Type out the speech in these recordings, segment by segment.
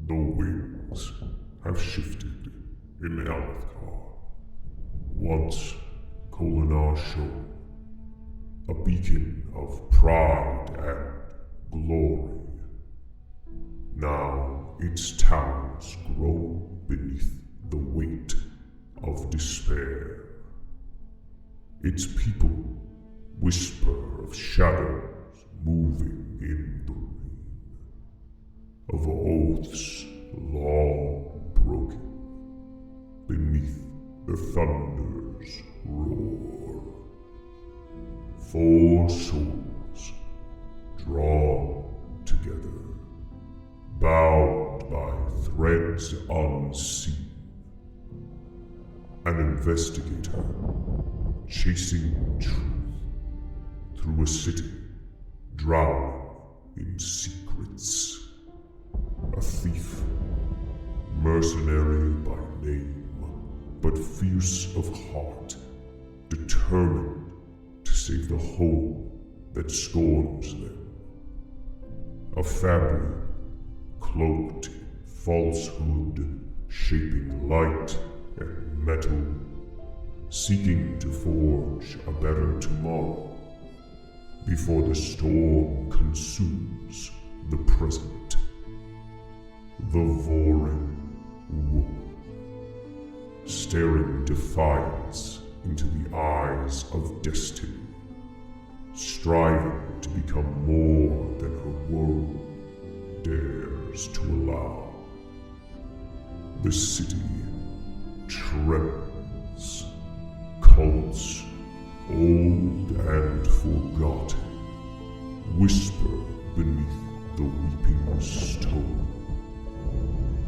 The winds have shifted in Alethkar. Once Kholinar shone, a beacon of pride and glory. Now its towers groan beneath the weight of despair. Its people whisper of shadows moving in the rain, of oaths long broken beneath the thunder's roar. 4 souls drawn together, bound by threads unseen. An investigator chasing truth through a city drowning in secrets. A thief, mercenary by name, but fierce of heart, determined to save the whole that scorns them. A fabric cloaked in falsehood, shaping light and metal, seeking to forge a better tomorrow before the storm consumes the present. The Vorin woman, staring defiance into the eyes of destiny, striving to become more than her world dares to allow. The city trembles. Cults, old and forgotten, whisper beneath the weeping stone.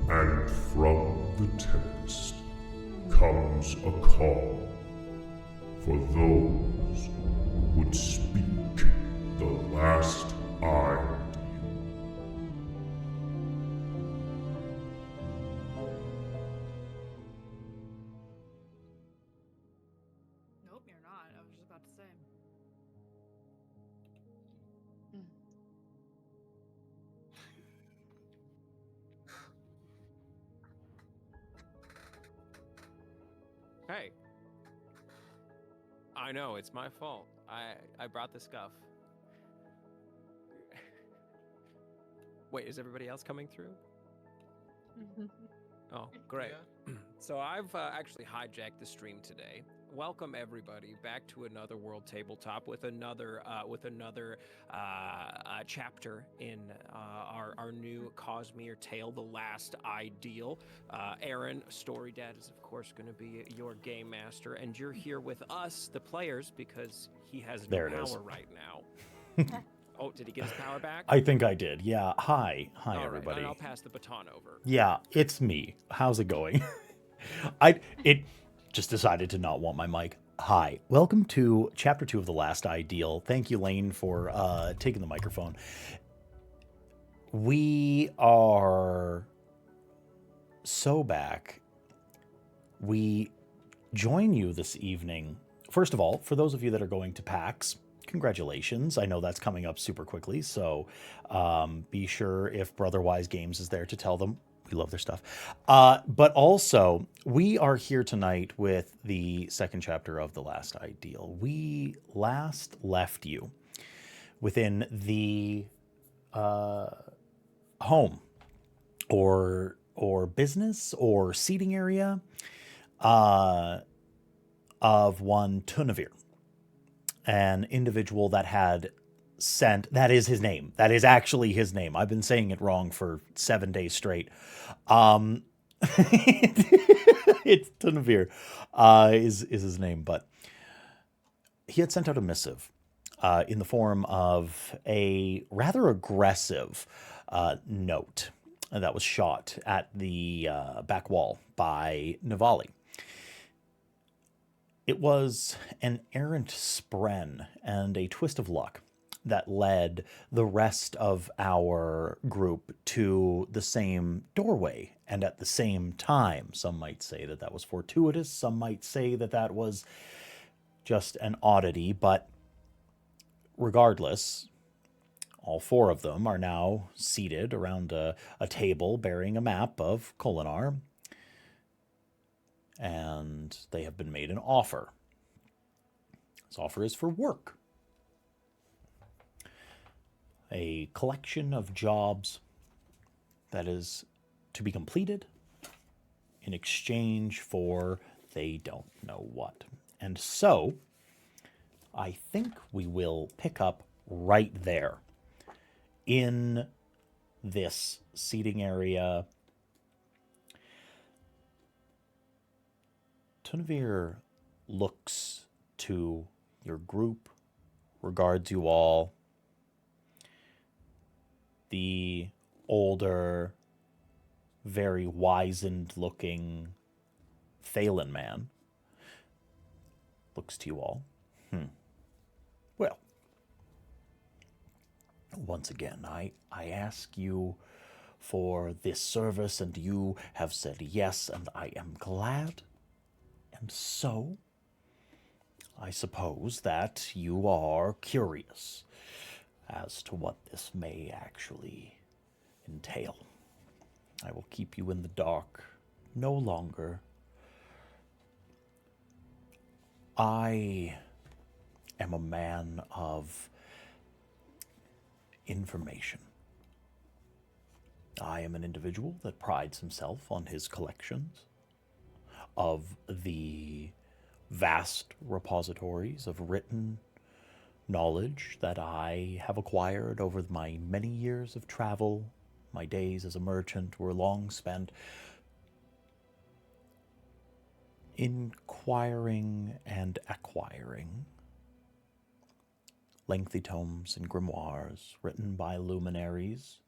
And from the tempest comes a call for those who would speak the last ideal. Nope, you're not. I was just about to say. Hey. I know, it's my fault. I brought the scuff. Wait, is everybody else coming through? Oh, great. Yeah. So I've actually hijacked the stream today. Welcome everybody back to another World Tabletop with another chapter in our new Cosmere tale, The Last Ideal. Aaron, Story Dad, is of course going to be your game master, and you're here with us, the players, because he has no power right now. Oh, did he get his power back? I think I did. Yeah. Hi, All right, everybody. and I'll pass the baton over. Yeah, it's me. How's it going? It just decided to not want my mic. Hi, welcome to Chapter 2 of The Last Ideal. Thank you, Lane, for taking the microphone. We are so back. We join you this evening. First of all, for those of you that are going to PAX, congratulations. I know that's coming up super quickly, so be sure if Brotherwise Games is there to tell them we love their stuff. But also, we are here tonight with the second chapter of The Last Ideal. We last left you within the home or business or seating area of one Tunavir, an individual that had sent, that is his name. That is actually his name. I've been saying it wrong for 7 days straight. It's Tunavir is his name, but he had sent out a missive in the form of a rather aggressive note that was shot at the back wall by Navali. It was an errant spren and a twist of luck that led the rest of our group to the same doorway and at the same time. Some might say that that was fortuitous. Some might say that that was just an oddity. But regardless, All four of them are now seated around a table bearing a map of Kholinar, and they have been made an offer. This offer is for work. A collection of jobs that is to be completed in exchange for they don't know what. And so, I think we will pick up right there in this seating area. Tunavir looks to your group, regards you all. The older, very wizened-looking Thalen man looks to you all. Well, once again, I ask you for this service, and you have said yes, and I am glad. And so, I suppose that you are curious as to what this may actually entail. I will keep you in the dark no longer. I am a man of information. I am an individual that prides himself on his collections of the vast repositories of written knowledge that I have acquired over my many years of travel. My days as a merchant were long spent inquiring and acquiring lengthy tomes and grimoires written by luminaries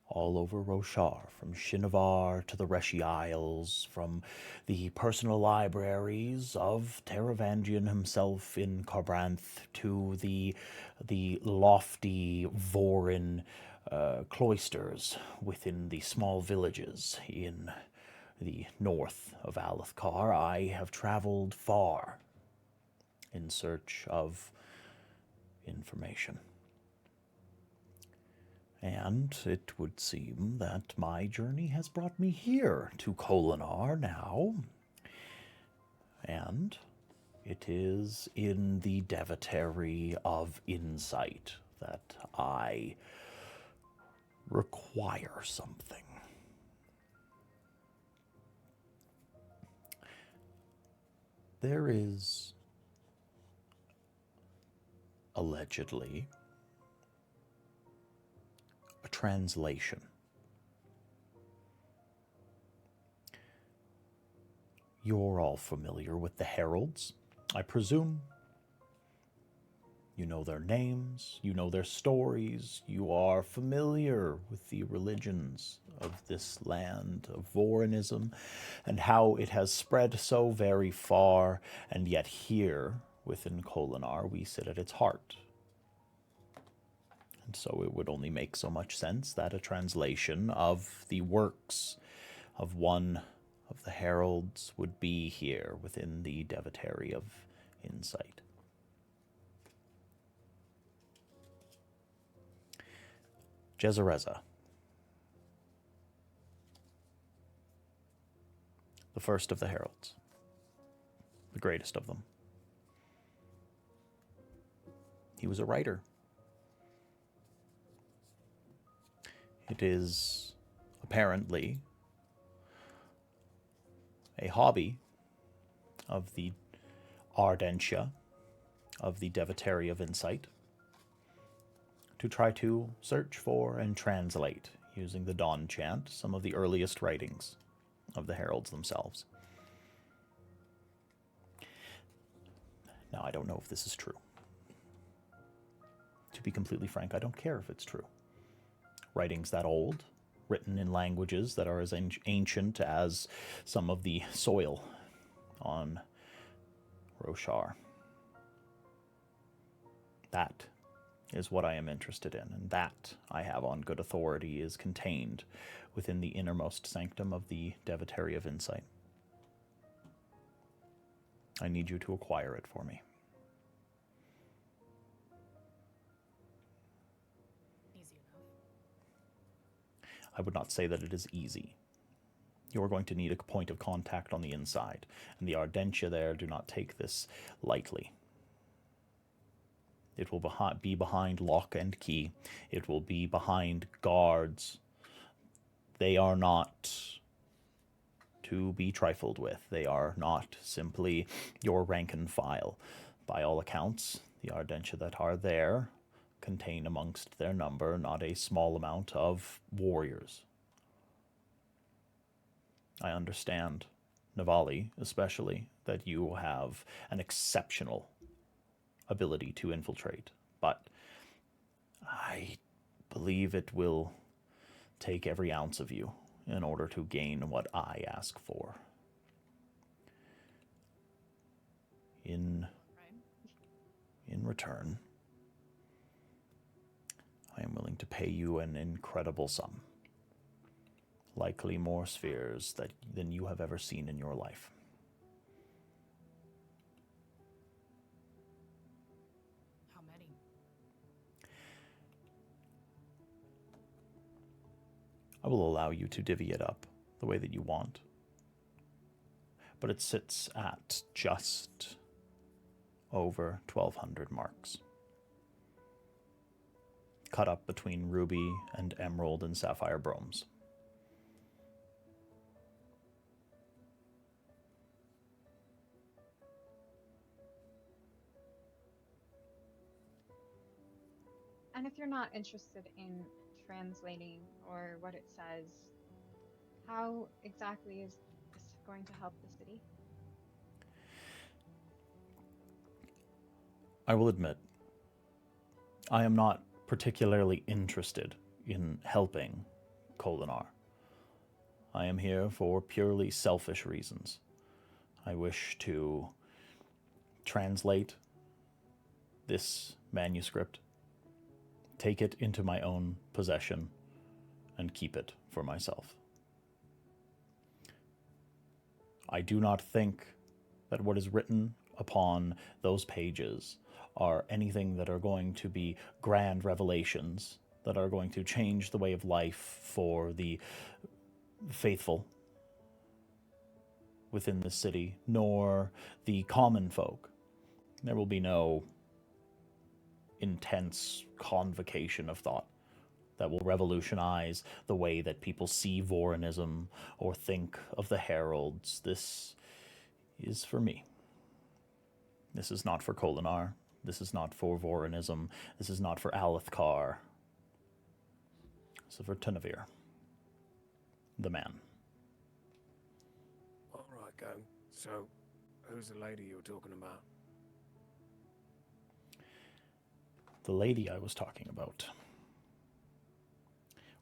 all over Roshar, from Shinovar to the Reshi Isles, from the personal libraries of Teravangian himself in Carbranth to the lofty Vorin cloisters within the small villages in the north of Alethkar. I have traveled far in search of information. And it would seem that my journey has brought me here to Kholinar now. And it is in the Devatary of Insight that I require something. There is allegedly a translation. You're all familiar with the heralds, I presume. You know their names, you know their stories, you are familiar with the religions of this land of Vorinism and how it has spread so very far, and yet here within Kholinar we sit at its heart. And so it would only make so much sense that a translation of the works of one of the heralds would be here within the Devatary of Insight. Jezereza, the first of the heralds, the greatest of them. He was a writer. It is apparently a hobby of the Ardentia, of the Devatary of Insight, to try to search for and translate, using the Dawn Chant, some of the earliest writings of the heralds themselves. Now, I don't know if this is true. To be completely frank, I don't care if it's true. Writings that old, written in languages that are as ancient as some of the soil on Roshar. That is what I am interested in, and that I have on good authority is contained within the innermost sanctum of the Devatary of Insight. I need you to acquire it for me. I would not say that it is easy. You're going to need a point of contact on the inside, and the Ardentia there do not take this lightly. It will be behind lock and key. It will be behind guards. They are not to be trifled with. They are not simply your rank and file. By all accounts, the Ardentia that are there contain amongst their number not a small amount of warriors. I understand, Navali especially, that you have an exceptional ability to infiltrate, but I believe it will take every ounce of you in order to gain what I ask for. In return, I am willing to pay you an incredible sum, likely more spheres than you have ever seen in your life. How many? I will allow you to divvy it up the way that you want, but it sits at just over 1,200 marks, cut up between ruby and emerald and sapphire bromes. And if you're not interested in translating or what it says, how exactly is this going to help the city? I will admit, I am not particularly interested in helping Kholinar. I am here for purely selfish reasons. I wish to translate this manuscript, take it into my own possession, and keep it for myself. I do not think that what is written upon those pages are anything that are going to be grand revelations that are going to change the way of life for the faithful within the city, nor the common folk. There will be no intense convocation of thought that will revolutionize the way that people see Vorinism or think of the heralds. This is for me. This is not for Kholinar. This is not for Vorinism. This is not for Alethkar. This is for Tunavir, the man. All right, go. So, who's the lady you were talking about? The lady I was talking about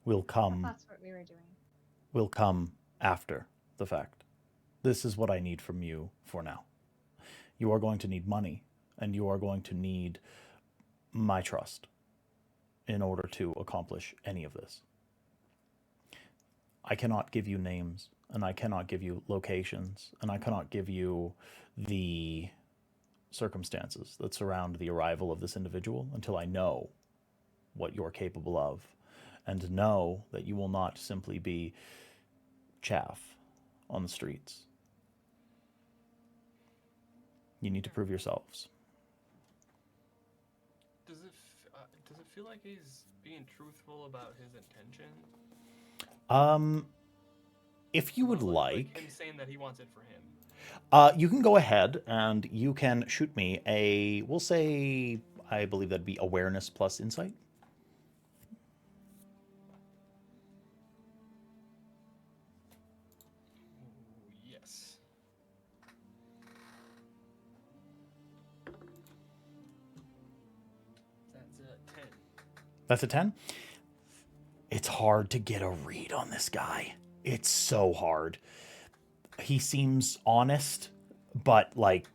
will come. That's what we were doing. Will come after the fact. This is what I need from you for now. You are going to need money, and you are going to need my trust in order to accomplish any of this. I cannot give you names, and I cannot give you locations, and I cannot give you the circumstances that surround the arrival of this individual until I know what you're capable of, and know that you will not simply be chaff on the streets. You need to prove yourselves. Does it feel like he's being truthful about his intention? If you would like him saying that he wants it for him. You can go ahead and you can shoot me a, we'll say, I believe that'd be awareness plus insight. Yes. That's a 10. That's a 10? It's hard to get a read on this guy. It's so hard. He seems honest, but like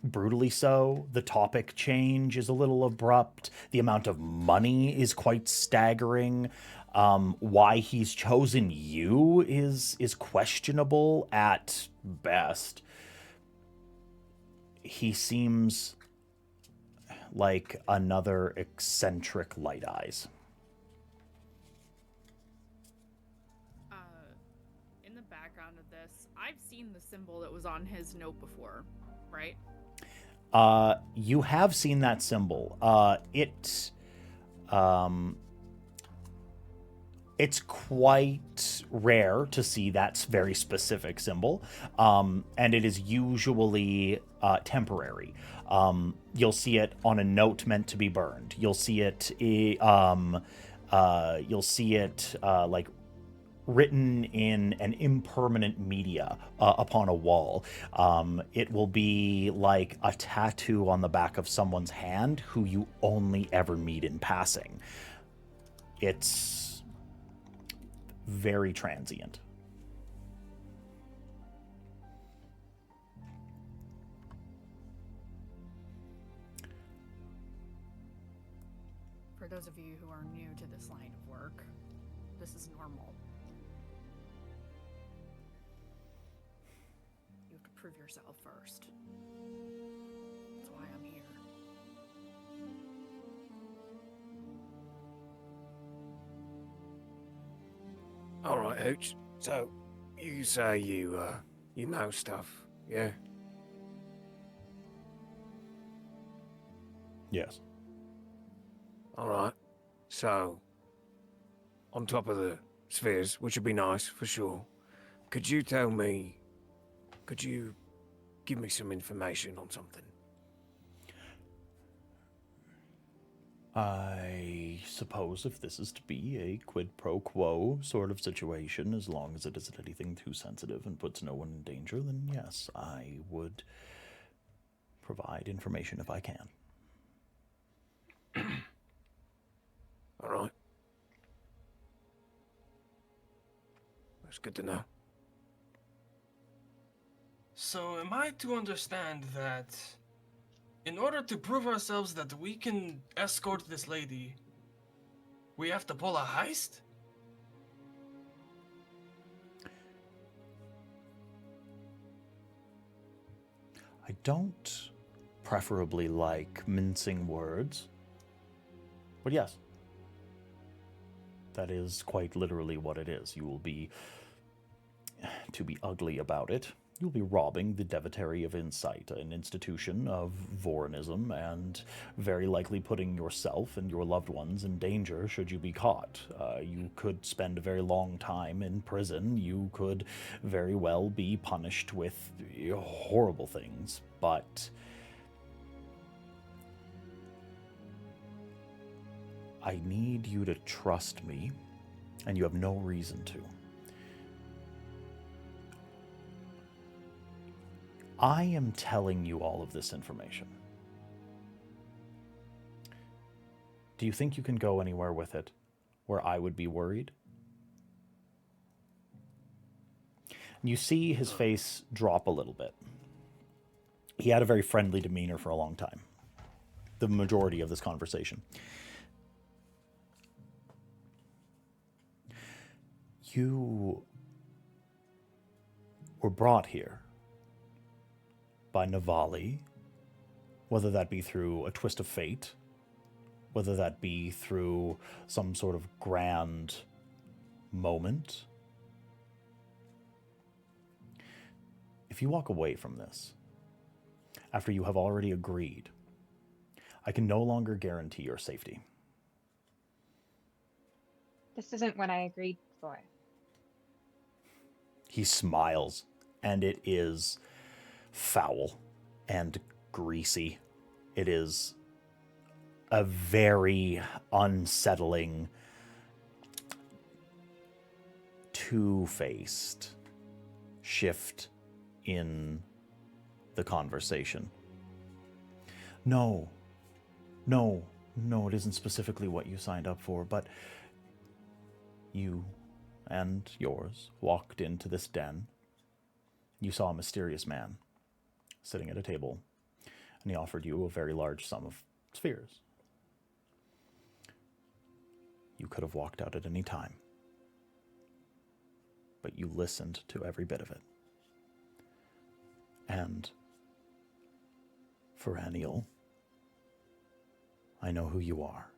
brutally so. The topic change is a little abrupt. The amount of money is quite staggering. Why he's chosen you is questionable at best. He seems like another eccentric Light Eyes. background of this. I've seen the symbol that was on his note before, right? You have seen that symbol. It's quite rare to see that very specific symbol, and it is usually temporary. You'll see it on a note meant to be burned. You'll see it. Like written in an impermanent media upon a wall. It will be like a tattoo on the back of someone's hand who you only ever meet in passing. It's very transient. For those of you who are new to this line of work, this is normal. You have to prove yourself first. That's why I'm here. All right, Hooch. So, you say you know stuff, yeah? Yes. All right. So, on top of the spheres, which would be nice for sure, could you give me some information on something? I suppose if this is to be a quid pro quo sort of situation, as long as it isn't anything too sensitive and puts no one in danger, then yes, I would provide information if I can. All right. That's good to know. So am I to understand that in order to prove ourselves that we can escort this lady, we have to pull a heist? I don't preferably like mincing words, but yes, that is quite literally what it is. You will be, to be ugly about it, you'll be robbing the Devotary of Insight, an institution of Vorinism, and very likely putting yourself and your loved ones in danger should you be caught. You could spend a very long time in prison. You could very well be punished with horrible things, but I need you to trust me, and you have no reason to. I am telling you all of this information. Do you think you can go anywhere with it where I would be worried? You see his face drop a little bit. He had a very friendly demeanor for a long time, the majority of this conversation. You were brought here by Navali, whether that be through a twist of fate, whether that be through some sort of grand moment. If you walk away from this, after you have already agreed, I can no longer guarantee your safety. This isn't what I agreed for. He smiles, and it is foul and greasy. It is a very unsettling, two-faced shift in the conversation. No, it isn't specifically what you signed up for, but you and yours walked into this den. You saw a mysterious man sitting at a table, and he offered you a very large sum of spheres. You could have walked out at any time, but you listened to every bit of it. And for Aniel, I know who you are.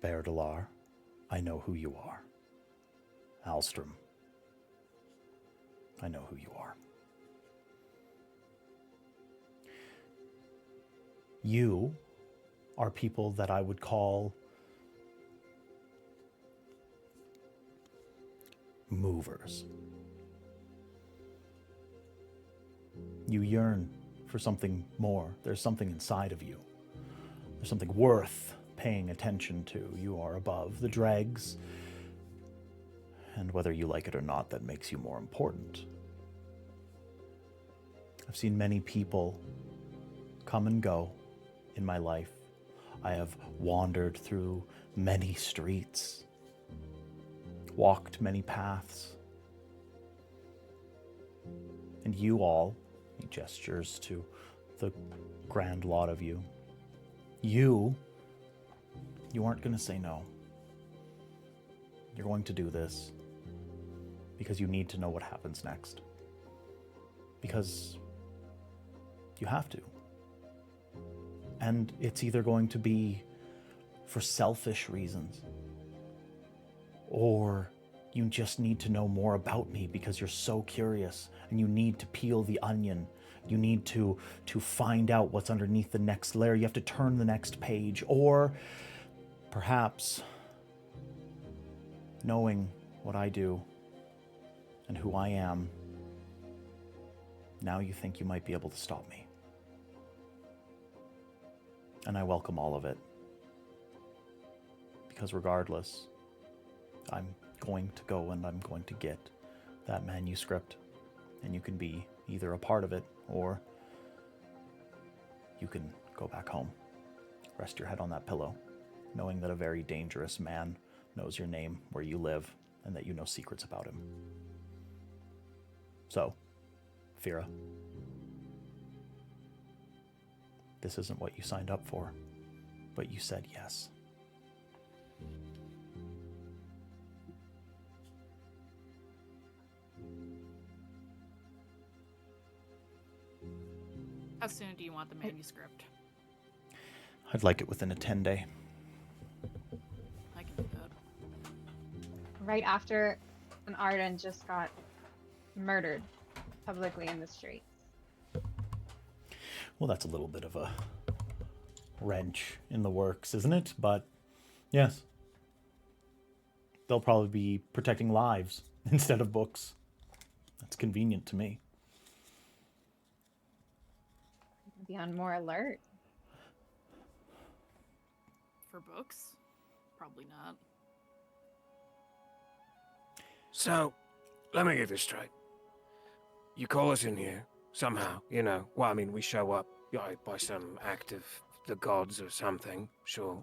Baerdalar, I know who you are. Alstrom, I know who you are. You are people that I would call movers. You yearn for something more. There's something inside of you. There's something worth paying attention to. You are above the dregs, and whether you like it or not, that makes you more important. I've seen many people come and go in my life. I have wandered through many streets, walked many paths, and you all, he gestures to the grand lot of you, you aren't going to say no. You're going to do this because you need to know what happens next. Because you have to. And it's either going to be for selfish reasons, or you just need to know more about me because you're so curious and you need to peel the onion. You need to find out what's underneath the next layer. You have to turn the next page, or perhaps knowing what I do and who I am, now you think you might be able to stop me. And I welcome all of it. Because regardless, I'm going to go and I'm going to get that manuscript, and you can be either a part of it or you can go back home. Rest your head on that pillow, knowing that a very dangerous man knows your name, where you live, and that you know secrets about him. So, Fira, this isn't what you signed up for, but you said yes. How soon do you want the manuscript? I'd like it within a 10-day. I can do that. Right after an Arden just got murdered publicly in the streets. Well, that's a little bit of a wrench in the works, isn't it? But yes, they'll probably be protecting lives instead of books. That's convenient to me. Be on more alert. For books? Probably not. So, let me get this straight. You call us in here, somehow, well, I mean, we show up by some act of the gods or something, sure.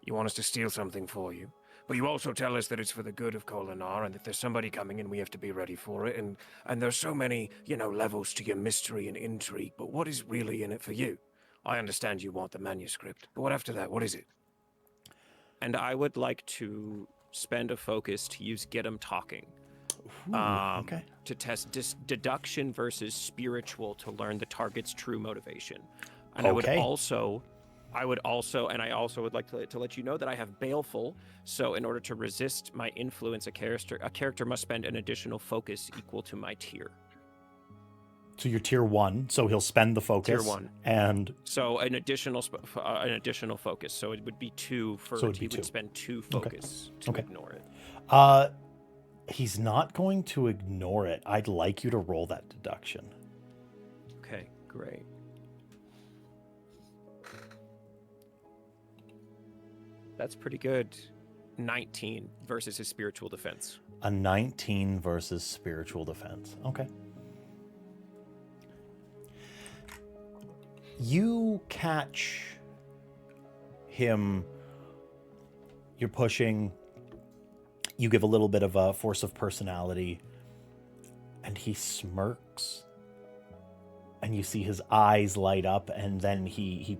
You want us to steal something for you. But you also tell us that it's for the good of Kholinar, and that there's somebody coming and we have to be ready for it, and there's so many, levels to your mystery and intrigue, but what is really in it for you? I understand you want the manuscript, but what after that? What is it? And I would like to spend a focus to use Get 'em Talking. Ooh, okay. To test deduction versus spiritual to learn the target's true motivation. And Okay. I would also would like to let you know that I have Baleful, so in order to resist my influence, a character must spend an additional focus equal to my tier. So you're tier 1, so he'll spend the focus. Tier 1. And so an additional focus. So it would be 2 for So it'd be he would 2. spend 2 focus to Okay. ignore it. he's not going to ignore it. I'd like you to roll that deduction. Okay, great. That's pretty good. 19 versus his spiritual defense. A 19 versus spiritual defense. Okay. You catch him. You're pushing. You give a little bit of a force of personality. And he smirks. And you see his eyes light up. And then he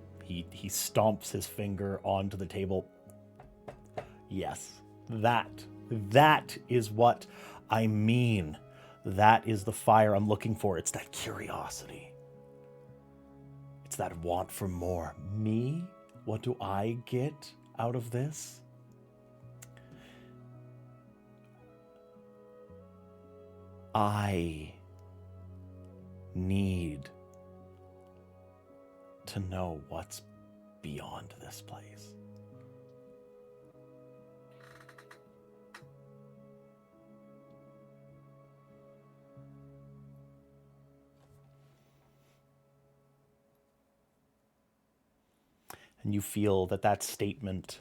stomps his finger onto the table. Yes, that is what I mean. That is the fire I'm looking for. It's that curiosity. It's that want for more. Me? What do I get out of this? I need to know what's beyond this place. And you feel that that statement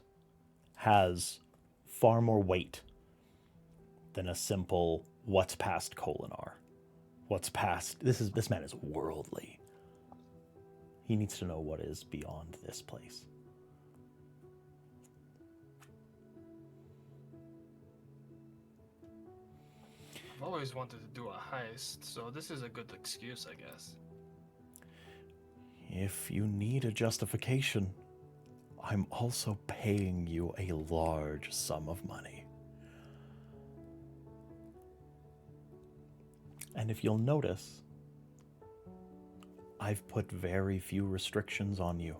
has far more weight than a simple what's past Kholinar. What's past this man is worldly. He needs to know what is beyond this place. I've always wanted to do a heist, so this is a good excuse, I guess. If you need a justification, I'm also paying you a large sum of money. And if you'll notice, I've put very few restrictions on you.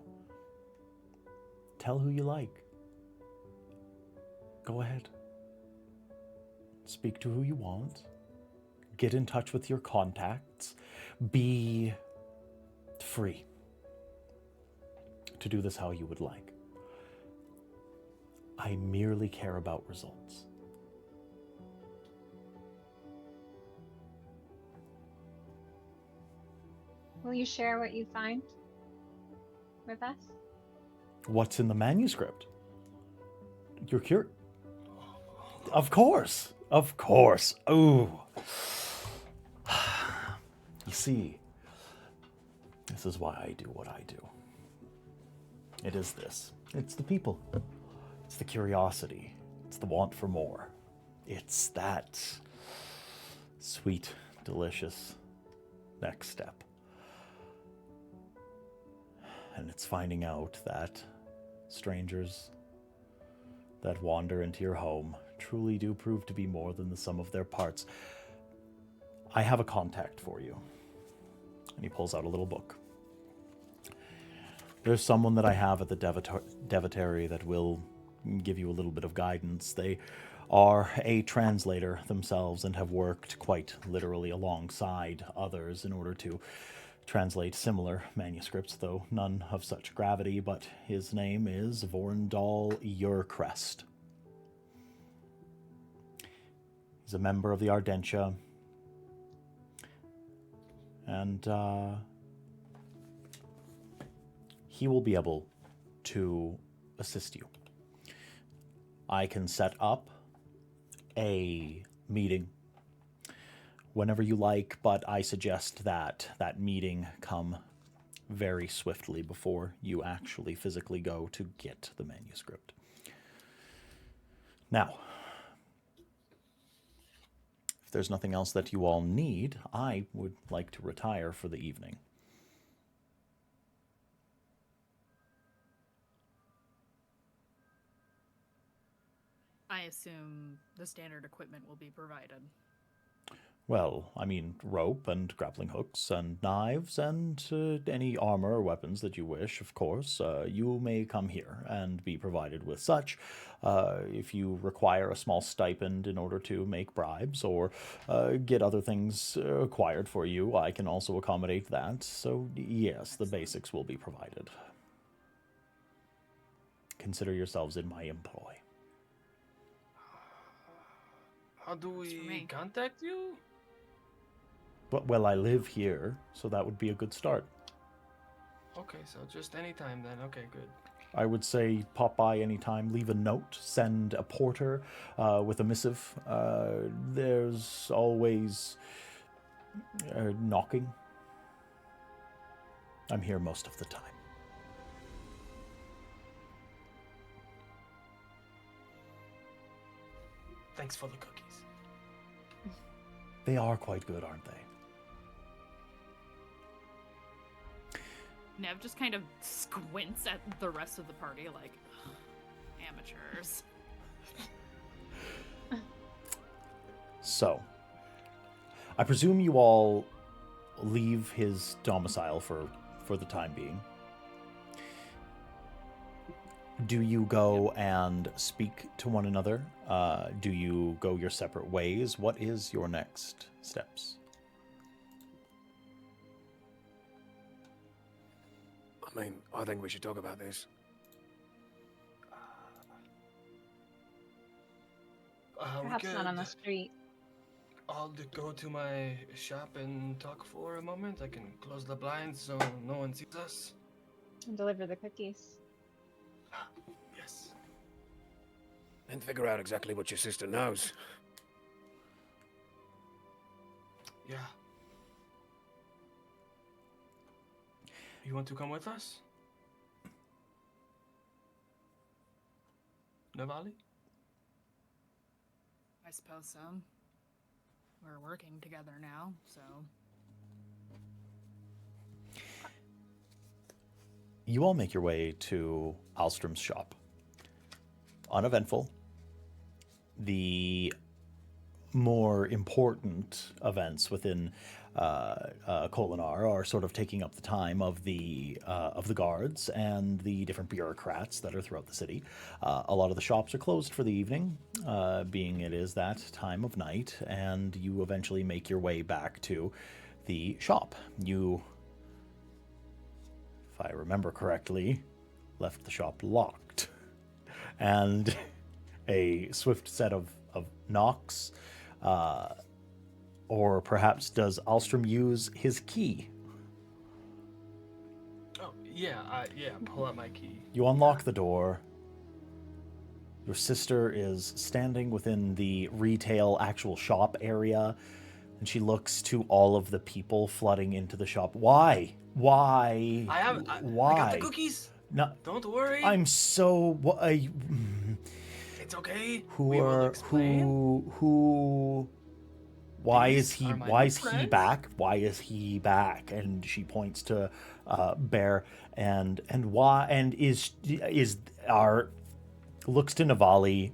Tell who you like. Go ahead. Speak to who you want. Get in touch with your contacts. Be free to do this how you would like. I merely care about results. Will you share what you find with us? What's in the manuscript? You're curious? Of course. Of course. Oh. You see, this is why I do what I do. It is this. It's the people. It's the curiosity. It's the want for more. It's that sweet, delicious next step. And it's finding out that strangers that wander into your home truly do prove to be more than the sum of their parts. I have a contact for you. And he pulls out a little book. There's someone that I have at the Devotary that will give you a little bit of guidance. They are a translator themselves and have worked quite literally alongside others in order to translate similar manuscripts, though none of such gravity, but his name is Vorndal Urcrest. He's a member of the Ardentia, and he will be able to assist you. I can set up a meeting whenever you like, but I suggest that that meeting come very swiftly before you actually physically go to get the manuscript. Now, if there's nothing else that you all need, I would like to retire for the evening. I assume the standard equipment will be provided. Well, I mean, rope and grappling hooks and knives and any armor or weapons that you wish, of course. You may come here and be provided with such. If you require a small stipend in order to make bribes or get other things acquired for you, I can also accommodate that. So, yes, the basics will be provided. Consider yourselves in my employ. How do Works for we me. contact you? Well, I live here, so that would be a good start. Okay, so just anytime then. Okay, good. I would say pop by anytime, leave a note, send a porter with a missive. There's always knocking. I'm here most of the time. Thanks for the cookies. They are quite good, aren't they? Nev just kind of squints at the rest of the party like, amateurs. So, I presume you all leave his domicile for the time being. do you go and speak to one another? Do you go your separate ways? What is your next steps? I mean, I think we should talk about this. We Perhaps not on the could street. all go to my shop and talk for a moment. I can close the blinds so no one sees us. And deliver the cookies. Yes. And figure out exactly what your sister knows. Yeah. You want to come with us? Navali? I suppose so. We're working together now, so. You all make your way to Alstrom's shop. Uneventful. The more important events within Kholinar are sort of taking up the time of the guards and the different bureaucrats that are throughout the city. A lot of the shops are closed for the evening, being it is that time of night, and you eventually make your way back to the shop. You, if I remember correctly, left the shop locked, and a swift set of knocks. Or perhaps does Alstrom use his key? Oh, yeah, pull out my key. You unlock the door. Your sister is standing within the retail actual shop area, and she looks to all of the people flooding into the shop. Why? Why? I got the cookies. No, Don't worry. I'm so... It's okay. Who we will are... explain. Who... Why These is he? are my Why new is he friends. back? Why is he back? And she points to Bear and why and is our looks to Navali.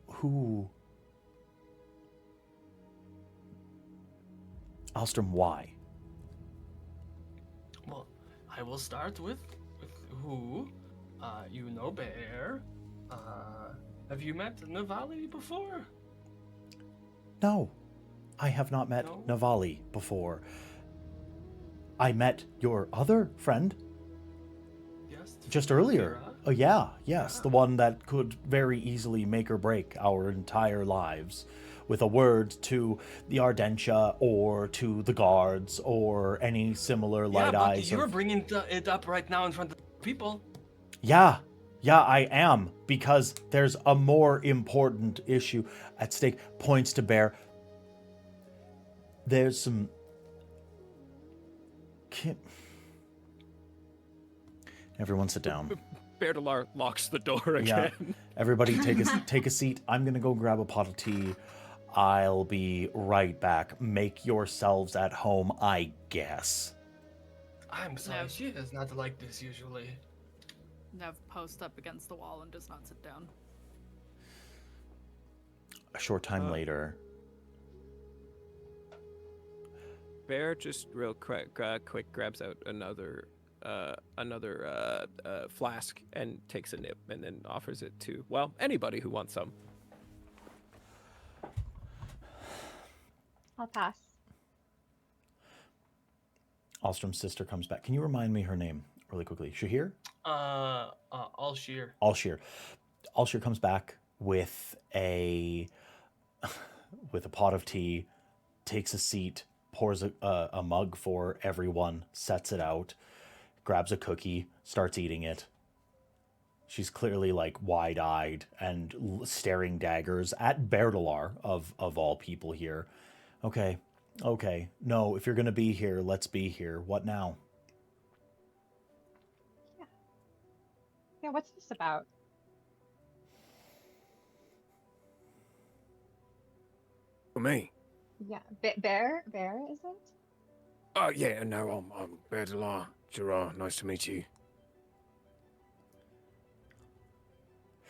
Who? Alstrom, why? Well, I will start with who. You know Bear. Have you met Navali before? No, I have not met No? Navali before. I met your other friend Yes. just earlier. Kira. Oh yeah, yes, Yeah. the one that could very easily make or break our entire lives with a word to the Ardentia or to the guards or any similar light yeah, but eyes. you're bringing it up right now in front of people. Yeah, I am, because there's a more important issue at stake. Points to Bear. There's some... Everyone sit down. Bertalar locks the door again. Yeah, everybody take a seat. I'm gonna go grab a pot of tea. I'll be right back. Make yourselves at home, I guess. I'm sorry, No. she is not like this usually. Nev posts up against the wall and does not sit down. A short time later, Bear just real quick grabs out another flask and takes a nip and then offers it to, well, anybody who wants some. I'll pass. Alstrom's sister comes back. Can you remind me her name really quickly? Shahir? All sheer. Alshir. Alshir comes back with a pot of tea, takes a seat, pours a mug for everyone, sets it out, grabs a cookie, starts eating it. She's clearly like wide-eyed and staring daggers at Bertalar of all people here. Okay. No, if you're gonna be here, let's be here. What now? Yeah, what's this about? For me? Yeah, Bear, is it? Oh, yeah, no, I'm Bertalar. Gerard, nice to meet you.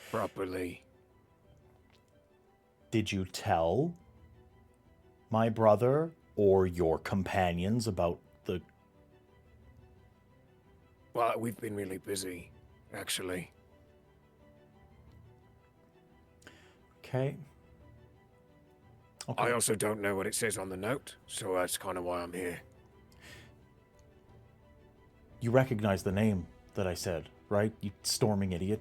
Properly. Did you tell my brother or your companions about the... Well, we've been really busy, actually. Okay. I also don't know what it says on the note, so that's kind of why I'm here. You recognize the name that I said, right? You storming idiot.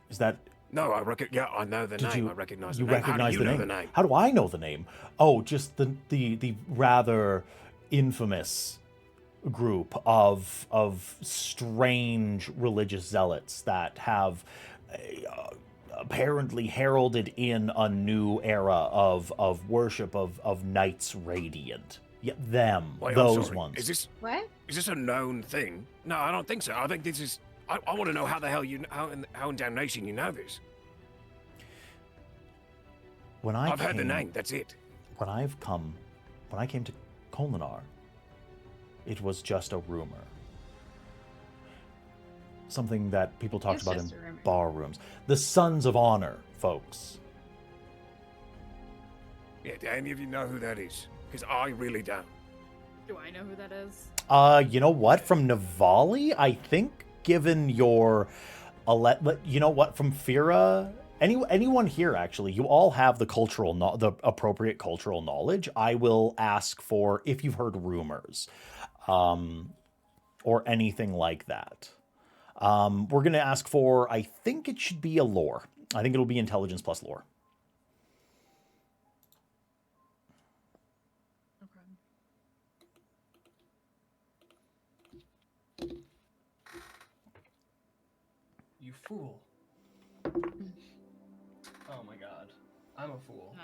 Is that... No, I know the name. I recognize the you name. recognize How do you the know name? the name? How do I know the name? Oh, just the rather infamous group of strange religious zealots that have apparently heralded in a new era of worship of Knights Radiant. Yeah, them. Wait, I'm those sorry. ones. Is What? this a known thing? No, I don't think so. I think this is. I want to know how the hell how in damnation you know this. When I've heard the name. That's it. When I came to Kholinar, it was just a rumor. Something that people talked It's about in just a rumor. bar rooms. The Sons of Honor, folks. Yeah, do any of you know who that is? Because I really don't. Do I know who that is? You know what? From Navali, I think, given your... You know what? From Fira... Anyone here, actually, you all have the appropriate cultural knowledge. I will ask for if you've heard rumors, or anything like that. We're going to ask for, I think it should be a lore. I think it'll be intelligence plus lore. Okay. You fool. Oh my god. I'm a fool.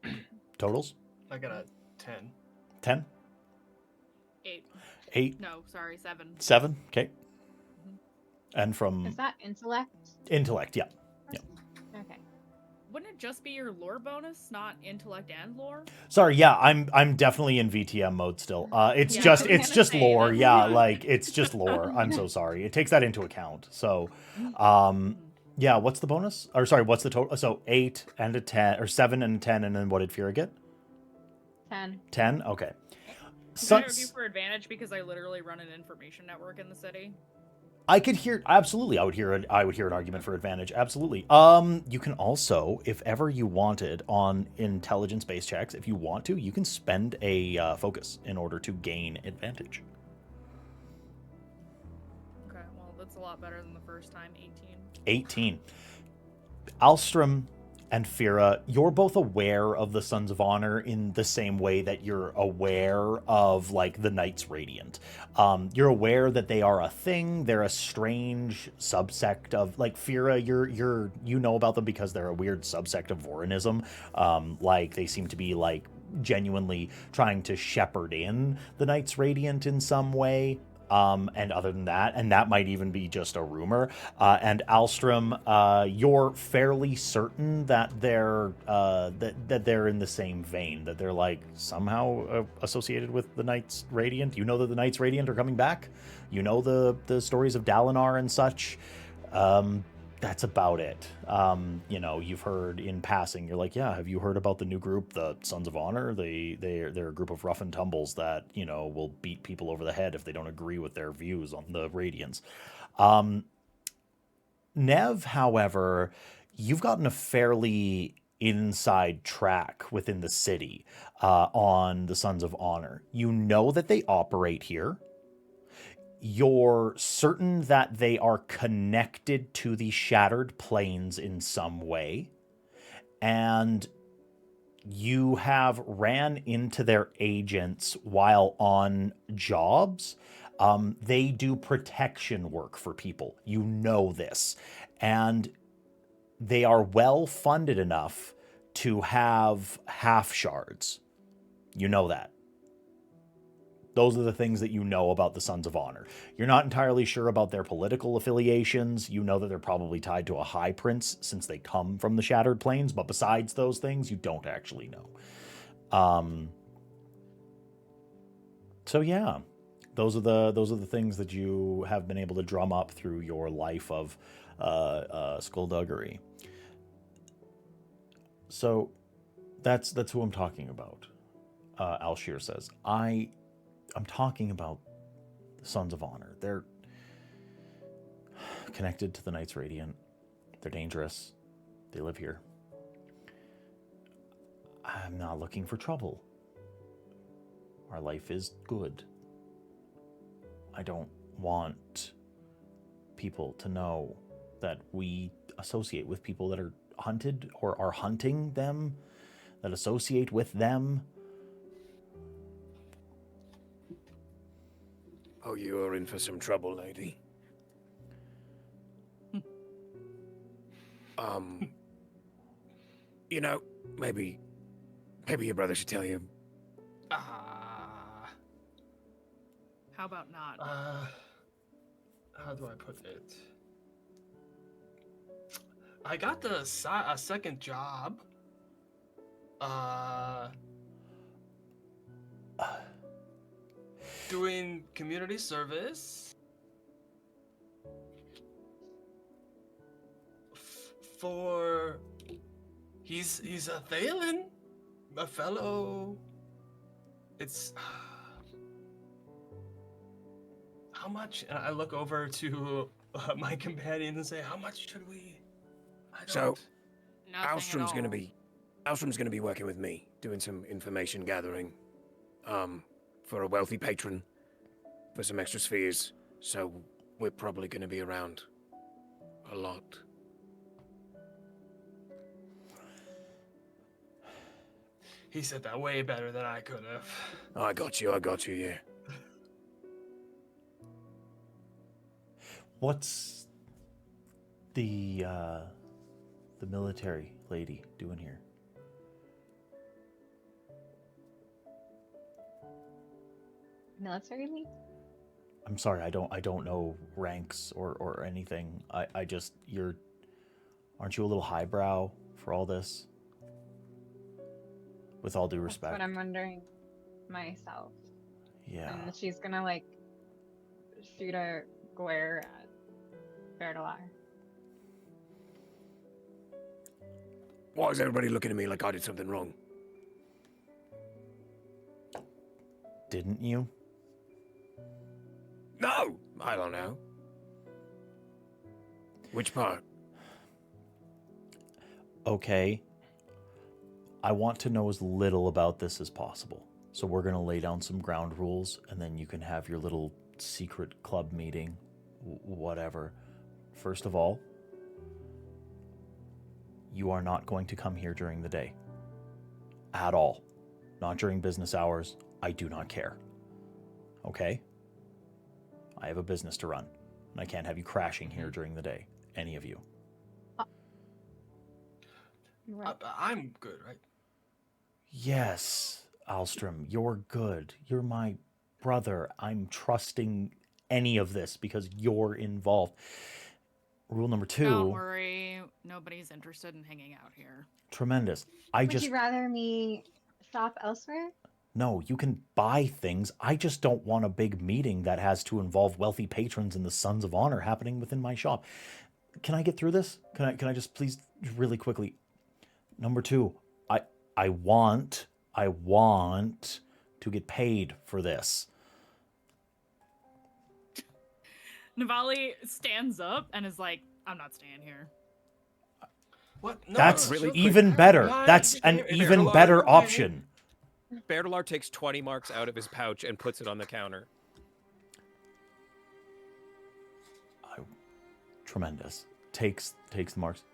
No. Totals? I got a 10. 10? 8. 8? No, sorry, 7. 7? Okay. And from... Is that intellect? Intellect, yeah. Okay. Wouldn't it just be your lore bonus, not intellect and lore? Sorry, yeah, I'm definitely in VTM mode still. It's Yeah, just I was it's gonna just say, lore, that's yeah, fine. like it's just lore. I'm so sorry. It takes that into account. So, yeah, what's the bonus? Or sorry, what's the total? So 8 and a 10, or 7 and a 10, and then what did Fira get? 10. 10. Okay. Can I argue for advantage because I literally run an information network in the city? I could hear absolutely. I would hear an argument for advantage. Absolutely. You can also, if ever you wanted, on intelligence-based checks, if you want to, you can spend a focus in order to gain advantage. Okay, well that's a lot better than the first time. 18. 18. Alstrom and Fira, you're both aware of the Sons of Honor in the same way that you're aware of, like, the Knights Radiant. You're aware that they are a thing. They're a strange subsect of, like, Fira, you know about them because they're a weird subsect of Vorinism. Like, they seem to be, like, genuinely trying to shepherd in the Knights Radiant in some way. And other than that, and that might even be just a rumor. And Alstrom, you're fairly certain that they're that they're in the same vein, that they're like somehow associated with the Knights Radiant. You know that the Knights Radiant are coming back. You know the stories of Dalinar and such. That's about it. You know, you've heard in passing. You're like, yeah, have you heard about the new group, the Sons of Honor? They're a group of rough and tumbles that, you know, will beat people over the head if they don't agree with their views on the Radiance. Nev, however, you've gotten a fairly inside track within the city on the Sons of Honor. You know that they operate here. You're certain that they are connected to the Shattered Plains in some way, and you have ran into their agents while on jobs. They do protection work for people. You know this. And they are well funded enough to have half shards. You know that. Those are the things that you know about the Sons of Honor. You're not entirely sure about their political affiliations. You know that they're probably tied to a High Prince since they come from the Shattered Plains, but besides those things, you don't actually know. So yeah, those are the things that you have been able to drum up through your life of skullduggery. So that's who I'm talking about. Alshir says, I'm talking about the Sons of Honor. They're connected to the Knights Radiant. They're dangerous. They live here. I'm not looking for trouble. Our life is good. I don't want people to know that we associate with people that are hunted or are hunting them, that associate with them. Oh, you're in for some trouble, lady. You know, maybe your brother should tell you. How about not? How do I put it? I got a second job. Doing community service for he's a Thalen, a fellow. It's how much? And I look over to my companion and say, "How much should we?" So, Nothing at all. Alstrom's gonna be working with me, doing some information gathering, for a wealthy patron, for some extra spheres. So we're probably gonna be around a lot. He said that way better than I could have. I got you, yeah. What's the military lady doing here? Military league? I'm sorry, I don't know ranks or anything. I just aren't you a little highbrow for all this? With all due respect. That's what I'm wondering myself. Yeah. And she's gonna like shoot a glare at Bertalar. Why is everybody looking at me like I did something wrong? Didn't you? No! I don't know. Which part? Okay. I want to know as little about this as possible. So we're going to lay down some ground rules, and then you can have your little secret club meeting, whatever. First of all, you are not going to come here during the day. At all. Not during business hours. I do not care. Okay? I have a business to run, and I can't have you crashing here during the day. Any of you. Right. I'm good, right? Yes, Alstrom, you're good. You're my brother. I'm trusting any of this because you're involved. Rule number 2. Don't worry, nobody's interested in hanging out here. Tremendous. Would you rather me shop elsewhere? No, you can buy things. I just don't want a big meeting that has to involve wealthy patrons and the Sons of Honor happening within my shop. Can I get through this? Can I just please really quickly? Number 2, I want to get paid for this. Navali stands up and is like, I'm not staying here. What? No, That's really even better. That's an even better option. Bertalar takes 20 marks out of his pouch and puts it on the counter. Tremendous. Takes the marks.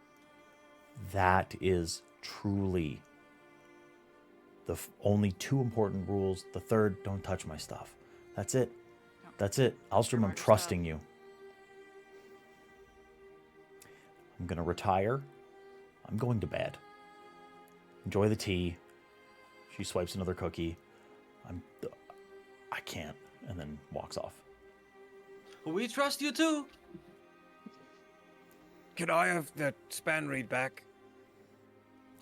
That is truly the only 2 important rules. The third, don't touch my stuff. That's it. No. That's it. Alstrom, I'm trusting you. I'm going to retire. I'm going to bed. Enjoy the tea. She swipes another cookie. I can't. And then walks off. We trust you too. Could I have that span read back?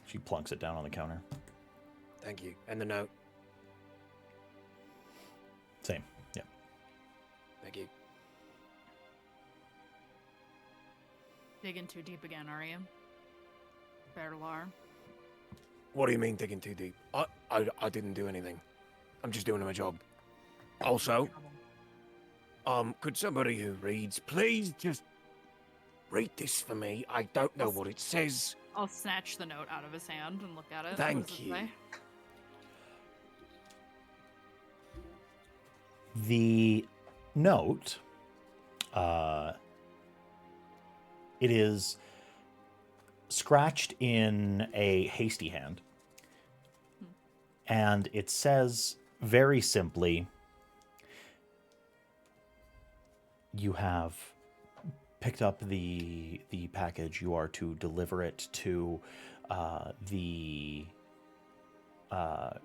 She plunks it down on the counter. Thank you. And the note. Same. Yeah. Thank you. Digging too deep again, are you? Bertalar. What do you mean digging too deep? I didn't do anything. I'm just doing my job. Also, could somebody who reads please just read this for me? I don't know what it says. I'll snatch the note out of his hand and look at it. Thank What does it you. say? The note, it is scratched in a hasty hand, and it says very simply, you have picked up the package. You are to deliver it to the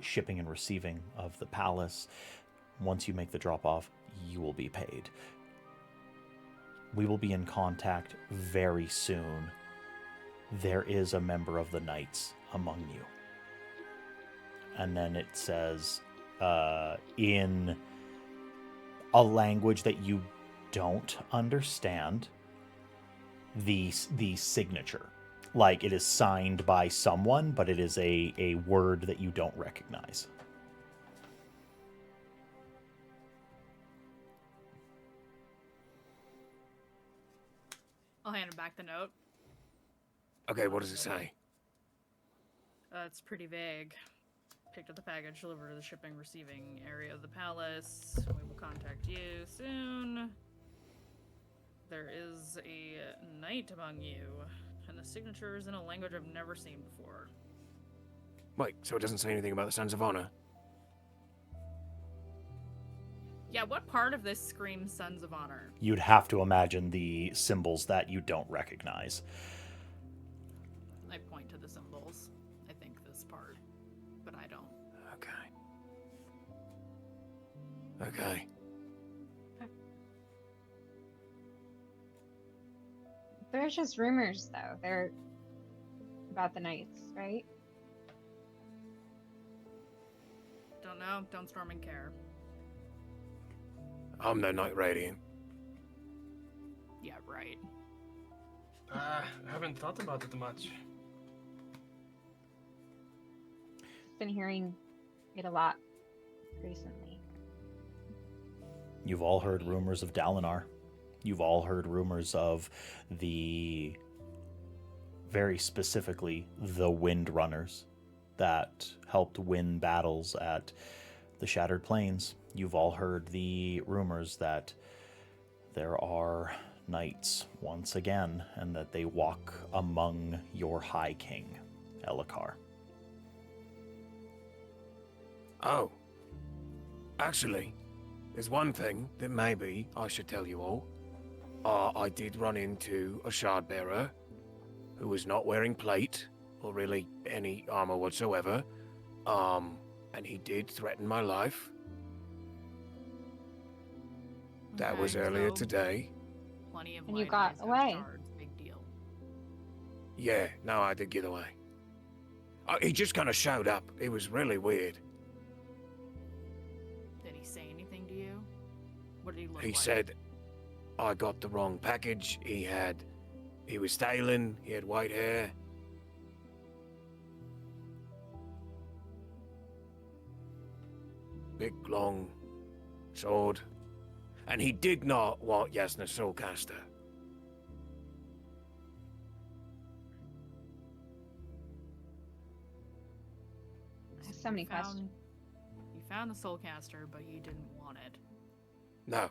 shipping and receiving of the palace. Once you make the drop off, you will be paid. We will be in contact very soon. There is a member of the Knights among you. And then it says, in a language that you don't understand, the signature. Like, it is signed by someone, but it is a word that you don't recognize. I'll hand him back the note. Okay, what does it say? It's pretty vague. Picked up the package, delivered to the shipping receiving area of the palace. We will contact you soon. There is a knight among you, and the signature is in a language I've never seen before. Wait, so it doesn't say anything about the Sons of Honor? Yeah, what part of this screams Sons of Honor? You'd have to imagine the symbols that you don't recognize. I point to the symbols. I think this part, but I don't. Okay. They're just rumors, though. They're about the Knights, right? Don't know. Don't storm and care. I'm no Knight Radiant. Yeah, right. I haven't thought about it much. Been hearing it a lot recently. You've all heard rumors of Dalinar. You've all heard rumors of very specifically, the Wind Runners that helped win battles at the Shattered Plains. You've all heard the rumors that there are knights once again, and that they walk among your High King, Elhokar. Oh. Actually, there's one thing that maybe I should tell you all. I did run into a shard bearer who was not wearing plate or really any armor whatsoever. And he did threaten my life. That Okay, was earlier so today. Plenty of And you light got eyes have away. shards, big deal. Yeah, no, I did get away. He just kind of showed up. It was really weird. Did he say anything to you? What did he look He like? said I got the wrong package. He was Thalen. He had white hair. Big, long sword. And he did not want Yasna Soulcaster. I have so many questions. You found the Soulcaster, but you didn't want it. No.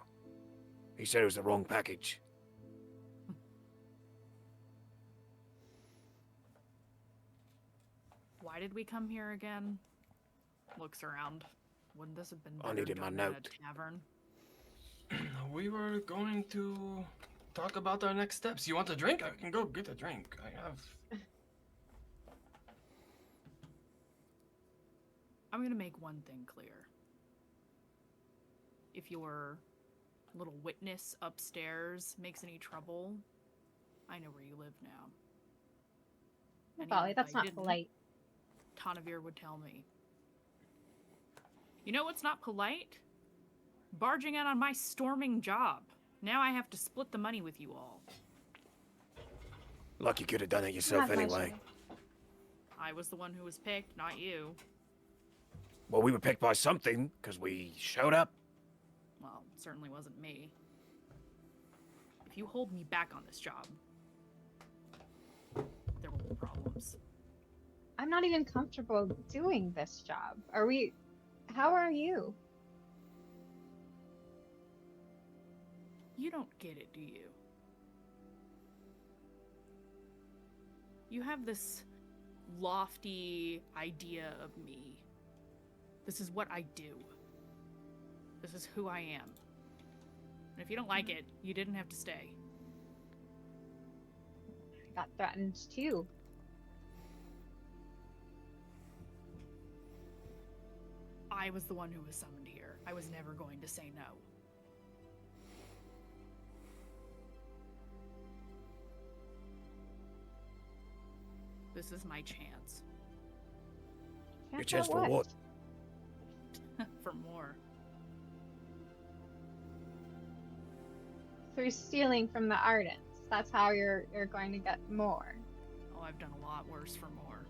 He said it was the wrong package. Why did we come here again? Looks around. Wouldn't this have been I better needed my done in note. a tavern? We were going to talk about our next steps. You want a drink? I can go get a drink. I have. I'm gonna make one thing clear. If your little witness upstairs makes any trouble, I know where you live now. And even Polly, if that's I not didn't, polite. Tanavir would tell me. You know what's not polite? Barging in on my storming job. Now I have to split the money with you all. Like you could have done it yourself Not anyway. much. I was the one who was picked, not you. Well, we were picked by something, because we showed up. Well, it certainly wasn't me. If you hold me back on this job, there will be problems. I'm not even comfortable doing this job. How are you? You don't get it, do you? You have this lofty idea of me. This is what I do. This is who I am. And if you don't like it, you didn't have to stay. I got threatened too. I was the one who was summoned here. I was never going to say no. This is my chance. Your chance for what? For more. Through stealing from the Ardents. That's how you're going to get more. Oh, I've done a lot worse for more.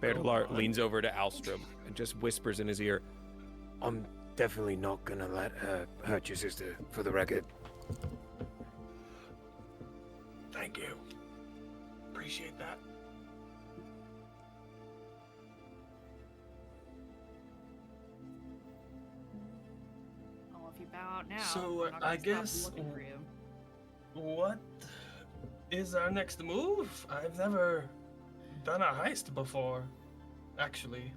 Bertolar leans over to Alstrom and just whispers in his ear, I'm definitely not gonna let her hurt your sister, for the record. Thank you. Appreciate that. Oh, if you bow out now, So, I'm not gonna I stop guess- looking for you. What is our next move? I've never done a heist before, actually.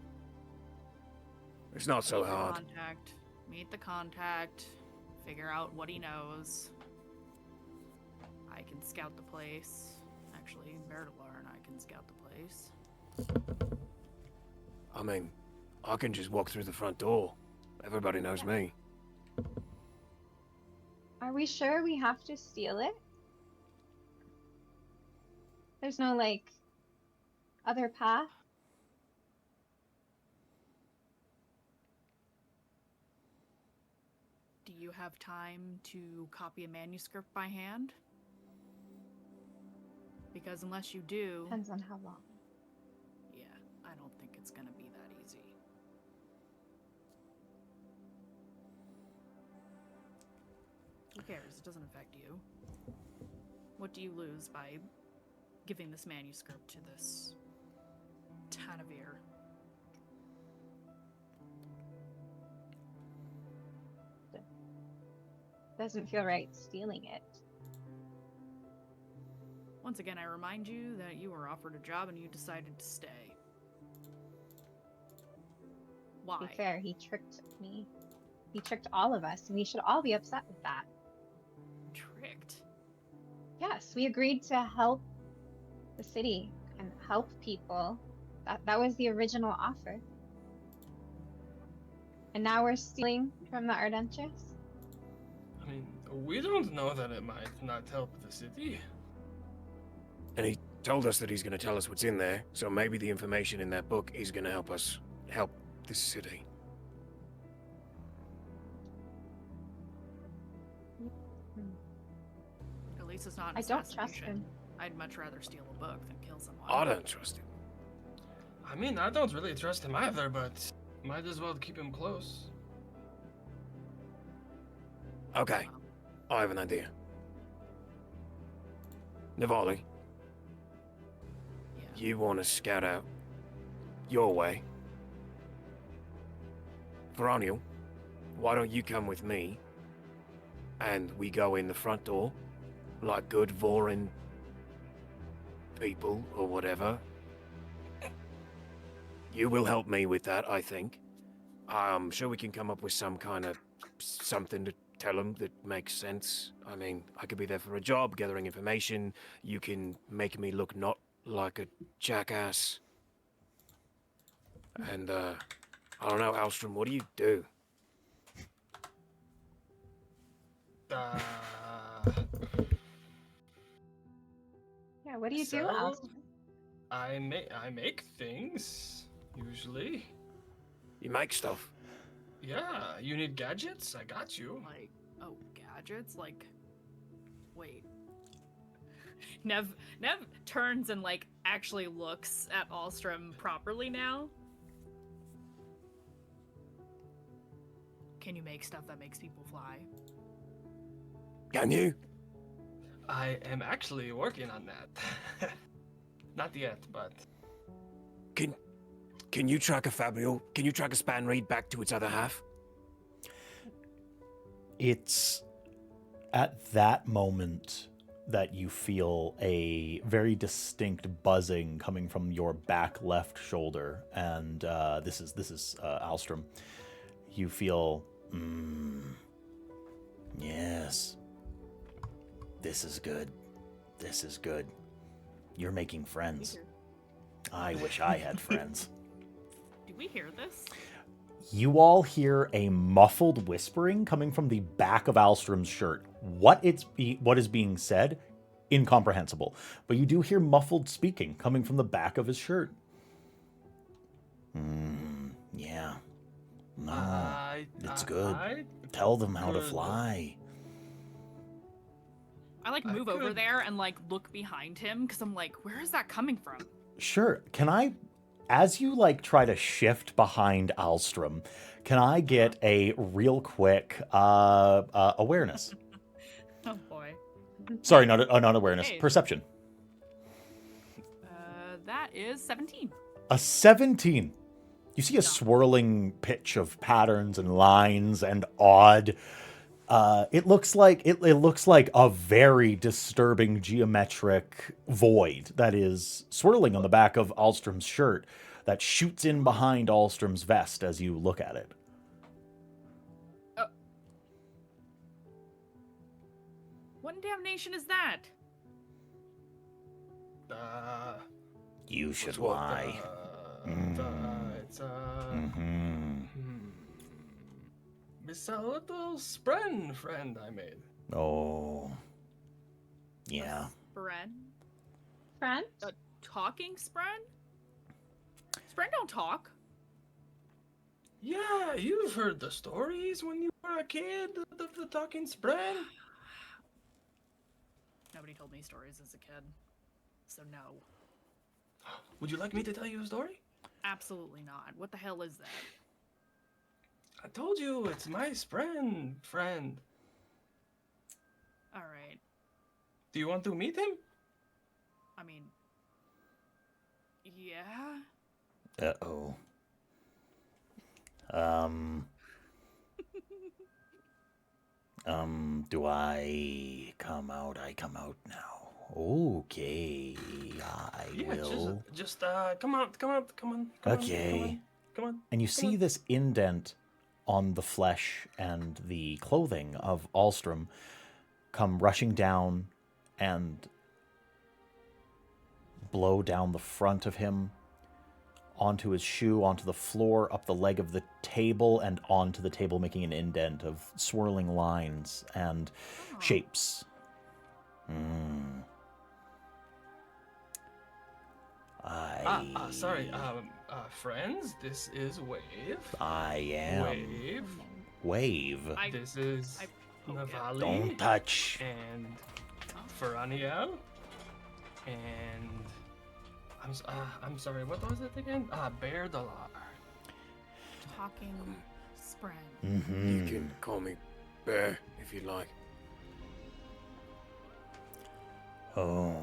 It's not so Meet the hard. contact. Meet the contact. Figure out what he knows. I can scout the place. Actually, Bertolar and I can scout the place. I mean, I can just walk through the front door. Everybody knows me. Are we sure we have to steal it? There's no, like, other path? Do you have time to copy a manuscript by hand? Because unless you do, Depends on how long. yeah, I don't think it's gonna be that easy. Who cares? It doesn't affect you. What do you lose by giving this manuscript to this Tanavir? Doesn't feel right stealing it. Once again, I remind you that you were offered a job and you decided to stay. To Why? be fair, he tricked me. He tricked all of us, and we should all be upset with that. Tricked. Yes, we agreed to help the city and help people. That was the original offer. And now we're stealing from the Ardentians? I mean, we don't know that it might not help the city. And he told us that he's gonna tell us what's in there, so maybe the information in that book is gonna help us help this city. At least it's not an I don't trust assassination. him. I'd much rather steal a book than kill someone. I don't trust him. I mean, I don't really trust him either, but might as well keep him close. Okay, I have an idea. Navali, Yeah. you want to scout out your way. Veronial, why don't you come with me and we go in the front door like good Vorin people or whatever. You will help me with that, I think. I'm sure we can come up with some kind of something to tell them that makes sense. I mean, I could be there for a job, gathering information. You can make me look not like a jackass. And, I don't know, Alstrom, what do you do? Yeah, what do you do, So, Alston? I make things usually. You make stuff. Yeah, you need gadgets? I got you. Like, oh, gadgets? Like, Wait. Nev turns and like actually looks at Alstrom properly now. Can you make stuff that makes people fly? Can you? I am actually working on that. Not yet, but Can you track a fabrial? Can you track a span reed back to its other half? It's at that moment that you feel a very distinct buzzing coming from your back left shoulder, and this is Alstrom. You feel, yes, this is good. This is good. You're making friends. I wish I had friends. Do we hear this? You all hear a muffled whispering coming from the back of Alstrom's shirt. What is being said, incomprehensible. But you do hear muffled speaking coming from the back of his shirt. Yeah. No, it's good. Tell them how to fly. I like move over there and like look behind him because I'm like, where is that coming from? Sure. Can I, as you like try to shift behind Alstrom, can I get a real quick awareness? Oh boy. Sorry, not awareness. Hey. Perception. That is 17. A 17. You see a swirling pitch of patterns and lines and odd. It looks like a very disturbing geometric void that is swirling on the back of Alstrom's shirt that shoots in behind Alstrom's vest as you look at it. What in damnation is that? You should lie. It's a little spren friend I made. Oh. Yeah. Spren? Friend? A talking Spren? Spren don't talk. Yeah, you've heard the stories when you were a kid of the talking spren. Nobody told me stories as a kid. So no. Would you like me to tell you a story? Absolutely not. What the hell is that? I told you, it's my spren friend. Alright. Do you want to meet him? I mean... Yeah? Uh-oh. Do I come out? I come out now. Okay, I will. Just come on. Okay. Come on. And you see this indent on the flesh and the clothing of Alstrom come rushing down and blow down the front of him, onto his shoe, onto the floor, up the leg of the table, and onto the table, making an indent of swirling lines and shapes. Sorry, friends, this is Wave. I am Wave. This is Navali. Don't touch. And Feraniel. And I'm sorry, what was it again? Bear Dalar. Talking Spren. You can call me Bear if you like. Oh.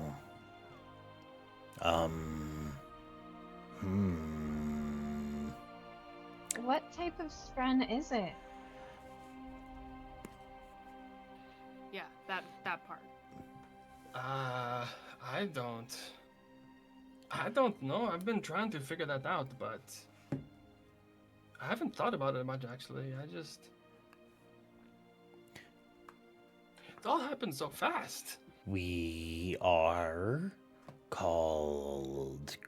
What type of spren is it? Yeah, that part. I don't know. I've been trying to figure that out, but I haven't thought about it much actually. It all happened so fast. We are called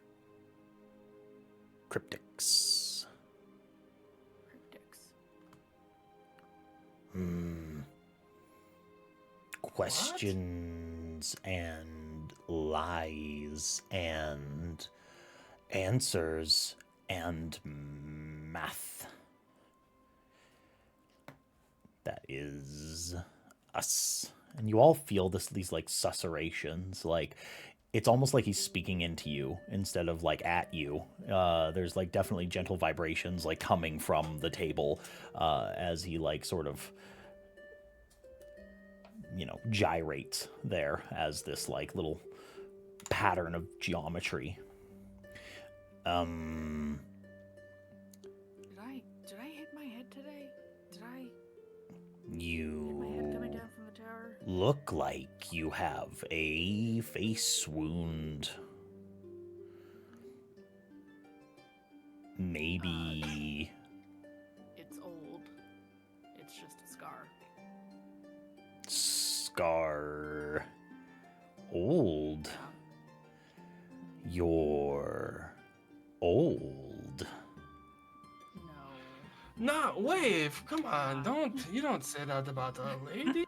cryptics. Questions and lies and answers and math. That is us. and you all feel these like susurrations, like it's almost like he's speaking into you instead of like at you. There's like definitely gentle vibrations like coming from the table as he like sort of, you know, gyrates there as this like little pattern of geometry. Did I hit my head today? Did I hit my You head coming down from the tower? look like you have a face wound. Maybe It's old. It's just a scar. scar. Old. You're old. No. Not Wave. Come on, you don't say that about a lady.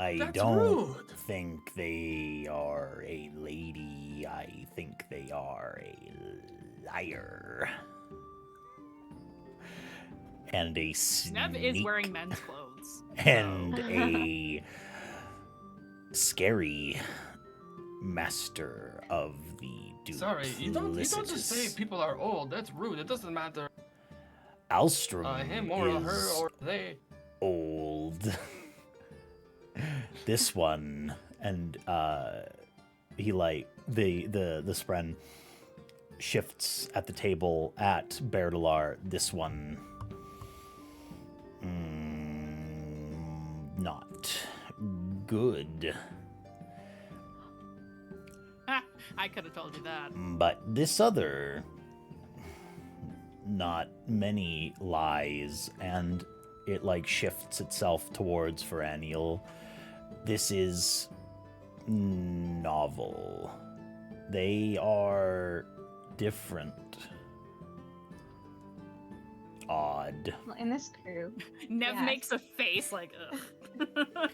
I That's don't rude. think they are a lady. I think they are a liar. And a Nev is sneak wearing men's clothes. and a scary master of the Sorry, you don't just say duplicitous. people are old. That's rude. It doesn't matter Alstrom him or is her or they. old. This one, and he like the spren shifts at the table at Berdalar. This one, not good. I could have told you that. But this other, not many lies, and it like shifts itself towards Feraniel. This is novel. They are different. Odd. Well, in this crew, Nev Yes. makes a face like, ugh.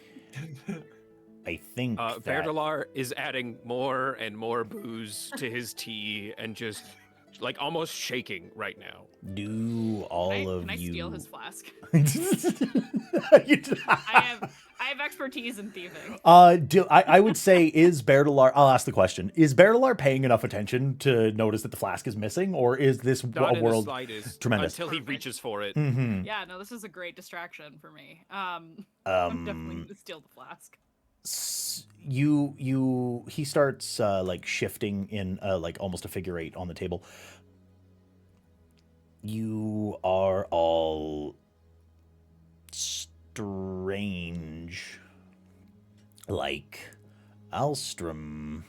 I think that Verdalar is adding more and more booze to his tea and just like almost shaking right now. do all of Can I you. steal his flask? You- I have expertise in thieving. I would say, is Berdalar, I'll ask the question, is Berdalar paying enough attention to notice that the flask is missing, or is this Not a in world the slightest. tremendous? Until he reaches for it. Mhm. Yeah, no, this is a great distraction for me. I'm definitely gonna steal the flask. He starts like shifting in like almost a figure eight on the table. You are all strange, like Alstrom,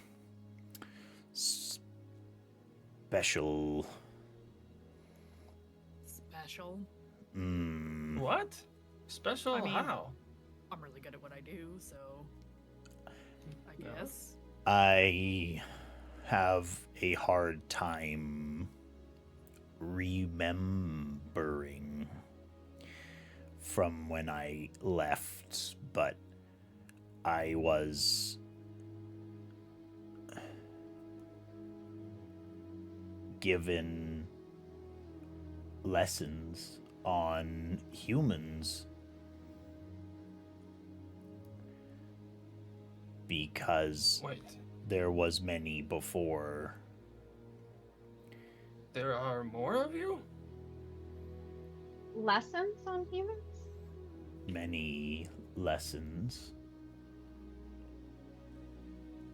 special. Special. What? Special I mean- how? I'm really good at what I do, so I No. guess. I have a hard time remembering from when I left, but I was given lessons on humans because Wait, there was many before. there are more of you? lessons on humans? Many lessons.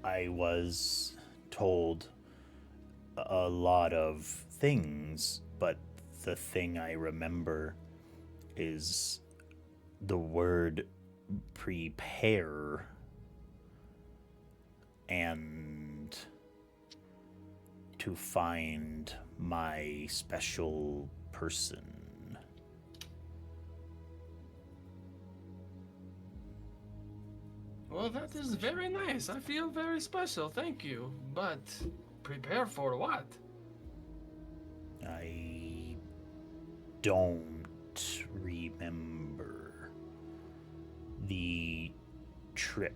I was told a lot of things, but the thing I remember is the word prepare and to find my special person. Well, that is very nice. I feel very special. Thank you. But prepare for what? I don't remember. The trip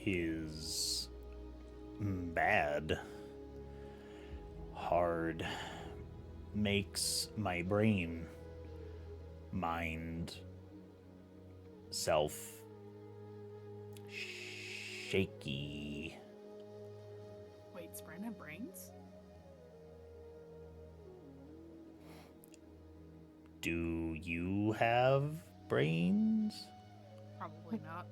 is bad. Hard. Makes my mind himself shaky. Wait, does Brandon have brains? Do you have brains? Probably not.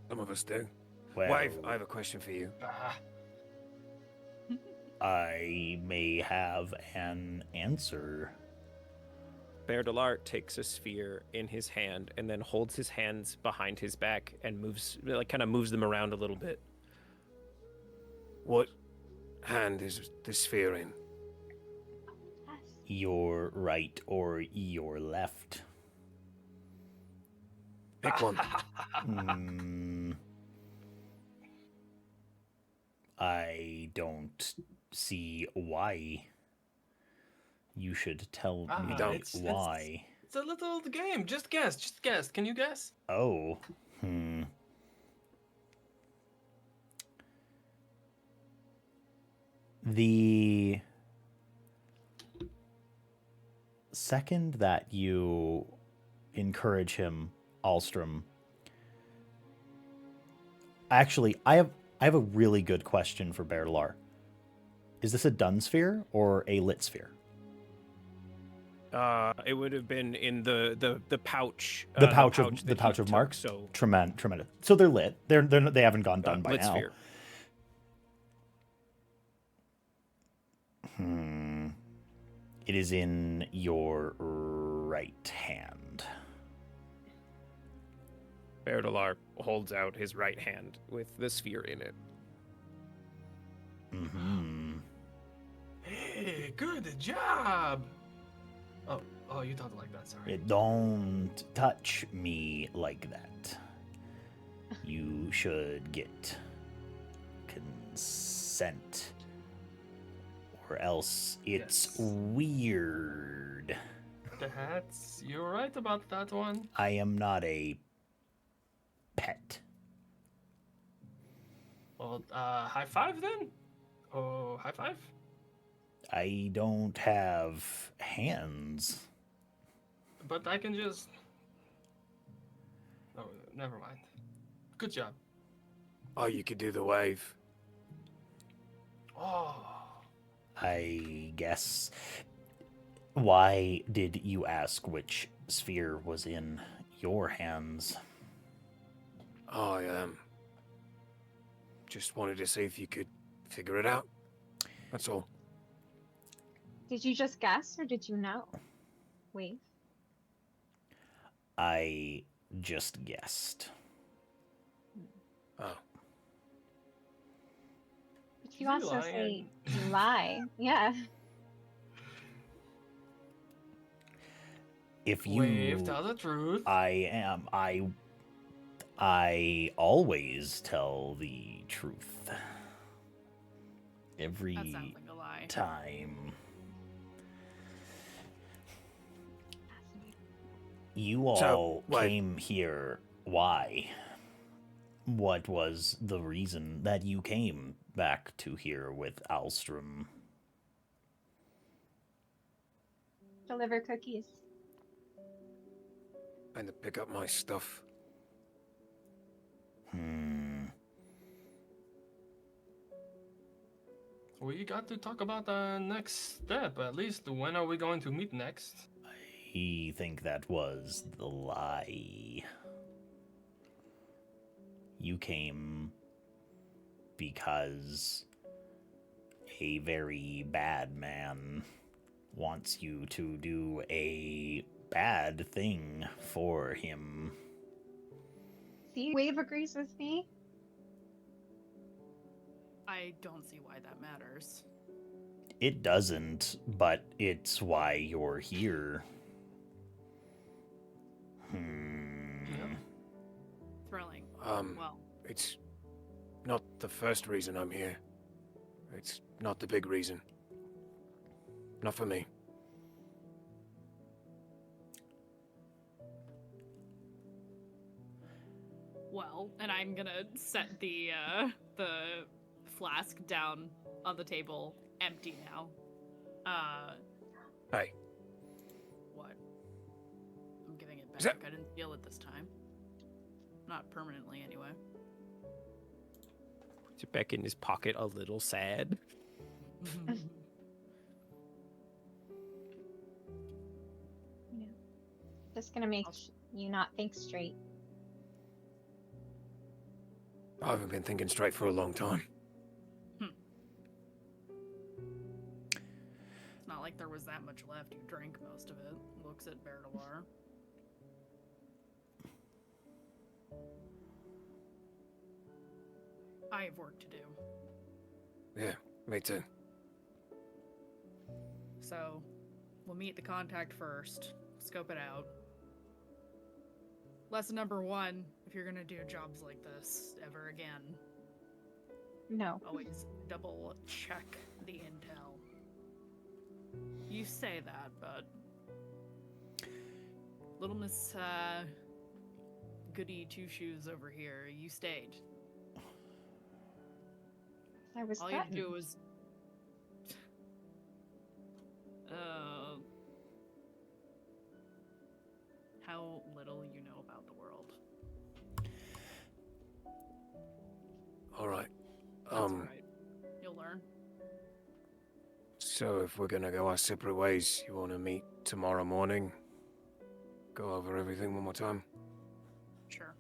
Some of us do. Well, Wave, I have a question for you. Ah, I may have an answer. Berdelart takes a sphere in his hand and then holds his hands behind his back and moves, like, kind of moves them around a little bit. What hand is the sphere in? Yes. Your right or your left? Pick one. I don't see why. You should tell me why. It's a little game. Just guess. Just guess. Can you guess? Oh. The second that you encourage him, Alstrom. Actually, I have a really good question for Berlar. Is this a dun sphere or a lit sphere? It would have been in the pouch. The pouch that of he took, marks. So Tremendous. So they're lit. They haven't gone done by lit now. sphere. It is in your right hand. Berdelar holds out his right hand with the sphere in it. Hey, good job. Oh, you talked like that. Sorry. Don't touch me like that. You should get consent, or else it's Yes. weird. You're right about that one. I am not a pet. Well, high five then. Oh, high five. I don't have hands. But I can just. Oh, never mind. Good job. Oh, you could do the wave. Oh. I guess. Why did you ask which sphere was in your hands? Oh, I just wanted to see if you could figure it out. That's all. Did you just guess or did you know? Wave. I just guessed. Oh. But you You also say lying. you lie. Yeah. If you Wave, tell the truth. I always tell the truth. Every That sounds like a lie. time. Fascinating. You all came here. Why? What was the reason that you came back to here with Alstrom? Deliver cookies. And to pick up my stuff. We got to talk about the next step. At least, when are we going to meet next? I think that was the lie. You came because a very bad man wants you to do a bad thing for him. See, Wave agrees with me. I don't see why that matters. It doesn't, but it's why you're here. Thrilling. Well, It's not the first reason I'm here. It's not the big reason. Not for me. well, and I'm gonna set the flask down on the table, empty now. Hey, What? I'm giving it Is that- back. I didn't steal it this time. Not permanently, anyway. He's back in his pocket, a little sad. Yeah. Just gonna make you not think straight. I haven't been thinking straight for a long time. It's not like there was that much left. You drank most of it. Looks at Berdalar. I have work to do. Yeah, me too. So, we'll meet the contact first. Scope it out. Lesson number 1, if you're gonna do jobs like this ever again, No. always double check the intel. You say that, but little Miss Goody Two Shoes over here, you stayed. I was All you had to threatened. do was how little you know about the world. All right. That's all right. You'll learn. So if we're gonna go our separate ways, you want to meet tomorrow morning? Go over everything one more time? Sure.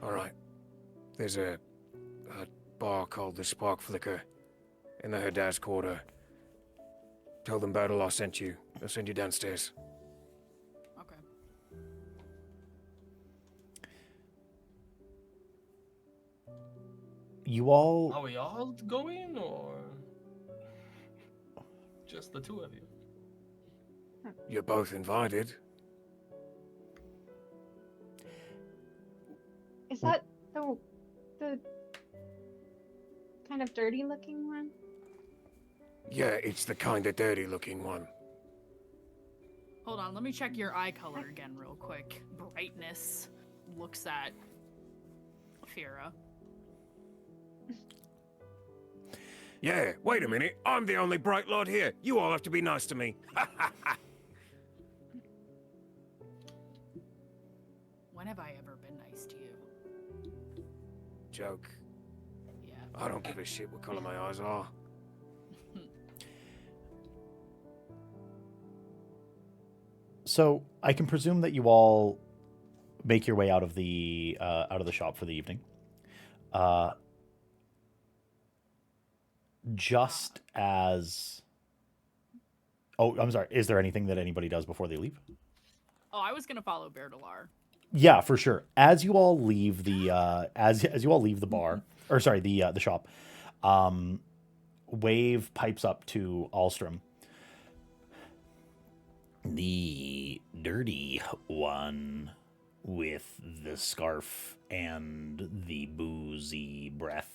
All right. There's a bar called the Spark Flicker in the Hadaz Quarter. Tell them Berdalar sent you. They'll send you downstairs. Okay. You all Are we all going, or just the two of you? You're both invited. Is that the kind of dirty looking one? Yeah, it's the kind of dirty looking one. Hold on, let me check your eye color again real quick. Brightness looks at Fira. Yeah, wait a minute. I'm the only bright lord here. You all have to be nice to me. When have I ever been nice to you? Joke. Yeah. I don't give a shit what color my eyes are. So I can presume that you all make your way out of the shop for the evening. Just as. Oh, I'm sorry. Is there anything that anybody does before they leave? Oh, I was gonna follow Berdalar. Yeah, for sure. As you all leave the as you all leave the bar, or sorry, the shop, Wave pipes up to Alstrom. The dirty one with the scarf and the boozy breath.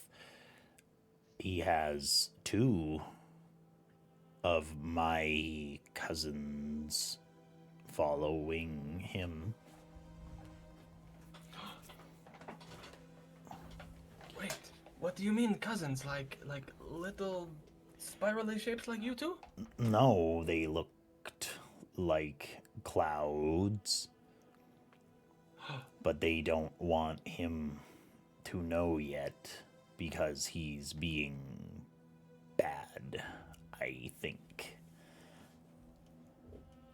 He has 2 of my cousins following him. Wait, what do you mean cousins? Like little spirally shapes like you two? No, they looked like clouds. But they don't want him to know yet because he's being bad, I think.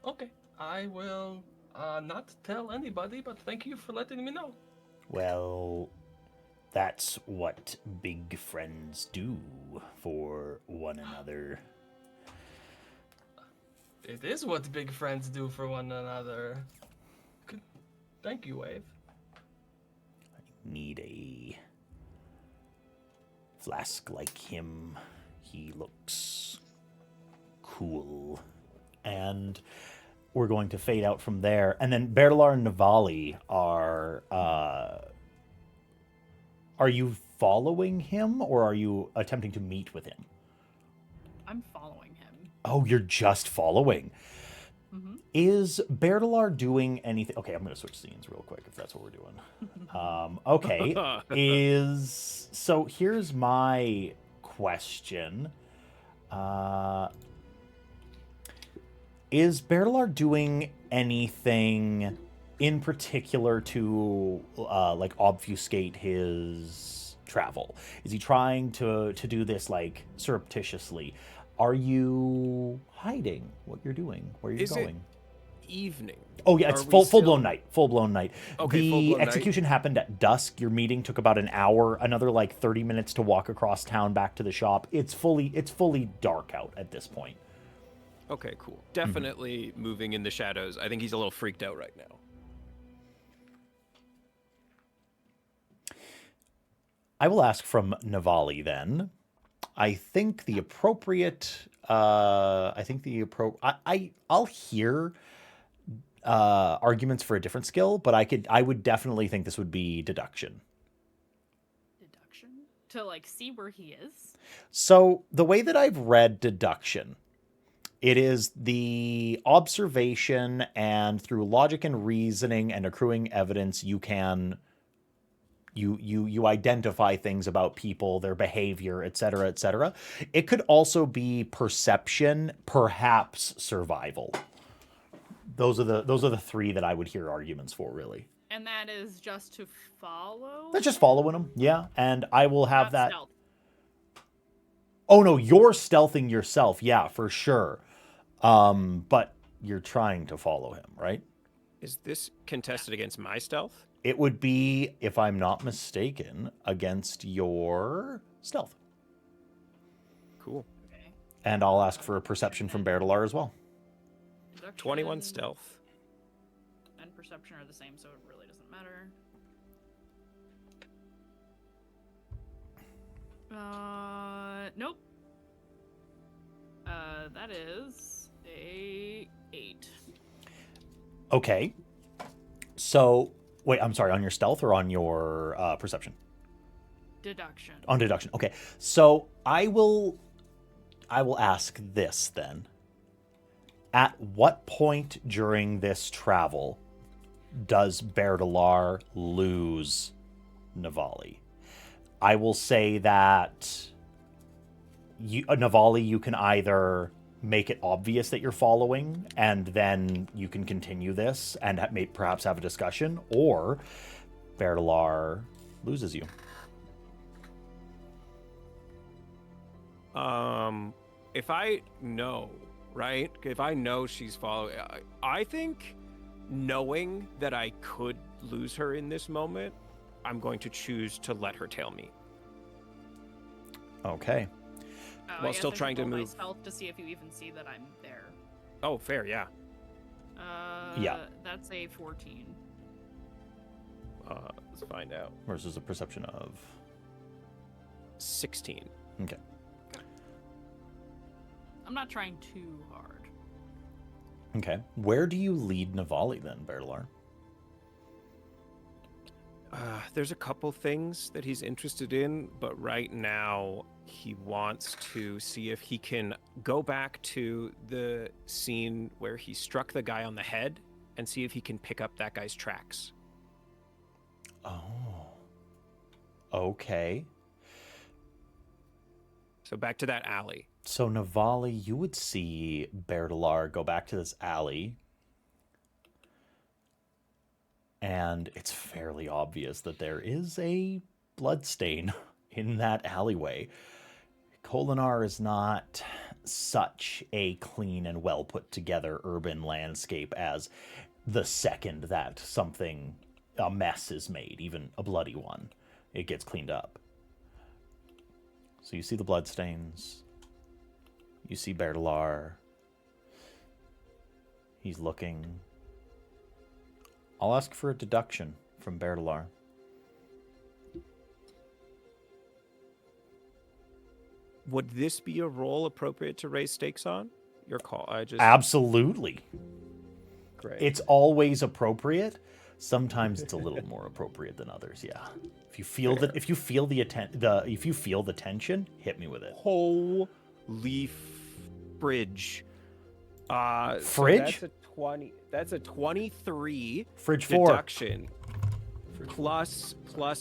Okay, I will not tell anybody, but thank you for letting me know. Well, that's what big friends do for one another. It is what big friends do for one another. Thank you, Wave. Need a flask like him. He looks cool. And we're going to fade out from there. And then Berdalar and Navali are you following him or are you attempting to meet with him? I'm following him. Oh, you're just following. Mm-hmm. Is Berdalar doing anything? Okay, I'm going to switch scenes real quick if that's what we're doing. Okay. So here's my question. Is Berdalar doing anything in particular to like obfuscate his travel? Is he trying to do this like surreptitiously? Are you hiding what you're doing? Where you're Is it going? evening? Oh yeah, it's Are we full still- blown night. Full blown night. Okay, the full-blown night. execution happened at dusk. Your meeting took about an hour. Another like 30 minutes to walk across town back to the shop. It's fully dark out at this point. Okay, cool. Definitely moving in the shadows. I think he's a little freaked out right now. I will ask from Navali then. I think the appropriate. I'll hear arguments for a different skill, but I would definitely think this would be deduction. Deduction? To like see where he is? So the way that I've read deduction, it is the observation and through logic and reasoning and accruing evidence you can you identify things about people, their behavior, etc., etc. It could also be perception, perhaps survival. Those are the three that I would hear arguments for, really. And that is just to follow? That's just following them, yeah. And I will have Not that. stealth. Oh no, you're stealthing yourself, yeah, for sure. But you're trying to follow him, right? Is this contested against my stealth? It would be, if I'm not mistaken, against your stealth. Cool. Okay. And I'll ask for a perception from Bertilar as well. Deduction 21 stealth. and perception are the same, so it really doesn't matter. Nope. That is a 8. Okay. So, wait, I'm sorry, on your stealth or on your perception? Deduction. On deduction. Okay. So, I will ask this then. At what point during this travel does Bertilar lose Navali? I will say that Navali, you can either make it obvious that you're following, and then you can continue this and perhaps have a discussion, or Bertilar loses you. If I know, right? If I know she's following, I think knowing that I could lose her in this moment, I'm going to choose to let her tail me. Okay. While still trying to move. Stealth to see if you even see that I'm there. Oh, fair, yeah. Yeah. That's a 14. Let's find out. Versus a perception of 16. Okay. I'm not trying too hard. Okay. Where do you lead Navali then, Bertilar? There's a couple things that he's interested in, but right now he wants to see if he can go back to the scene where he struck the guy on the head and see if he can pick up that guy's tracks. Oh. Okay. So back to that alley. So Navali, you would see Bertilar go back to this alley, and it's fairly obvious that there is a bloodstain in that alleyway. Kholinar is not such a clean and well put together urban landscape as the second that a mess is made, even a bloody one, it gets cleaned up. So you see the bloodstains. You see Bertilar. He's looking. I'll ask for a deduction from Bertilar. Would this be a role appropriate to raise stakes on? Your call. Absolutely. Great. It's always appropriate. Sometimes it's a little more appropriate than others, yeah. If you feel Fair. that if you feel the tension, hit me with it. Holy bridge. Fridge? So that's a 23 Fridge 4. deduction. Plus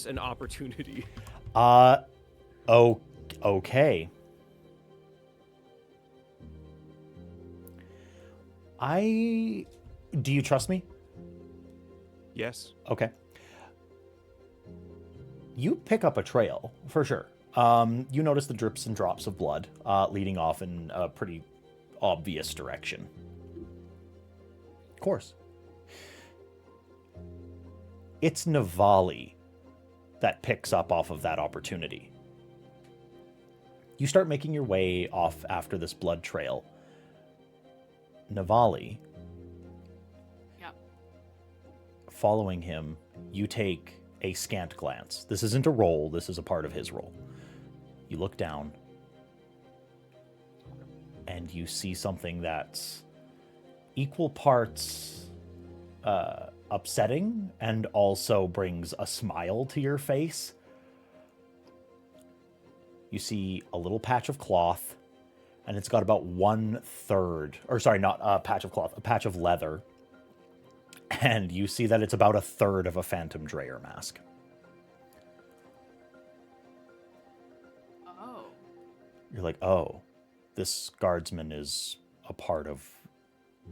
an opportunity. Okay. Do you trust me? Yes. Okay. You pick up a trail, for sure. You notice the drips and drops of blood leading off in a pretty obvious direction. Of course. It's Navali that picks up off of that opportunity. You start making your way off after this blood trail. Navali, Yep. following him, you take a scant glance. This isn't a roll, this is a part of his roll. You look down, and you see something that's equal parts upsetting and also brings a smile to your face. You see a little patch of cloth, and it's got about 1/3, or sorry, not a patch of cloth, a patch of leather. And you see that it's about 1/3 of a Phantom Dreyer mask. Oh. You're like, oh, this guardsman is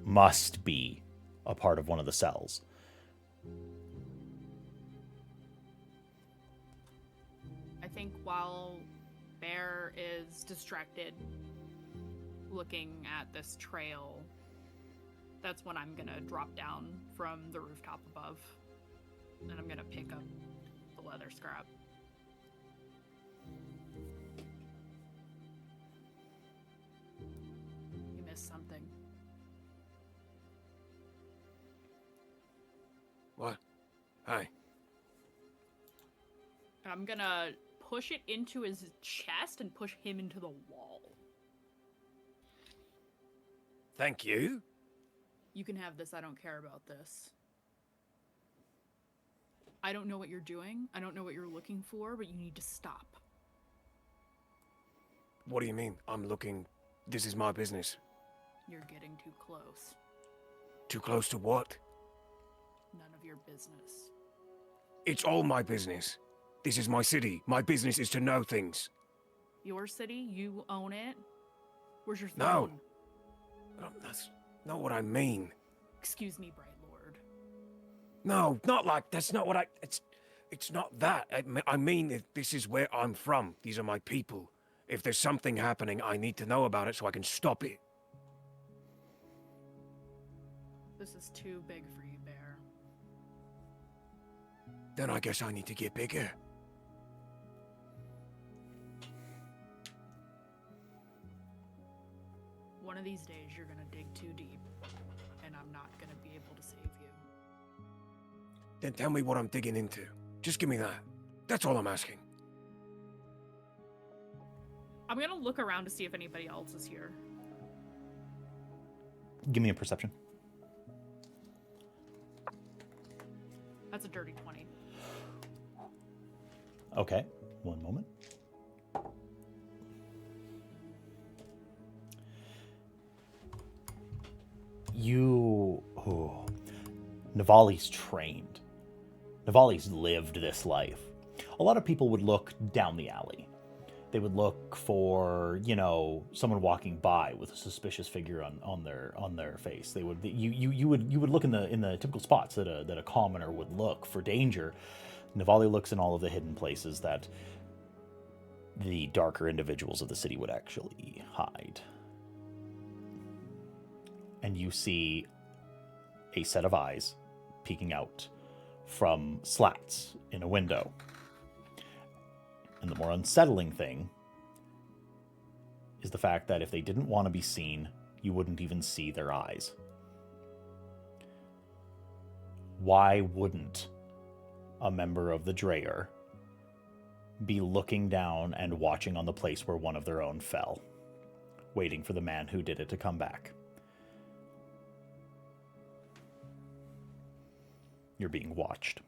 must be a part of one of the cells. I think while Bear is distracted looking at this trail, that's when I'm gonna drop down from the rooftop above, and I'm gonna pick up the leather scrap. You missed something. What? Hi. I'm gonna push it into his chest and push him into the wall. Thank you. You can have this, I don't care about this. I don't know what you're doing, I don't know what you're looking for, but you need to stop. What do you mean? I'm looking... This is my business. You're getting too close. Too close to what? None of your business. It's all my business. This is my city. My business is to know things. Your city, you own it? Where's your No. throne? That's not what I mean. Excuse me, Bright Lord. No, not like... That's not what I... It's not that. I mean, this is where I'm from. These are my people. If there's something happening, I need to know about it so I can stop it. This is too big for you, Bear. Then I guess I need to get bigger. One of these days, you're gonna dig too deep, and I'm not gonna be able to save you. Then tell me what I'm digging into. Just give me that. That's all I'm asking. I'm gonna look around to see if anybody else is here. Give me a perception. That's a dirty 20. Okay, one moment. Navali's trained. Navali's lived this life. A lot of people would look down the alley. They would look for, someone walking by with a suspicious figure on their face. They would you would look in the typical spots that a commoner would look for danger. Navali looks in all of the hidden places that the darker individuals of the city would actually hide. And you see a set of eyes peeking out from slats in a window. And the more unsettling thing is the fact that if they didn't want to be seen, you wouldn't even see their eyes. Why wouldn't a member of the Dreyer be looking down and watching on the place where one of their own fell, waiting for the man who did it to come back? You're being watched.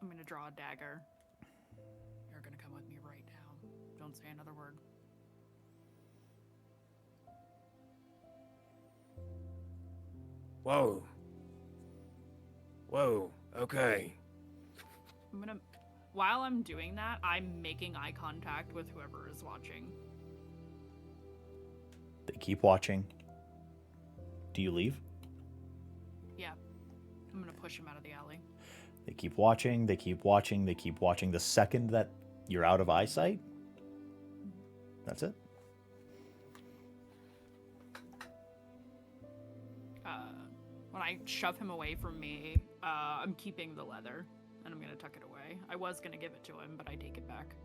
I'm gonna draw a dagger. You're gonna come with me right now. Don't say another word. Whoa. Whoa, okay. While I'm doing that, I'm making eye contact with whoever is watching. They keep watching. Do you leave? Yeah. I'm gonna push him out of the alley. They keep watching, they keep watching, they keep watching. The second that you're out of eyesight, that's it. When I shove him away from me, I'm keeping the leather, and I'm gonna tuck it away. I was gonna give it to him, but I take it back.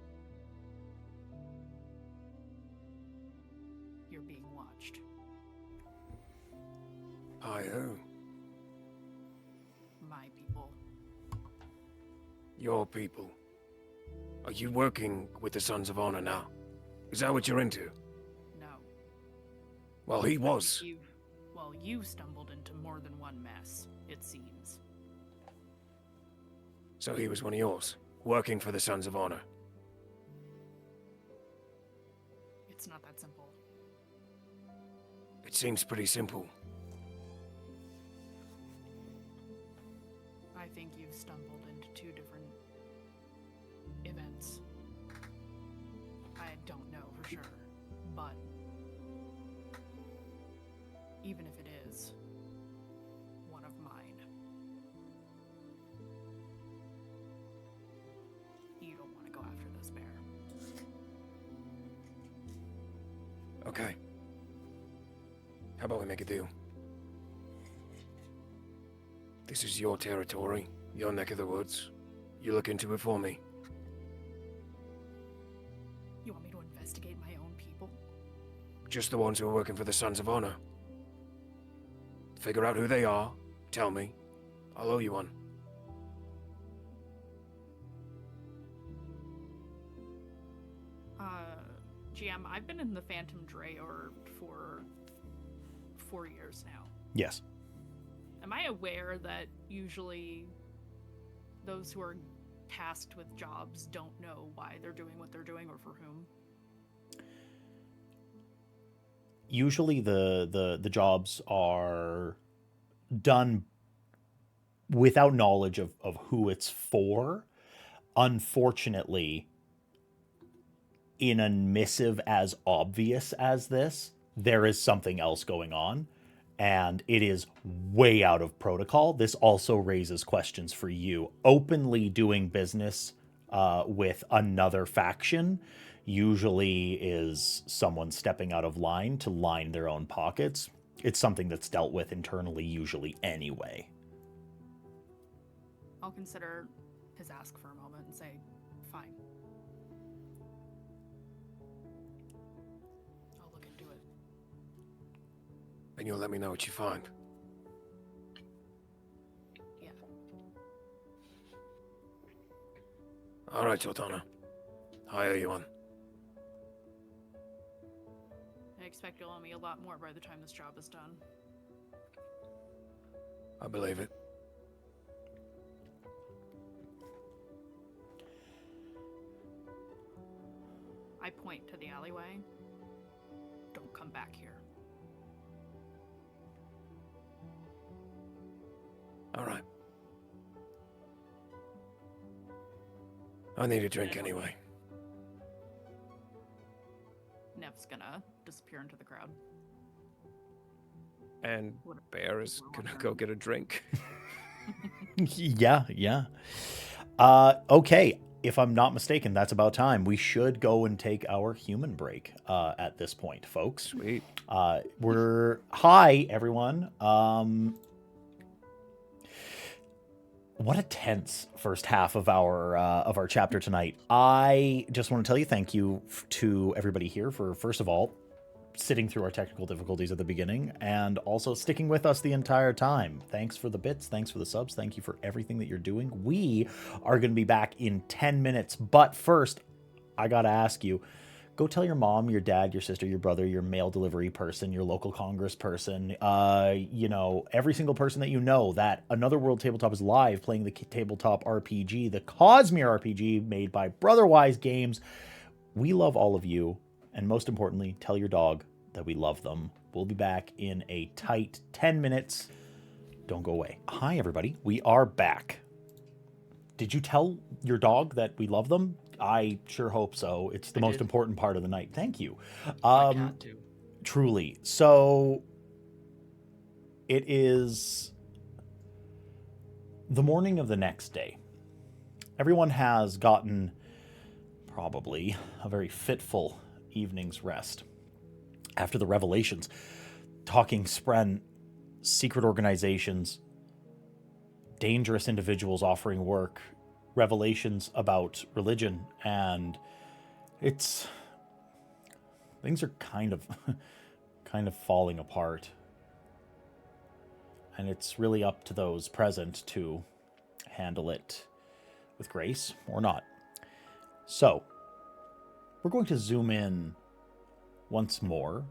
You're being watched. By who? My people. Your people. Are you working with the Sons of Honor now? Is that what you're into? No. Well, he was. You stumbled into more than one mess, it seems. So he was one of yours, working for the Sons of Honor. It's not that simple. It seems pretty simple. I think you've stumbled into two different events. I don't know for sure, but even if it is one of mine, you don't want to go after this bear. Okay. How about we make a deal? This is your territory, your neck of the woods. You look into it for me. You want me to investigate my own people? Just the ones who are working for the Sons of Honor. Figure out who they are, tell me. I'll owe you one. GM, I've been in the Phantom Drayor for 4 years now. Yes. Am I aware that usually those who are tasked with jobs don't know why they're doing what they're doing or for whom? Usually the jobs are done without knowledge of who it's for. Unfortunately, in a missive as obvious as this, there is something else going on, and it is way out of protocol. This also raises questions for you. Openly doing business with another faction usually is someone stepping out of line to line their own pockets. It's something that's dealt with internally usually anyway. I'll consider his ask for a moment and say, fine. I'll look into it. And you'll let me know what you find. Yeah. All right, Jordana. I owe you one. I expect you'll owe me a lot more by the time this job is done. I believe it. I point to the alleyway. Don't come back here. All right. I need a drink anyway. Nev's gonna disappear into the crowd. And Bear is gonna go get a drink. Yeah. Okay. If I'm not mistaken, that's about time. We should go and take our human break at this point, folks. Sweet. Hi, everyone. What a tense first half of our chapter tonight. I just want to tell you thank you to everybody here for, first of all, sitting through our technical difficulties at the beginning and also sticking with us the entire time. Thanks for the bits. Thanks for the subs. Thank you for everything that you're doing. We are going to be back in 10 minutes. But first, I got to ask you, go tell your mom, your dad, your sister, your brother, your mail delivery person, your local congress person, every single person that you know that Another World Tabletop is live playing the tabletop RPG, the Cosmere RPG made by Brotherwise Games. We love all of you. And most importantly, tell your dog that we love them. We'll be back in a tight 10 minutes. Don't go away. Hi, everybody. We are back. Did you tell your dog that we love them? I sure hope so. It's the most important part of the night. Thank you. My cat too. Truly. So it is the morning of the next day. Everyone has gotten probably a very fitful evening's rest. After the revelations, talking Spren, secret organizations, dangerous individuals offering work, revelations about religion, and things are kind of falling apart. And it's really up to those present to handle it with grace or not. So, we're going to zoom in once more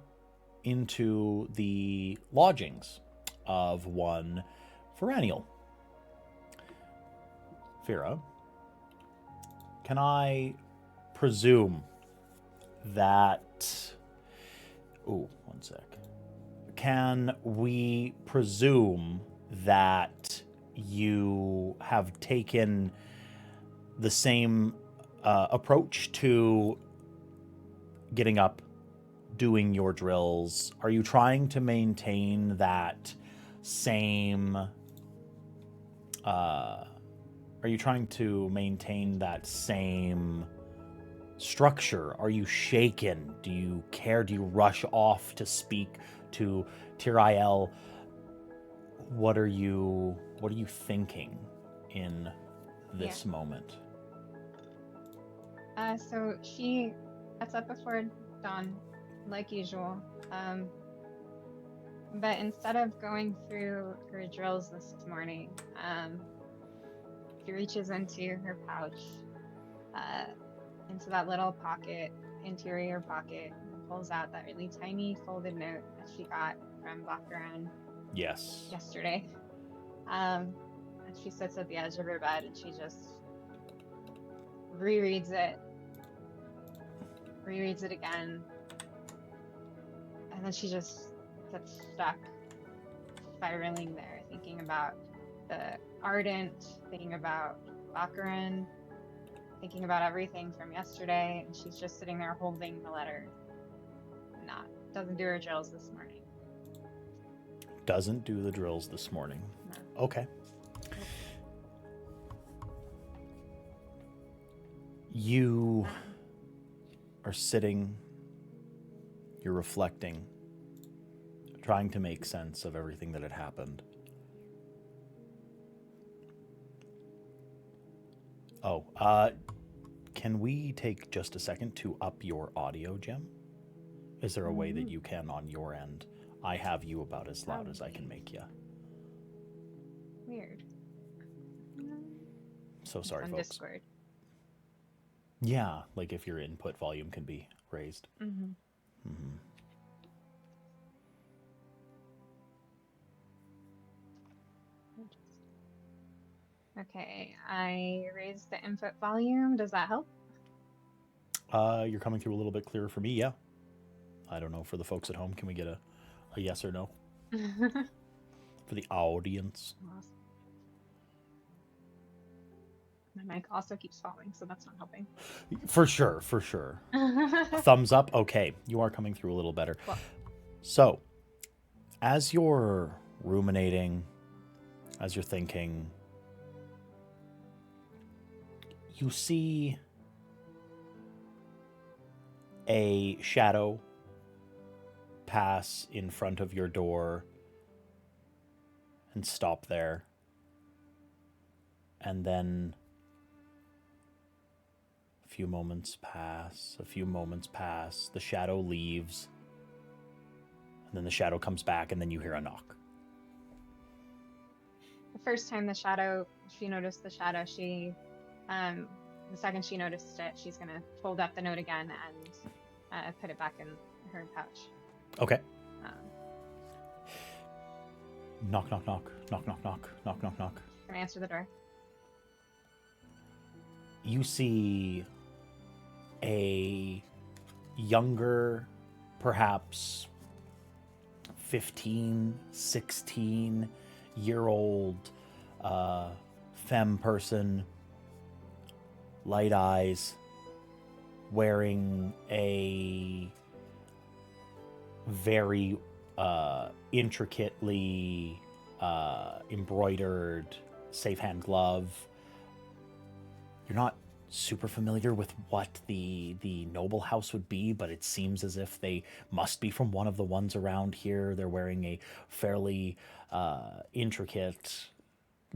into the lodgings of one Feraniel. Fira, can I presume that... Ooh, one sec. Can we presume that you have taken the same approach to getting up, doing your drills? Are you trying to maintain that same... structure? Are you shaken? Do you care? Do you rush off to speak to Tirael? What are you thinking in this moment? So she gets up before dawn, like usual. But instead of going through her drills this morning, she reaches into her pouch, into that little interior pocket, and pulls out that really tiny folded note that she got from Baccaran Yes. yesterday. And she sits at the edge of her bed and she just rereads it again, and then she just gets stuck spiraling there, thinking about the Ardent, thinking about Baccaran, thinking about everything from yesterday, and she's just sitting there holding the letter. Doesn't do her drills this morning. Doesn't do the drills this morning. No. Okay. You are sitting, you're reflecting, trying to make sense of everything that had happened. Oh, can we take just a second to up your audio, Gem? Is there a way that you can on your end? I have you about as loud as I can make you. Weird. So sorry, on folks. Discord. Yeah, like if your input volume can be raised. Mm-hmm. Mm-hmm. Okay, I raised the input volume. Does that help? You're coming through a little bit clearer for me, yeah. I don't know, for the folks at home, can we get a yes or no? For the audience. Awesome. My mic also keeps falling, so that's not helping. For sure. Thumbs up. Okay, you are coming through a little better. Cool. So, as you're ruminating, as you're thinking, you see a shadow pass in front of your door and stop there. And then a few moments pass, the shadow leaves, and then the shadow comes back, and then you hear a knock. The first time she noticed the shadow, the second she noticed it, she's gonna fold up the note again and put it back in her pouch. Okay. Knock, knock, knock, knock, knock, knock, knock, knock, knock. Gonna answer the door. You see a younger, perhaps 15, 16-year-old femme person, light eyes, wearing very intricately embroidered safe hand glove. You're not super familiar with what the noble house would be, but it seems as if they must be from one of the ones around here. They're wearing a fairly intricate,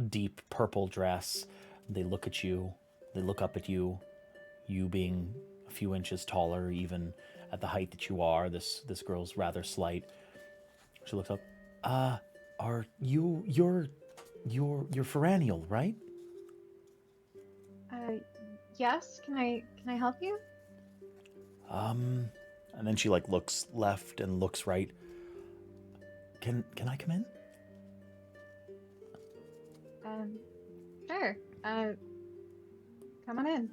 deep purple dress. They look at you. They look up at you. You being a few inches taller, even at the height that you are. This girl's rather slight. She looks up. Are you're Feraniel, right? Yes. Can I help you? And then she like looks left and looks right. Can I come in? Sure. Come on in.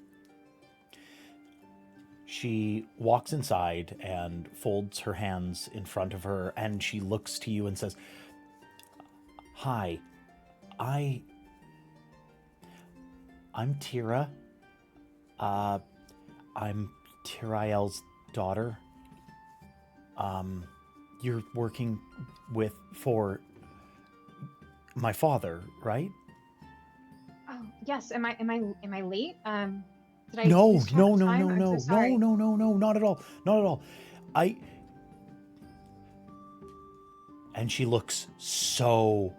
She walks inside and folds her hands in front of her, and she looks to you and says, "Hi, I'm Tira. I'm Tirael's daughter. You're working for my father, right?" Oh, yes. Am I late? Did I No, lose track no, of no, time? no, I'm so no, sorry. no, not at all, not at all. And she looks so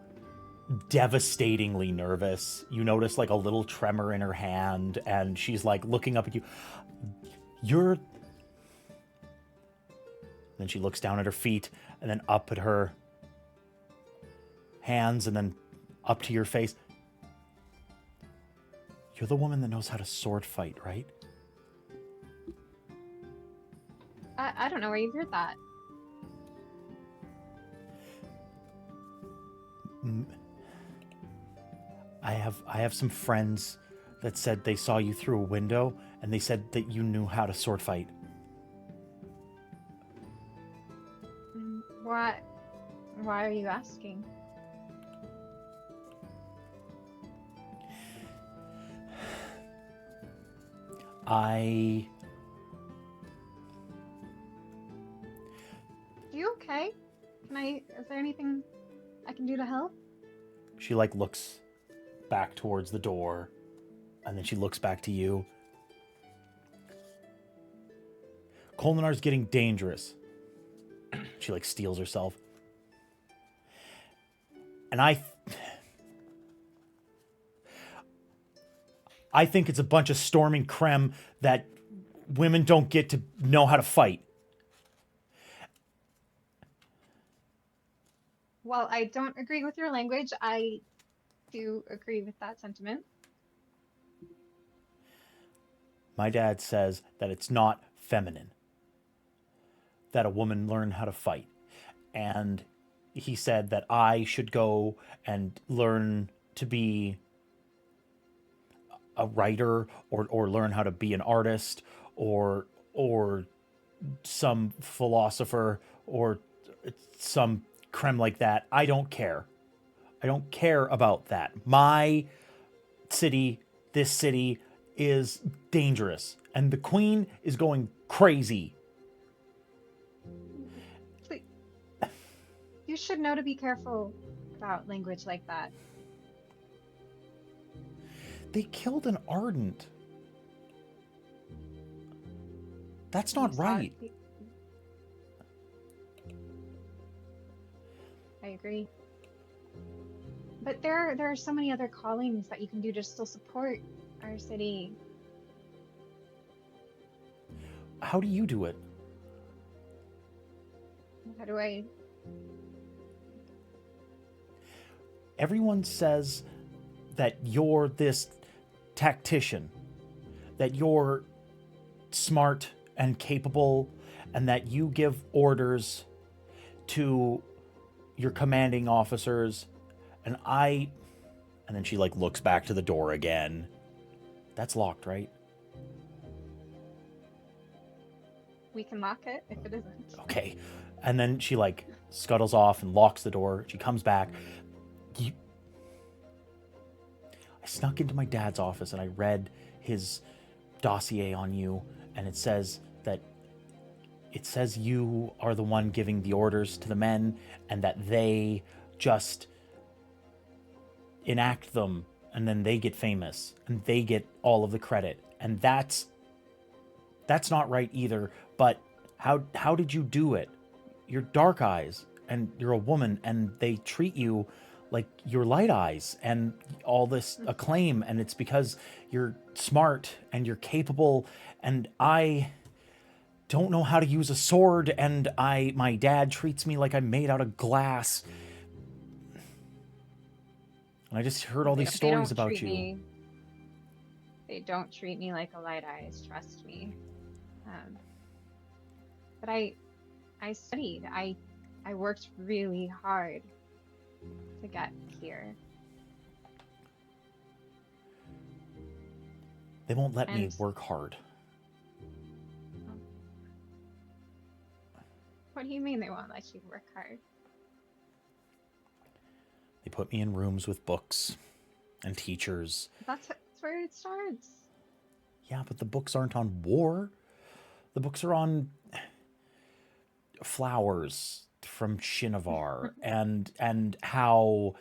devastatingly nervous. You notice like a little tremor in her hand, and she's like looking up at you. Then she looks down at her feet, and then up at her hands, and then up to your face. You're the woman that knows how to sword fight, right? I don't know where you've heard that. I have some friends that said they saw you through a window, and they said that you knew how to sword fight. Why are you asking? You okay? Is there anything I can do to help? She like looks back towards the door, and then she looks back to you. Kholinar's getting dangerous. She like steels herself. And I think it's a bunch of storming creme that women don't get to know how to fight. Well, I don't agree with your language. I do agree with that sentiment. My dad says that it's not feminine that a woman learn how to fight. And he said that I should go and learn to be a writer or learn how to be an artist or some philosopher or some creme like that. I don't care. I don't care about that. My city, this city, is dangerous, and the queen is going crazy. Please, you should know to be careful about language like that. They killed an Ardent. That's not right. I agree. But there are so many other callings that you can do to still support our city. How do you do it? How do I? Everyone says that you're this tactician, that you're smart and capable, and that you give orders to your commanding officers, and then she like looks back to the door again. That's locked, right? We can lock it if it isn't. Okay. And then she like scuttles off and locks the door. She comes back. I snuck into my dad's office and I read his dossier on you, and it says that it says you are the one giving the orders to the men and that they just enact them and then they get famous and they get all of the credit. And that's not right either. But how did you do it? You're dark eyes and you're a woman and they treat you like you're light eyes and all this acclaim, and it's because you're smart and you're capable, and I don't know how to use a sword, and my dad treats me like I'm made out of glass. And I just heard all these stories about you. They don't treat me like a light eyes, trust me. But I studied. I worked really hard to get here. They won't let me work hard. What do you mean they won't let you work hard? They put me in rooms with books and teachers. That's where it starts. Yeah, but the books aren't on war. The books are on flowers from Shinovar and how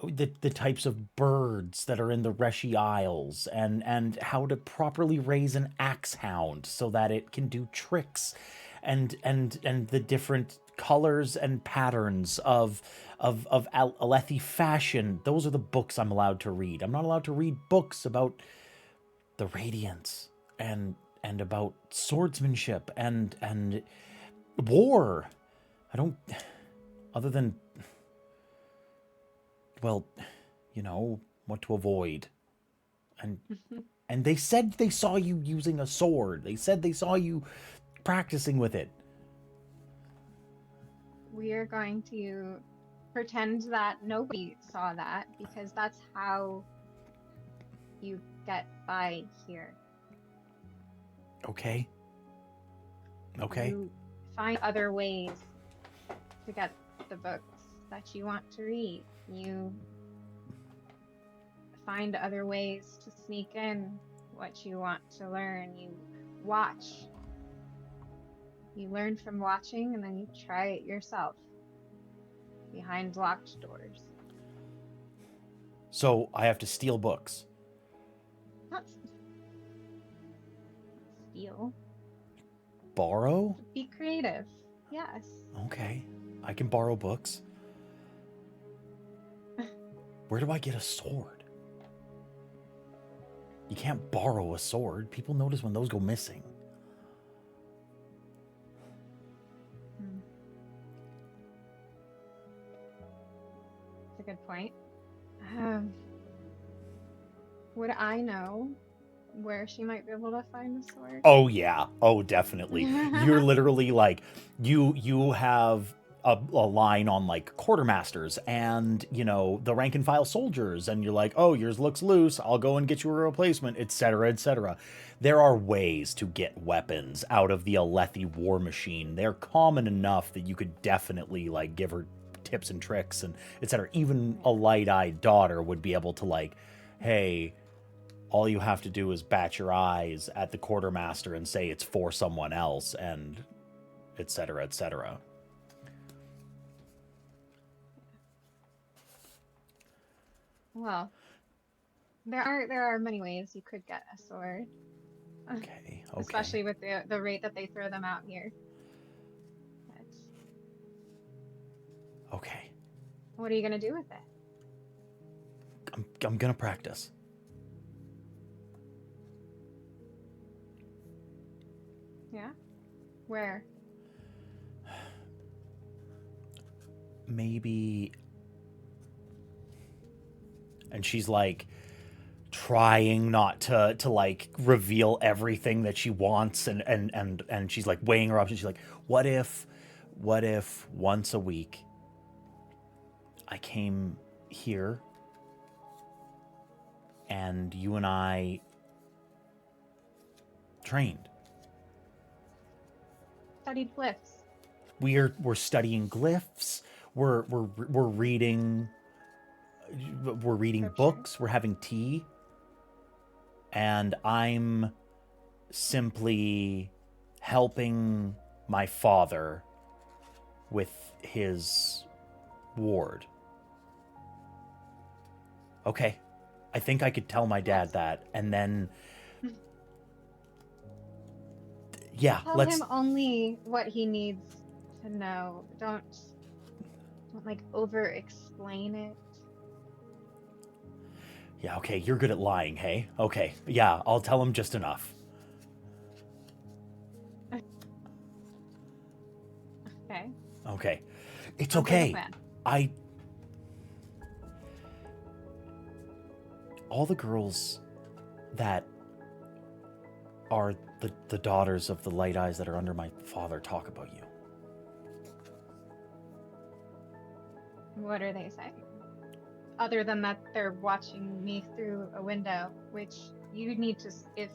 the types of birds that are in the Reshi Isles and how to properly raise an axe hound so that it can do tricks and the different colors and patterns of Alethi fashion. Those are the books I'm allowed to read. I'm not allowed to read books about the Radiance and about swordsmanship and war. I don't, other than, well, you know, what to avoid. And they said they saw you using a sword. They said they saw you practicing with it. We are going to pretend that nobody saw that, because that's how you get by here. Okay. Okay. You find other ways to get the books that you want to read. You find other ways to sneak in what you want to learn. You watch. You learn from watching, and then you try it yourself behind locked doors. So I have to steal books. Not steal. Borrow? Be creative. Yes. Okay. I can borrow books. Where do I get a sword? You can't borrow a sword. People notice when those go missing. That's a good point. Would I know where she might be able to find the sword? Oh yeah. Oh, definitely. You're literally like, you have a line on like quartermasters and, you know, the rank and file soldiers, and you're like, oh, yours looks loose, I'll go and get you a replacement, etc., etc. There are ways to get weapons out of the Alethi war machine. They're common enough that you could definitely like give her tips and tricks and etc. Even a light-eyed daughter would be able to like, hey, all you have to do is bat your eyes at the quartermaster and say it's for someone else, and etc., etc. Well, there are many ways you could get a sword. Okay. Especially with the rate that they throw them out here. But Okay. what are you gonna do with it? I'm gonna practice. Yeah? Where? Maybe. And she's like trying not to like reveal everything that she wants, and she's like weighing her options. She's like, what if once a week I came here and you and I trained? Studied glyphs. We're studying glyphs. We're reading. We're reading Scripture. books. We're having tea. And I'm simply helping my father with his ward. Okay. I think I could tell my dad that, and then... Yeah, Tell him only what he needs to know. Don't like over-explain it. Yeah, okay, you're good at lying, hey? Okay, yeah, I'll tell him just enough. Okay. Okay. It's Sounds like a okay. plan. All the girls that are the daughters of the light eyes that are under my father talk about you. What are they saying? Other than that, they're watching me through a window, which you need to. If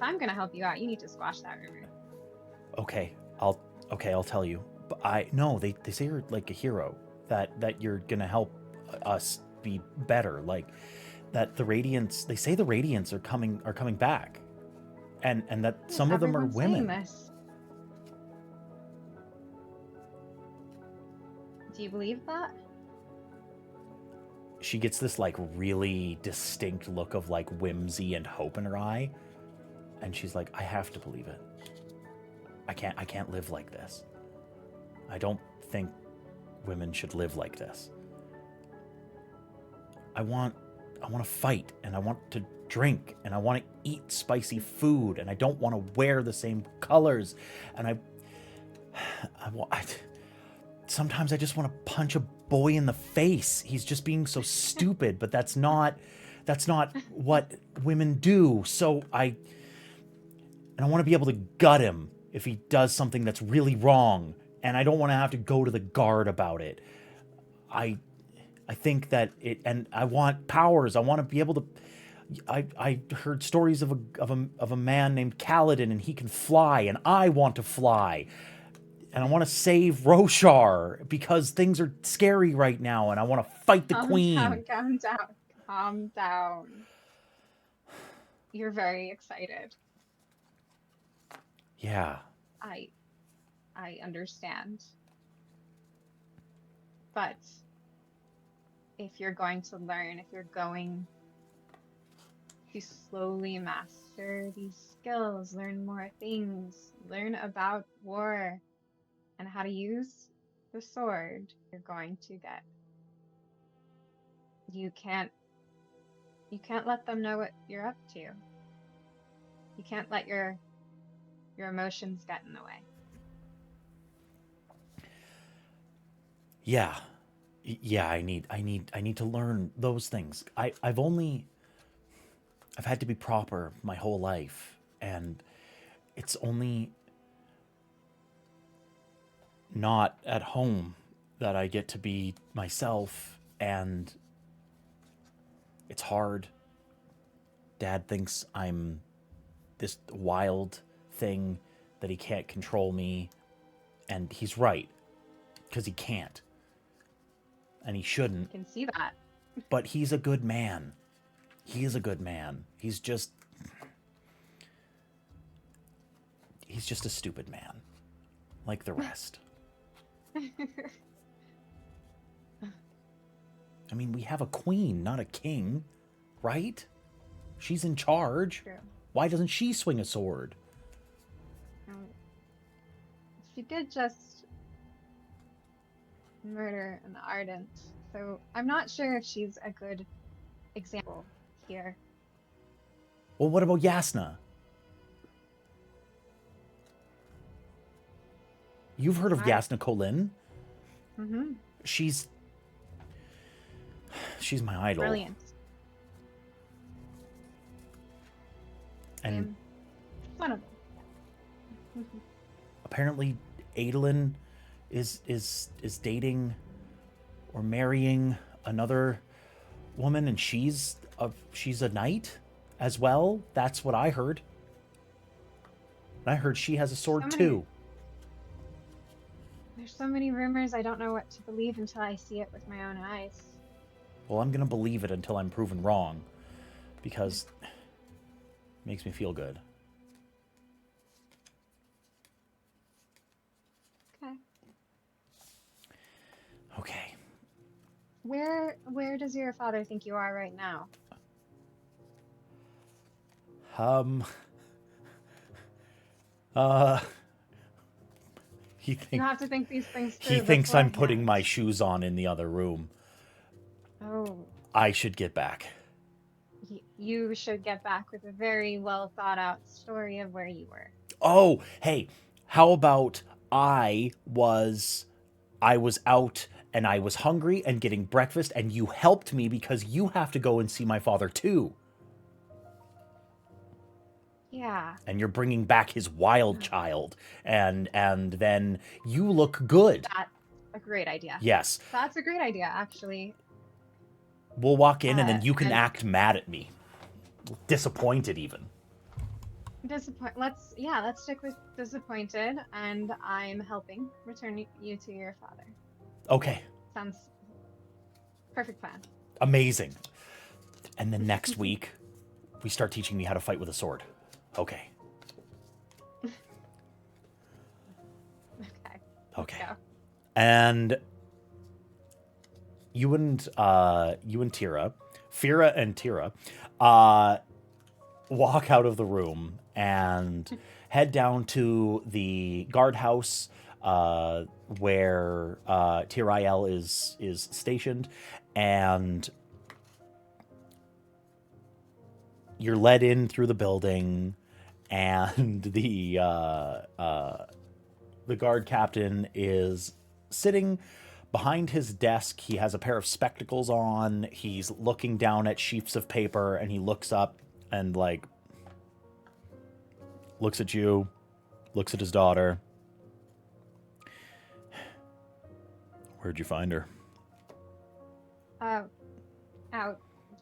I'm gonna help you out, you need to squash that rumor. Okay, I'll tell you. But they say you're like a hero. That you're gonna help us be better. Like that the Radiance. They say the Radiance are coming back, and that some of them are Everyone's women. saying this. Do you believe that? She gets this like really distinct look of like whimsy and hope in her eye, and she's like, I have to believe it. I can't live like this. I don't think women should live like this. I want to fight, and I want to drink, and I want to eat spicy food, and I don't want to wear the same colors, and sometimes I just want to punch a boy in the face. He's just being so stupid, but that's not what women do. So I want to be able to gut him if he does something that's really wrong, and I don't want to have to go to the guard about it. I think that and I want powers. I want to be able to. I heard stories of a man named Kaladin, and he can fly, and I want to fly. And I want to save Roshar because things are scary right now, and I want to fight the queen. Calm down. You're very excited. Yeah. I understand. But if you're going to learn, if you're going to slowly master these skills, learn more things, learn about war and how to use the sword, you're going to get. You can't let them know what you're up to. You can't let your emotions get in the way. Yeah. I need to learn those things. I've had to be proper my whole life, and it's only not at home that I get to be myself, and it's hard. Dad thinks I'm this wild thing, that he can't control me, and he's right, because he can't. And he shouldn't. I can see that. But he's a good man. He is a good man. He's just a stupid man, like the rest. I mean, we have a queen, not a king, right? She's in charge. True. Why doesn't she swing a sword? She did just murder an Ardent, so I'm not sure if she's a good example here. Well, what about Yasna? You've heard of Yasna Kholin? Mm-hmm. She's my idol. Brilliant. And one of them. apparently Adolin is dating or marrying another woman, and she's a knight as well. That's what I heard. And I heard she has a sword too. There's so many rumors, I don't know what to believe until I see it with my own eyes. Well, I'm gonna believe it until I'm proven wrong, because it makes me feel good. Okay. Okay. Where does your father think you are right now? He You thinks have to think these things he through thinks I'm putting beforehand. my shoes on in the other room. Oh, I should get back. you should get back with a very well thought out story of where you were. Oh, hey, how about I was out and I was hungry and getting breakfast and you helped me because you have to go and see my father too. Yeah. And you're bringing back his wild child and then you look good. That's a great idea. Yes. That's a great idea, actually. We'll walk in and then you can And act mad at me. Disappointed even. Let's stick with disappointed, and I'm helping return you to your father. Okay. Sounds perfect plan. Amazing. And then next week we start teaching me how to fight with a sword. Okay. Okay. Okay. Let's go. And you and Tira, Fira and Tira, walk out of the room and head down to the guardhouse where Tirael is stationed, and you're led in through the building, and the guard captain is sitting behind his desk. He has a pair of spectacles on. He's looking down at sheets of paper, and he looks up and like looks at you, looks at his daughter. Where'd you find her? Out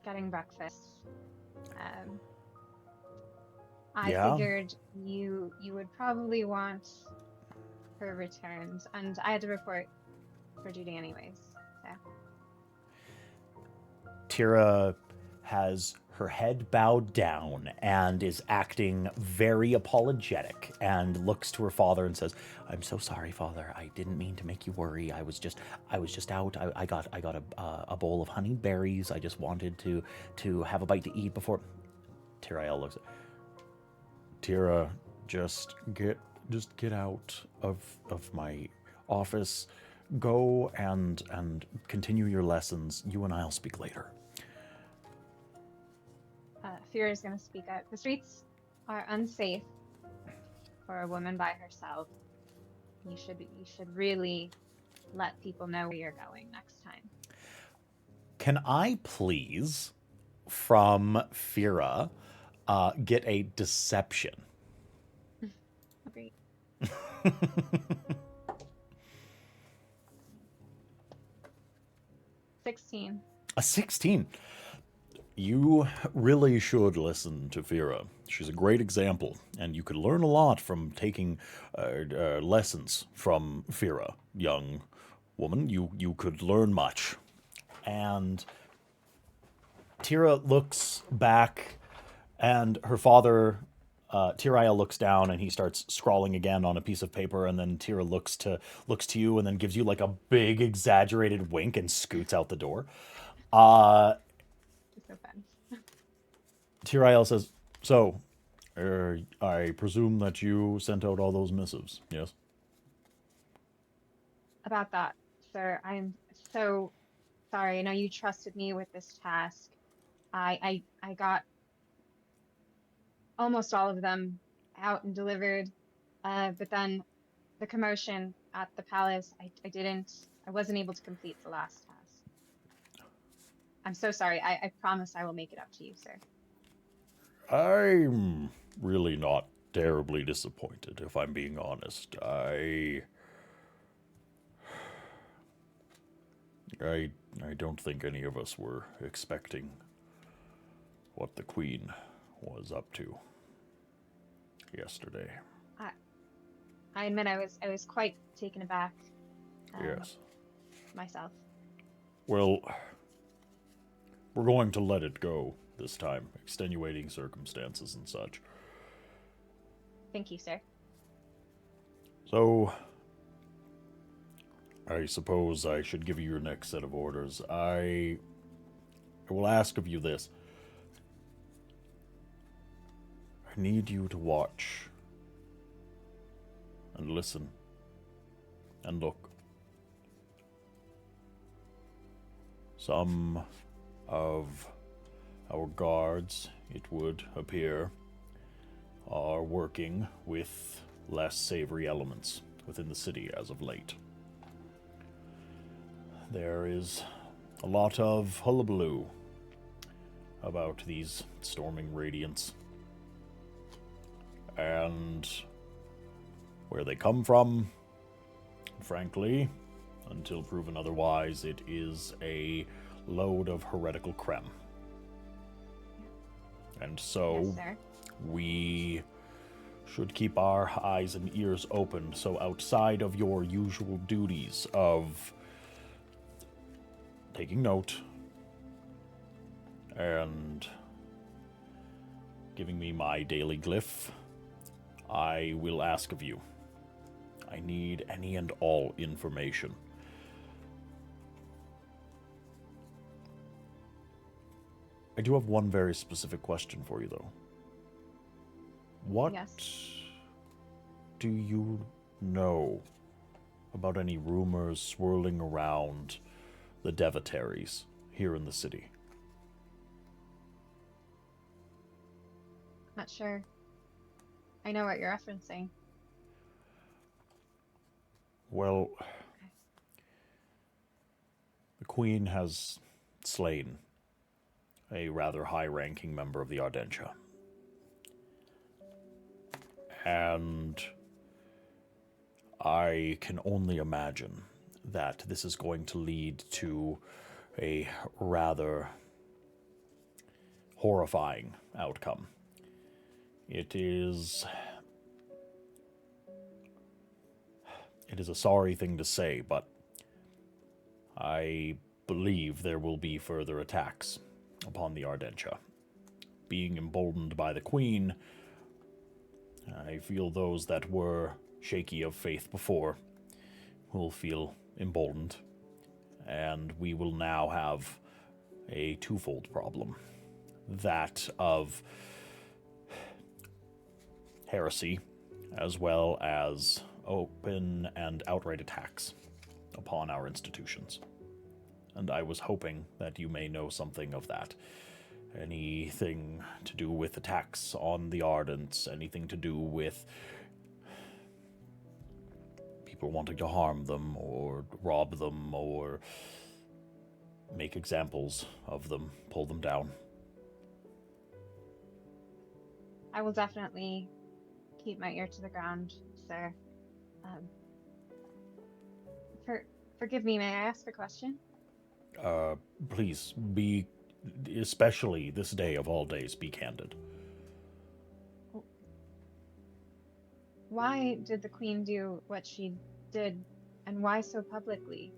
getting breakfast. I Yeah? figured you would probably want her returned, and I had to report for duty anyways. So. Tira has her head bowed down and is acting very apologetic and looks to her father and says, "I'm so sorry, Father. I didn't mean to make you worry. I was just out. I got a bowl of honeyed berries. I just wanted to have a bite to eat before." Tirael looks at Tira, just get out of my office. Go and continue your lessons. You and I'll speak later. Fear is going to speak up. The streets are unsafe for a woman by herself. You should really let people know where you're going next time. Can I please, from Fira, get a deception? Great. 16. A 16. You really should listen to Fira. She's a great example, and you could learn a lot from taking lessons from Fira, young woman. You could learn much. And Tira looks back, and her father, Tirael, looks down, and he starts scrawling again on a piece of paper, and then Tira looks to you and then gives you like a big exaggerated wink and scoots out the door. It's so fun. Tirael says, "So, I presume that you sent out all those missives, yes?" About that, sir, I'm so sorry. I know you trusted me with this task. I got almost all of them out and delivered, but then the commotion at the palace, I wasn't able to complete the last task. I'm so sorry. I promise I will make it up to you, sir. I'm really not terribly disappointed, if I'm being honest. I don't think any of us were expecting what the Queen was up to yesterday. I admit I was quite taken aback. Yes. Myself. Well, we're going to let it go this time. Extenuating circumstances and such. Thank you, sir. So, I suppose I should give you your next set of orders. I will ask of you this. I need you to watch and listen and look. Some of our guards, it would appear, are working with less savory elements within the city as of late. There is a lot of hullabaloo about these storming Radiance. And where they come from, frankly, until proven otherwise, it is a load of heretical creme. And so, Yes, sir. we should keep our eyes and ears open, so outside of your usual duties of taking note and giving me my daily glyph, I will ask of you. I need any and all information. I do have one very specific question for you, though. What Yes. do you know about any rumors swirling around the Devataries here in the city? Not sure. I know what you're referencing. Well, the Queen has slain a rather high-ranking member of the Ardentia. And I can only imagine that this is going to lead to a rather horrifying outcome. It is a sorry thing to say, but I believe there will be further attacks upon the Ardentia. Being emboldened by the Queen, I feel those that were shaky of faith before will feel emboldened, and we will now have a twofold problem. That of heresy, as well as open and outright attacks upon our institutions. And I was hoping that you may know something of that. Anything to do with attacks on the Ardents, anything to do with people wanting to harm them or rob them or make examples of them, pull them down. I will definitely keep my ear to the ground, sir. Forgive me, may I ask a question? Please, be, especially this day of all days, be candid. Why did the Queen do what she did, and why so publicly?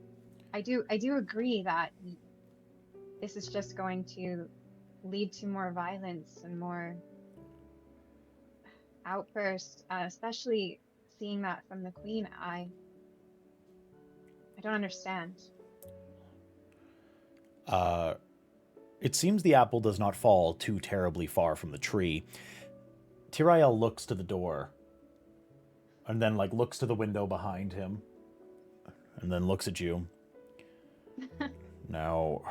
I do agree that this is just going to lead to more violence and more outbursts, especially seeing that from the Queen. I don't understand. It seems the apple does not fall too terribly far from the tree. Tirael looks to the door, and then, looks to the window behind him, and then looks at you. Now,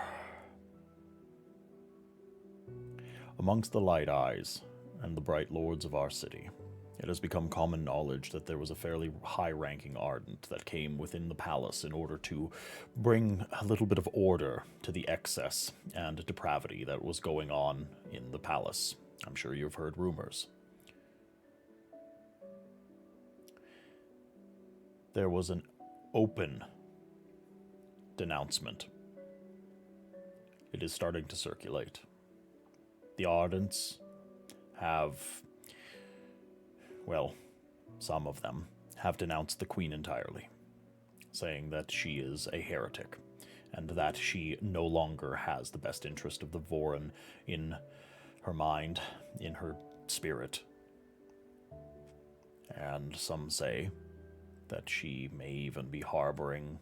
amongst the light eyes and the bright lords of our city, it has become common knowledge that there was a fairly high-ranking Ardent that came within the palace in order to bring a little bit of order to the excess and depravity that was going on in the palace. I'm sure you've heard rumors. There was an open denouncement. It is starting to circulate. The Ardents have, well, some of them have denounced the Queen entirely, saying that she is a heretic, and that she no longer has the best interest of the Vorin in her mind, in her spirit. And some say that she may even be harboring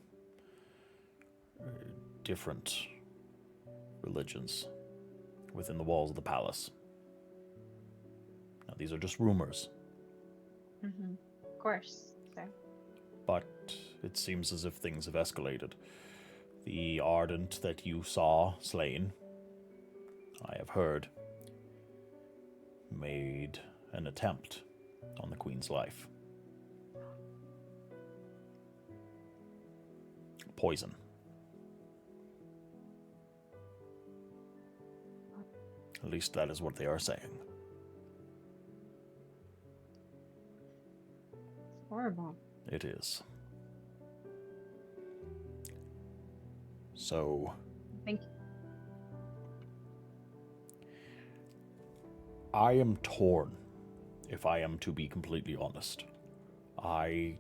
different religions within the walls of the palace. Now, these are just rumors, Mm-hmm. Of course, sir. but it seems as if things have escalated. The Ardent that you saw slain, I have heard, made an attempt on the Queen's life. Poison. At least that is what they are saying. Horrible. It is. So, Thank you. I am torn, if I am to be completely honest. I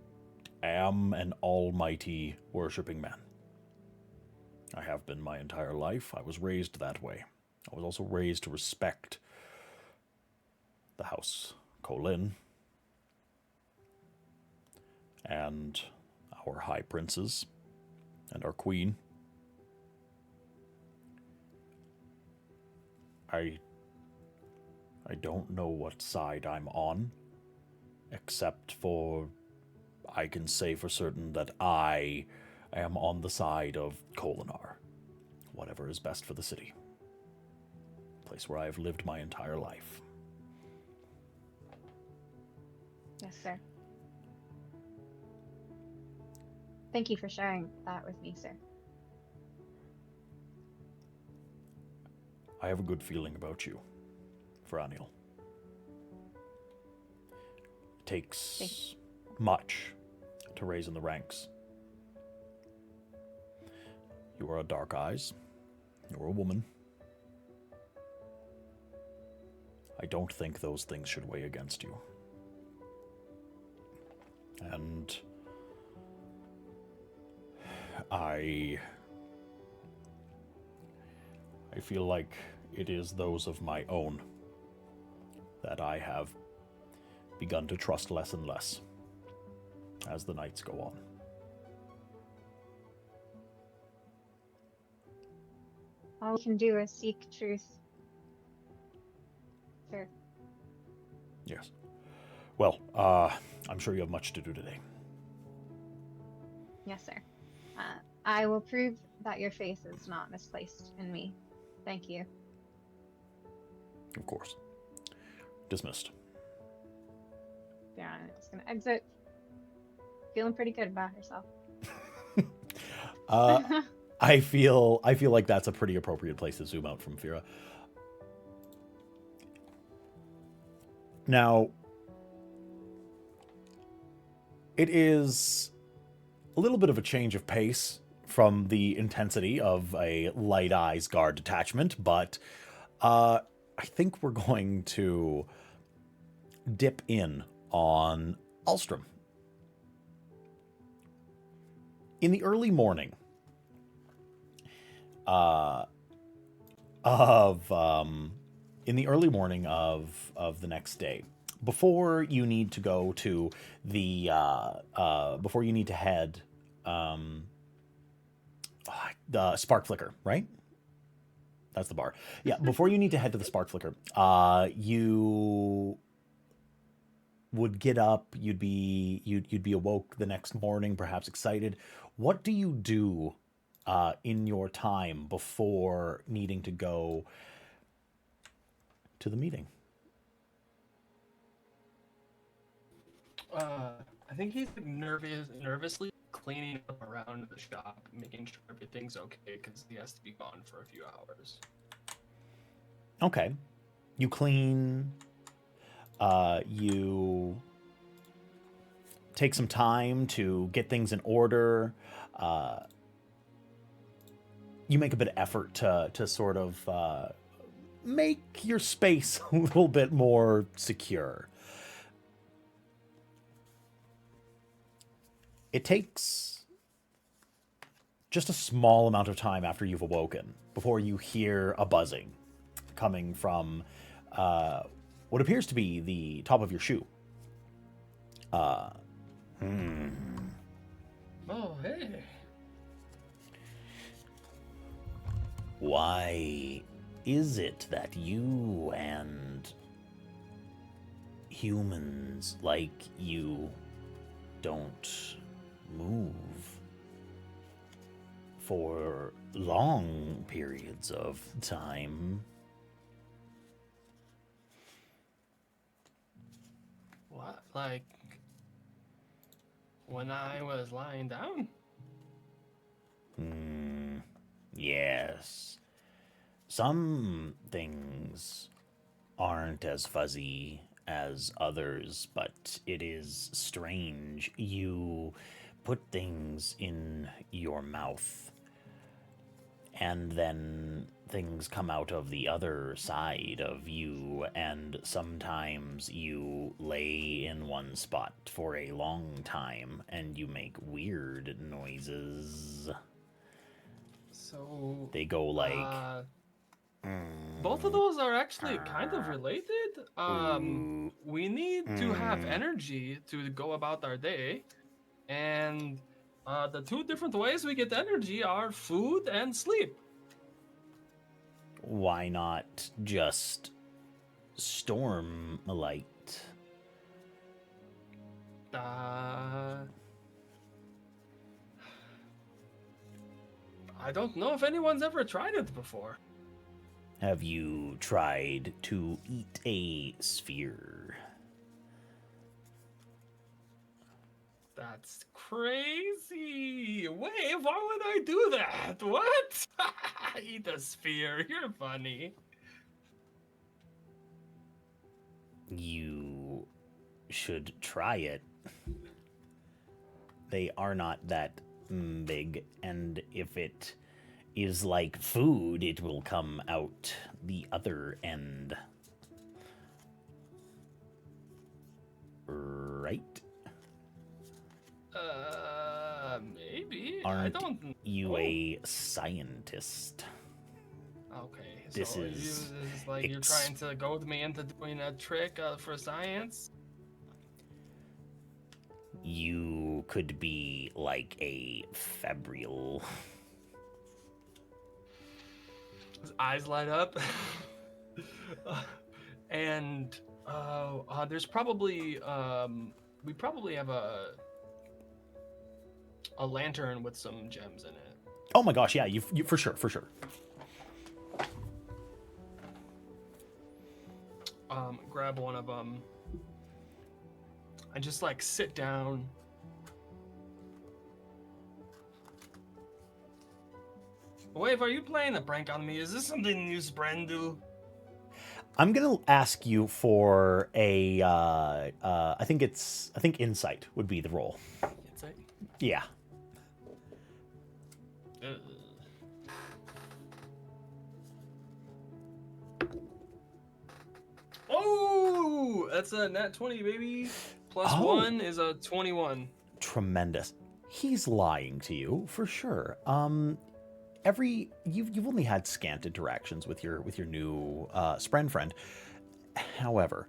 am an almighty worshipping man. I have been my entire life. I was raised that way. I was also raised to respect the house Kholin and our high princes and our queen. I don't know what side I'm on, except for I can say for certain that I am on the side of Kholinar. Whatever is best for the city. Place where I have lived my entire life. Yes, sir. Thank you for sharing that with me, sir. I have a good feeling about you, Franil. It takes much to raise in the ranks. You are a Dark Eyes. You're a woman. I don't think those things should weigh against you. And I feel like it is those of my own that I have begun to trust less and less as the nights go on. All we can do is seek truth. Sir. Yes. Well, I'm sure you have much to do today. Yes, sir. I will prove that your faith is not misplaced in me. Thank you. Of course. Dismissed. Yeah, I'm just gonna exit. Feeling pretty good about herself. I feel like that's a pretty appropriate place to zoom out from Fira. Now, it is a little bit of a change of pace from the intensity of a Light Eyes Guard detachment, but I think we're going to dip in on Ulstrom. In the early morning of the next day, before you need to go to the before you need to head the Spark Flicker, right? That's the bar. Yeah, before you need to head to the Spark Flicker, you would get up, you'd be awoke the next morning, perhaps excited. What do you do in your time before needing to go to the meeting? I think he's nervously cleaning up around the shop, making sure everything's okay, because he has to be gone for a few hours. Okay. You clean. You take some time to get things in order. You make a bit of effort to sort of make your space a little bit more secure. It takes just a small amount of time after you've awoken before you hear a buzzing coming from what appears to be the top of your shoe. Oh, hey. Why is it that you and humans like you don't move for long periods of time? What? Like when I was lying down? Yes. Some things aren't as fuzzy as others, but it is strange. You put things in your mouth, and then things come out of the other side of you, and sometimes you lay in one spot for a long time, and you make weird noises. So They go like... both of those are actually kind of related. Ooh. We need to have energy to go about our day, and the two different ways we get energy are food and sleep. Why not just Stormlight? I don't know if anyone's ever tried it before. Have you tried to eat a sphere? That's crazy. Wait, why would I do that? What? Eat a sphere. You're funny. You should try it. They are not that big, and if it is like food, it will come out the other end. Right? Maybe. Aren't I don't you know. a scientist? Okay, This so is this is like you're trying to goad me into doing a trick for science? You could be like a Fabrial. His eyes light up. And there's probably we probably have a lantern with some gems in it. Oh my gosh, yeah, you for sure. Grab one of them and just like sit down. Wave, are you playing a prank on me? Is this something you Spren do? I'm gonna ask you for a I think insight would be the roll. Insight? Yeah. Oh, that's a nat 20, baby. Plus 1 is a 21. Tremendous. He's lying to you for sure. You've only had scant interactions with your new Spren friend. However,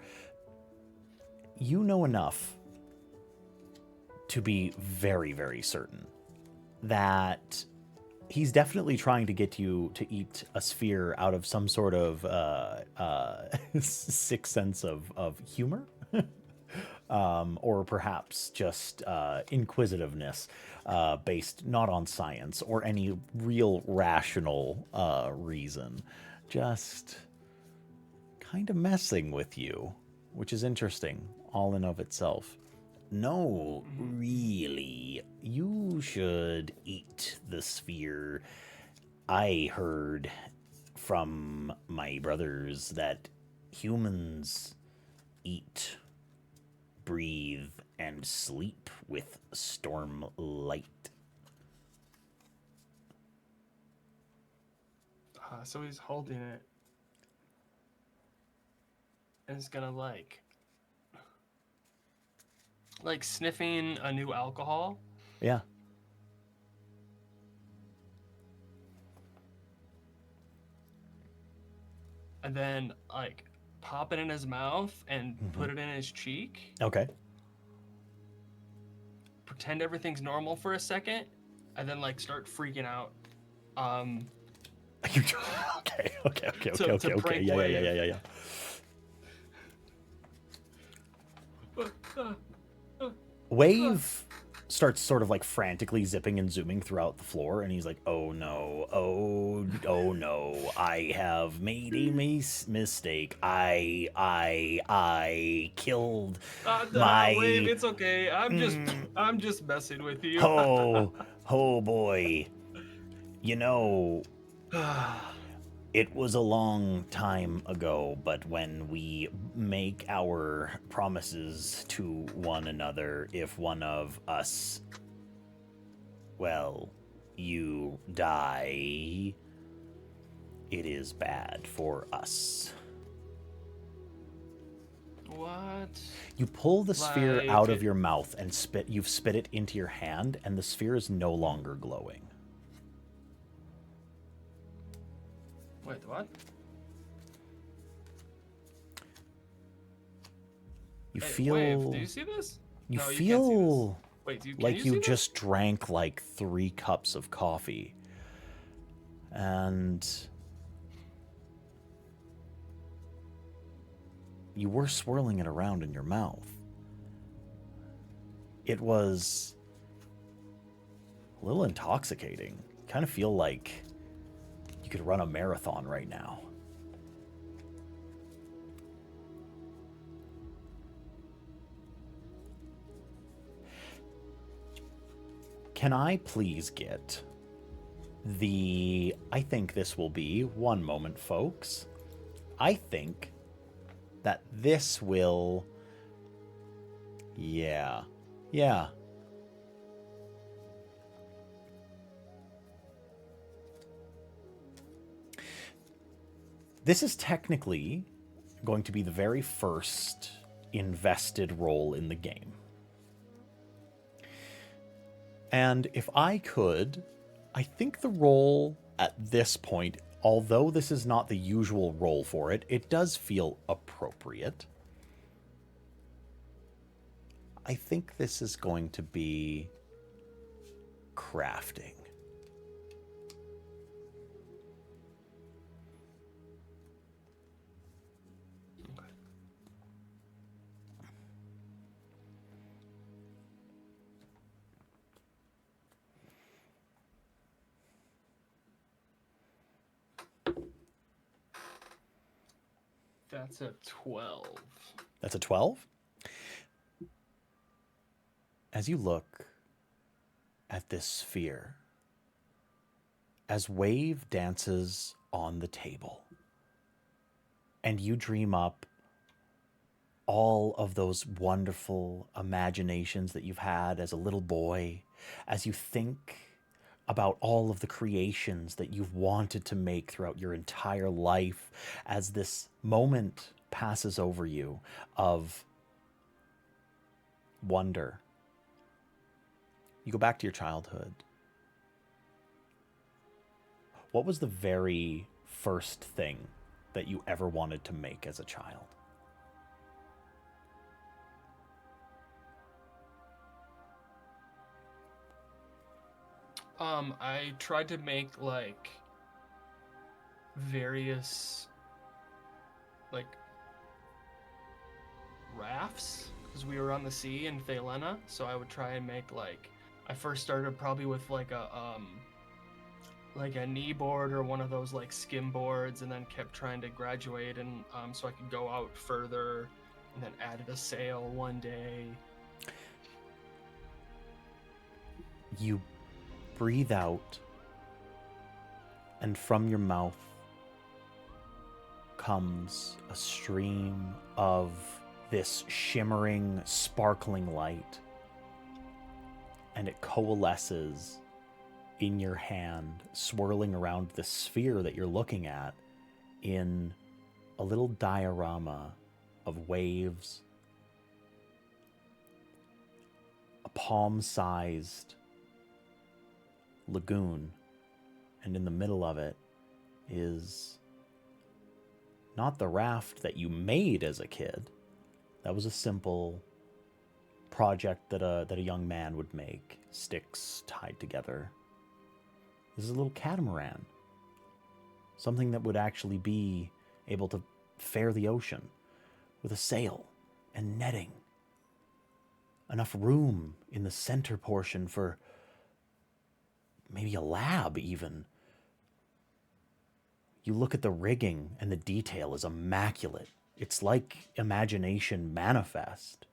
you know enough to be very, very certain that he's definitely trying to get you to eat a sphere out of some sort of sixth sense of humor. Or perhaps just inquisitiveness based not on science or any real rational reason. Just kind of messing with you, which is interesting all in of itself. No, really, you should eat the sphere. I heard from my brothers that humans eat, breathe, and sleep with Stormlight. So he's holding it. And it's gonna like sniffing a new alcohol. Yeah. And then like pop it in his mouth and put it in his cheek. Okay. Pretend everything's normal for a second, and then like start freaking out. Okay. Yeah. Wave starts sort of like frantically zipping and zooming throughout the floor, and he's like, "Oh no, oh no, I have made a mistake. I killed my Wave, it's okay. I'm just messing with you. oh boy. You know, it was a long time ago, but when we make our promises to one another, if one of us, well, you die, it is bad for us. What? You pull the sphere Like out of your mouth and you've spit it into your hand, and the sphere is no longer glowing. Wait, what? You Hey, feel... Wave, do you see this? You No, you can't see feel this. Wait, can like you you see just drank like 3 cups of coffee. And you were swirling it around in your mouth. It was a little intoxicating. Kind of feel like you could run a marathon right now. Can I please get the... I think this will be... One moment, folks. I think that this will... Yeah. This is technically going to be the very first invested role in the game. And if I could, I think the role at this point, although this is not the usual role for it, it does feel appropriate. I think this is going to be crafting. That's a 12. That's a 12? As you look at this sphere, as Wave dances on the table, and you dream up all of those wonderful imaginations that you've had as a little boy, as you think about all of the creations that you've wanted to make throughout your entire life, as this moment passes over you of wonder, you go back to your childhood. What was the very first thing that you ever wanted to make as a child? I tried to make like various like rafts because we were on the sea in Thelena, so I would try and make like I first started probably with like a knee board or one of those like skim boards, and then kept trying to graduate and so I could go out further, and then added a sail one day. You breathe out, and from your mouth comes a stream of this shimmering, sparkling light, and it coalesces in your hand, swirling around the sphere that you're looking at in a little diorama of waves, a palm-sized lagoon, and in the middle of it is not the raft that you made as a kid. That was a simple project that a young man would make, sticks tied together. This is a little catamaran. Something that would actually be able to fare the ocean with a sail and netting. Enough room in the center portion for maybe a lab even. You look at the rigging and the detail is immaculate. It's like imagination manifest.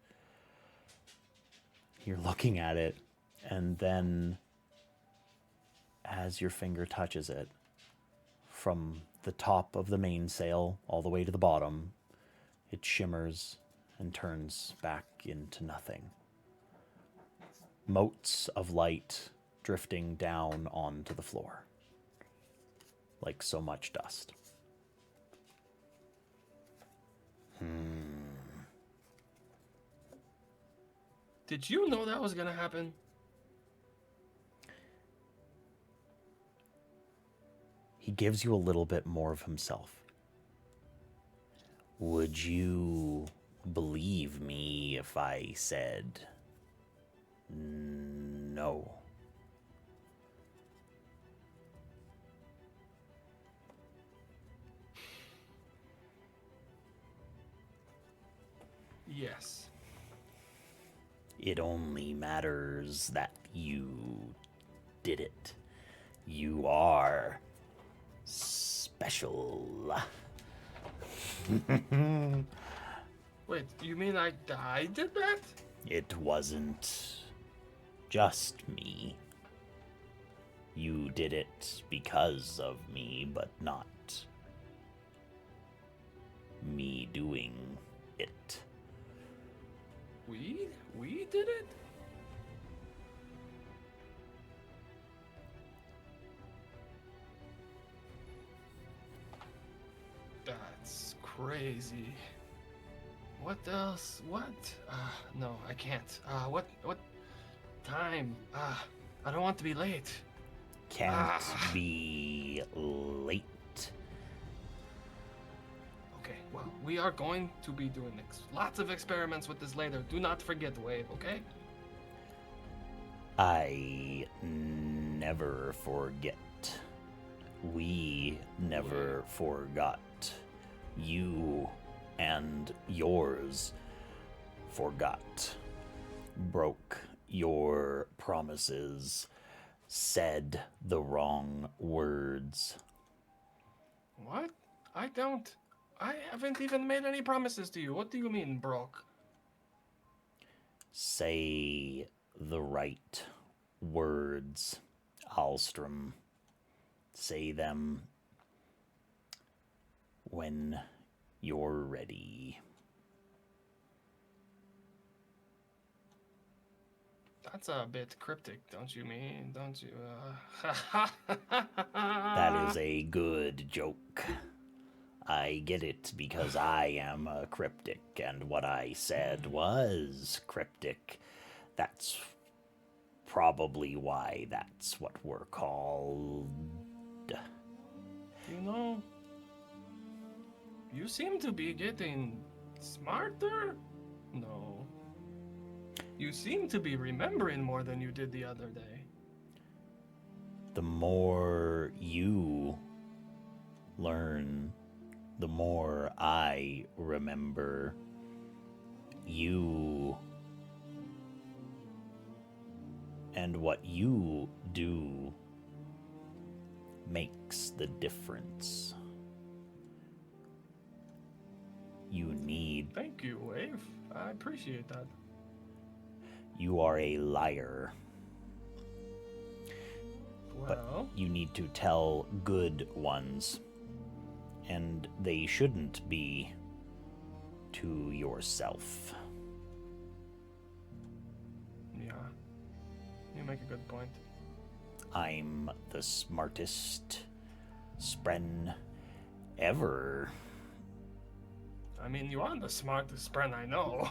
You're looking at it, and then as your finger touches it, from the top of the mainsail all the way to the bottom, it shimmers and turns back into nothing. Motes of light drifting down onto the floor, like so much dust. Did you know that was gonna happen? He gives you a little bit more of himself. Would you believe me if I said no? Yes. It only matters that you did it. You are special. Wait, you mean I did that? It wasn't just me. You did it because of me, but not me doing it. We did it? That's crazy. What else? What? No, I can't. What time? I don't want to be late. Can't be late. Okay, well, we are going to be doing lots of experiments with this later. Do not forget, Wave, okay? I never forget. We never forgot. You and yours forgot. Broke your promises. Said the wrong words. What? I haven't even made any promises to you. What do you mean, broke? Say the right words, Alstrom. Say them when you're ready. That's a bit cryptic, don't you mean? Don't you? That is a good joke. I get it because I am a cryptic, and what I said was cryptic. That's probably why that's what we're called. You know, you seem to be getting smarter? No. You seem to be remembering more than you did the other day. The more you learn, the more I remember. You and what you do makes the difference. You need. Thank you, Wave. I appreciate that. You are a liar. But Well, you need to tell good ones. And they shouldn't be to yourself. yeah. You make a good point. I'm the smartest spren ever. I mean, you are the smartest friend I know.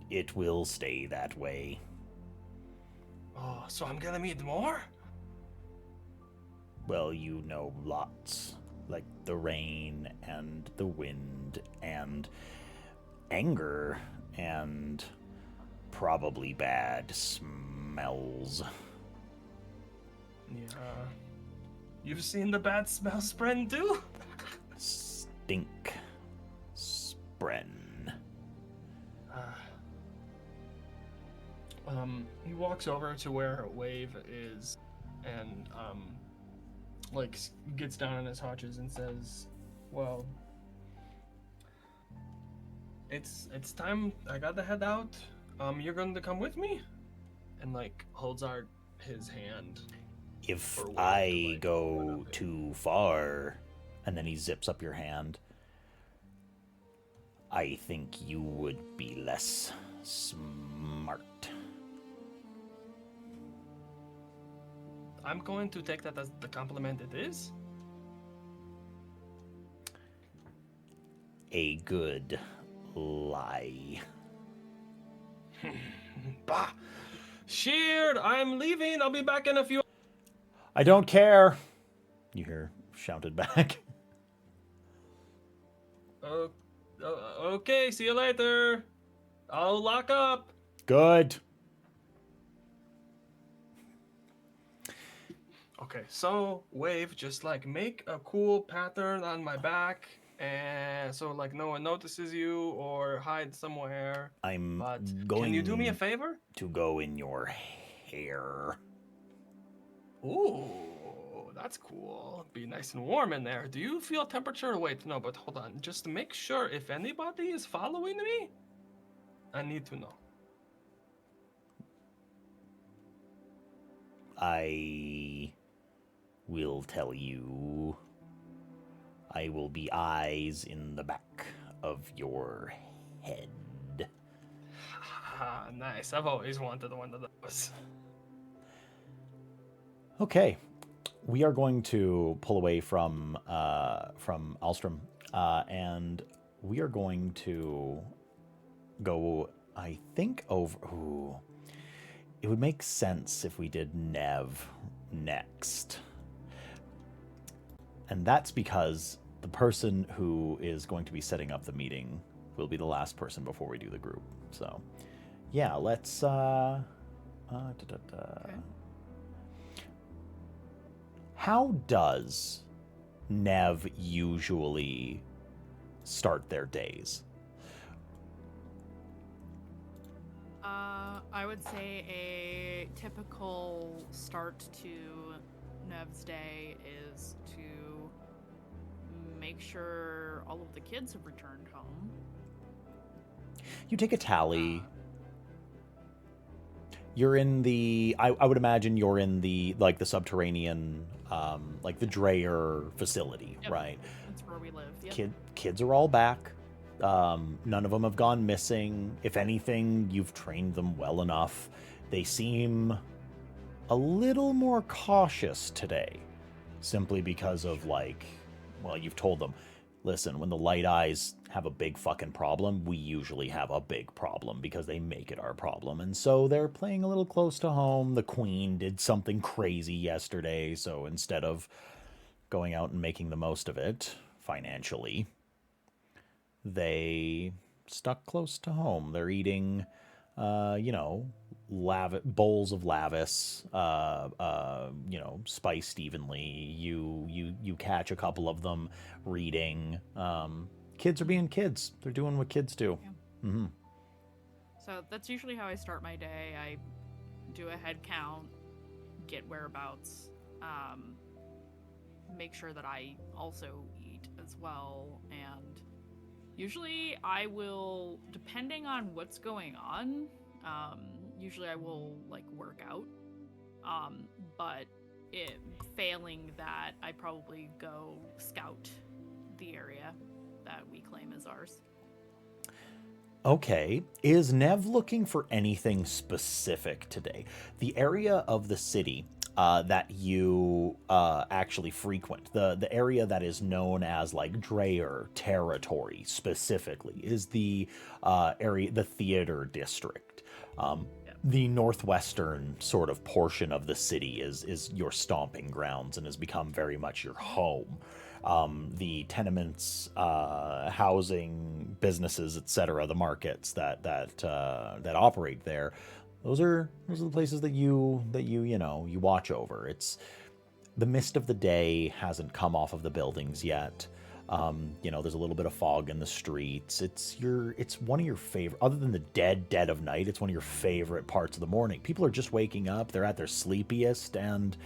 It will stay that way. Oh, so I'm gonna meet more? Well, you know lots. Like the rain and the wind and anger and probably bad smells. Yeah. You've seen the bad smell spreading too? Stink. Spren. He walks over to where Wave is, and like gets down on his haunches and says, "Well, it's time. I gotta head out. You're going to come with me?" And like holds out his hand. If For Wave I to, like, go run up it. too far, and then he zips up your hand, I think you would be less smart. I'm going to take that as the compliment it is. A good lie. Bah! Sheared! I'm leaving! I'll be back in a few... I don't care, you hear shouted back. Okay, see you later. I'll lock up. Good. Okay, so Wave, just like make a cool pattern on my back, and so like no one notices you or hide somewhere. I'm But going can you do me a favor? to go in your hair. Ooh, that's cool. Be nice and warm in there. Do you feel temperature? Wait, no, but hold on. Just to make sure if anybody is following me, I need to know. I will tell you. I will be eyes in the back of your head. Ah, nice. I've always wanted one of those. Okay, we are going to pull away from Alstrom, and we are going to go. I think over. Ooh, it would make sense if we did Nev next, and that's because the person who is going to be setting up the meeting will be the last person before we do the group. So, yeah, let's. Okay. How does Nev usually start their days? I would say a typical start to Nev's day is to make sure all of the kids have returned home. You take a tally. You're in the. I would imagine you're in the like the subterranean, like the Dreyer facility, Yep. right? That's where we live. Yep. Kids are all back. None of them have gone missing. If anything, you've trained them well enough. They seem a little more cautious today, simply because of like, well, you've told them, listen, when the Light Eyes have a big fucking problem, we usually have a big problem because they make it our problem. And so they're playing a little close to home. The Queen did something crazy yesterday, so instead of going out and making the most of it financially, they stuck close to home. They're eating, bowls of lavis, spiced evenly. You catch a couple of them reading. Kids are being kids. They're doing what kids do. Yeah. Mm-hmm. So that's usually how I start my day. I do a head count, get whereabouts, make sure that I also eat as well, and usually I will, depending on what's going on, usually I will like work out, but failing that, I probably go scout the area that we claim as ours. Okay. Is Nev looking for anything specific today? The area of the city that you actually frequent, the area that is known as like Dreyer territory specifically, is the area, the theater district. The northwestern sort of portion of the city is your stomping grounds and has become very much your home. The tenements, housing, businesses, etc., the markets that operate there, those are the places that you watch over. It's The mist of the day hasn't come off of the buildings yet. There's a little bit of fog in the streets. It's one of your favorite, other than the dead of night, it's one of your favorite parts of the morning. People are just waking up, they're at their sleepiest, and,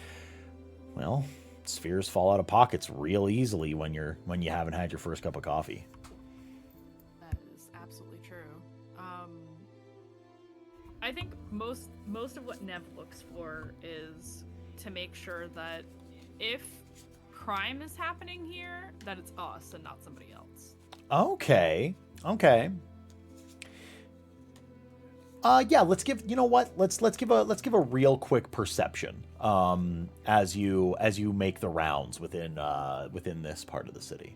well, spheres fall out of pockets real easily when you haven't had your first cup of coffee. That is absolutely true. I think most of what Nev looks for is to make sure that if crime is happening here, that it's us and not somebody else. Okay. Yeah, let's give a real quick perception as you make the rounds within this part of the city.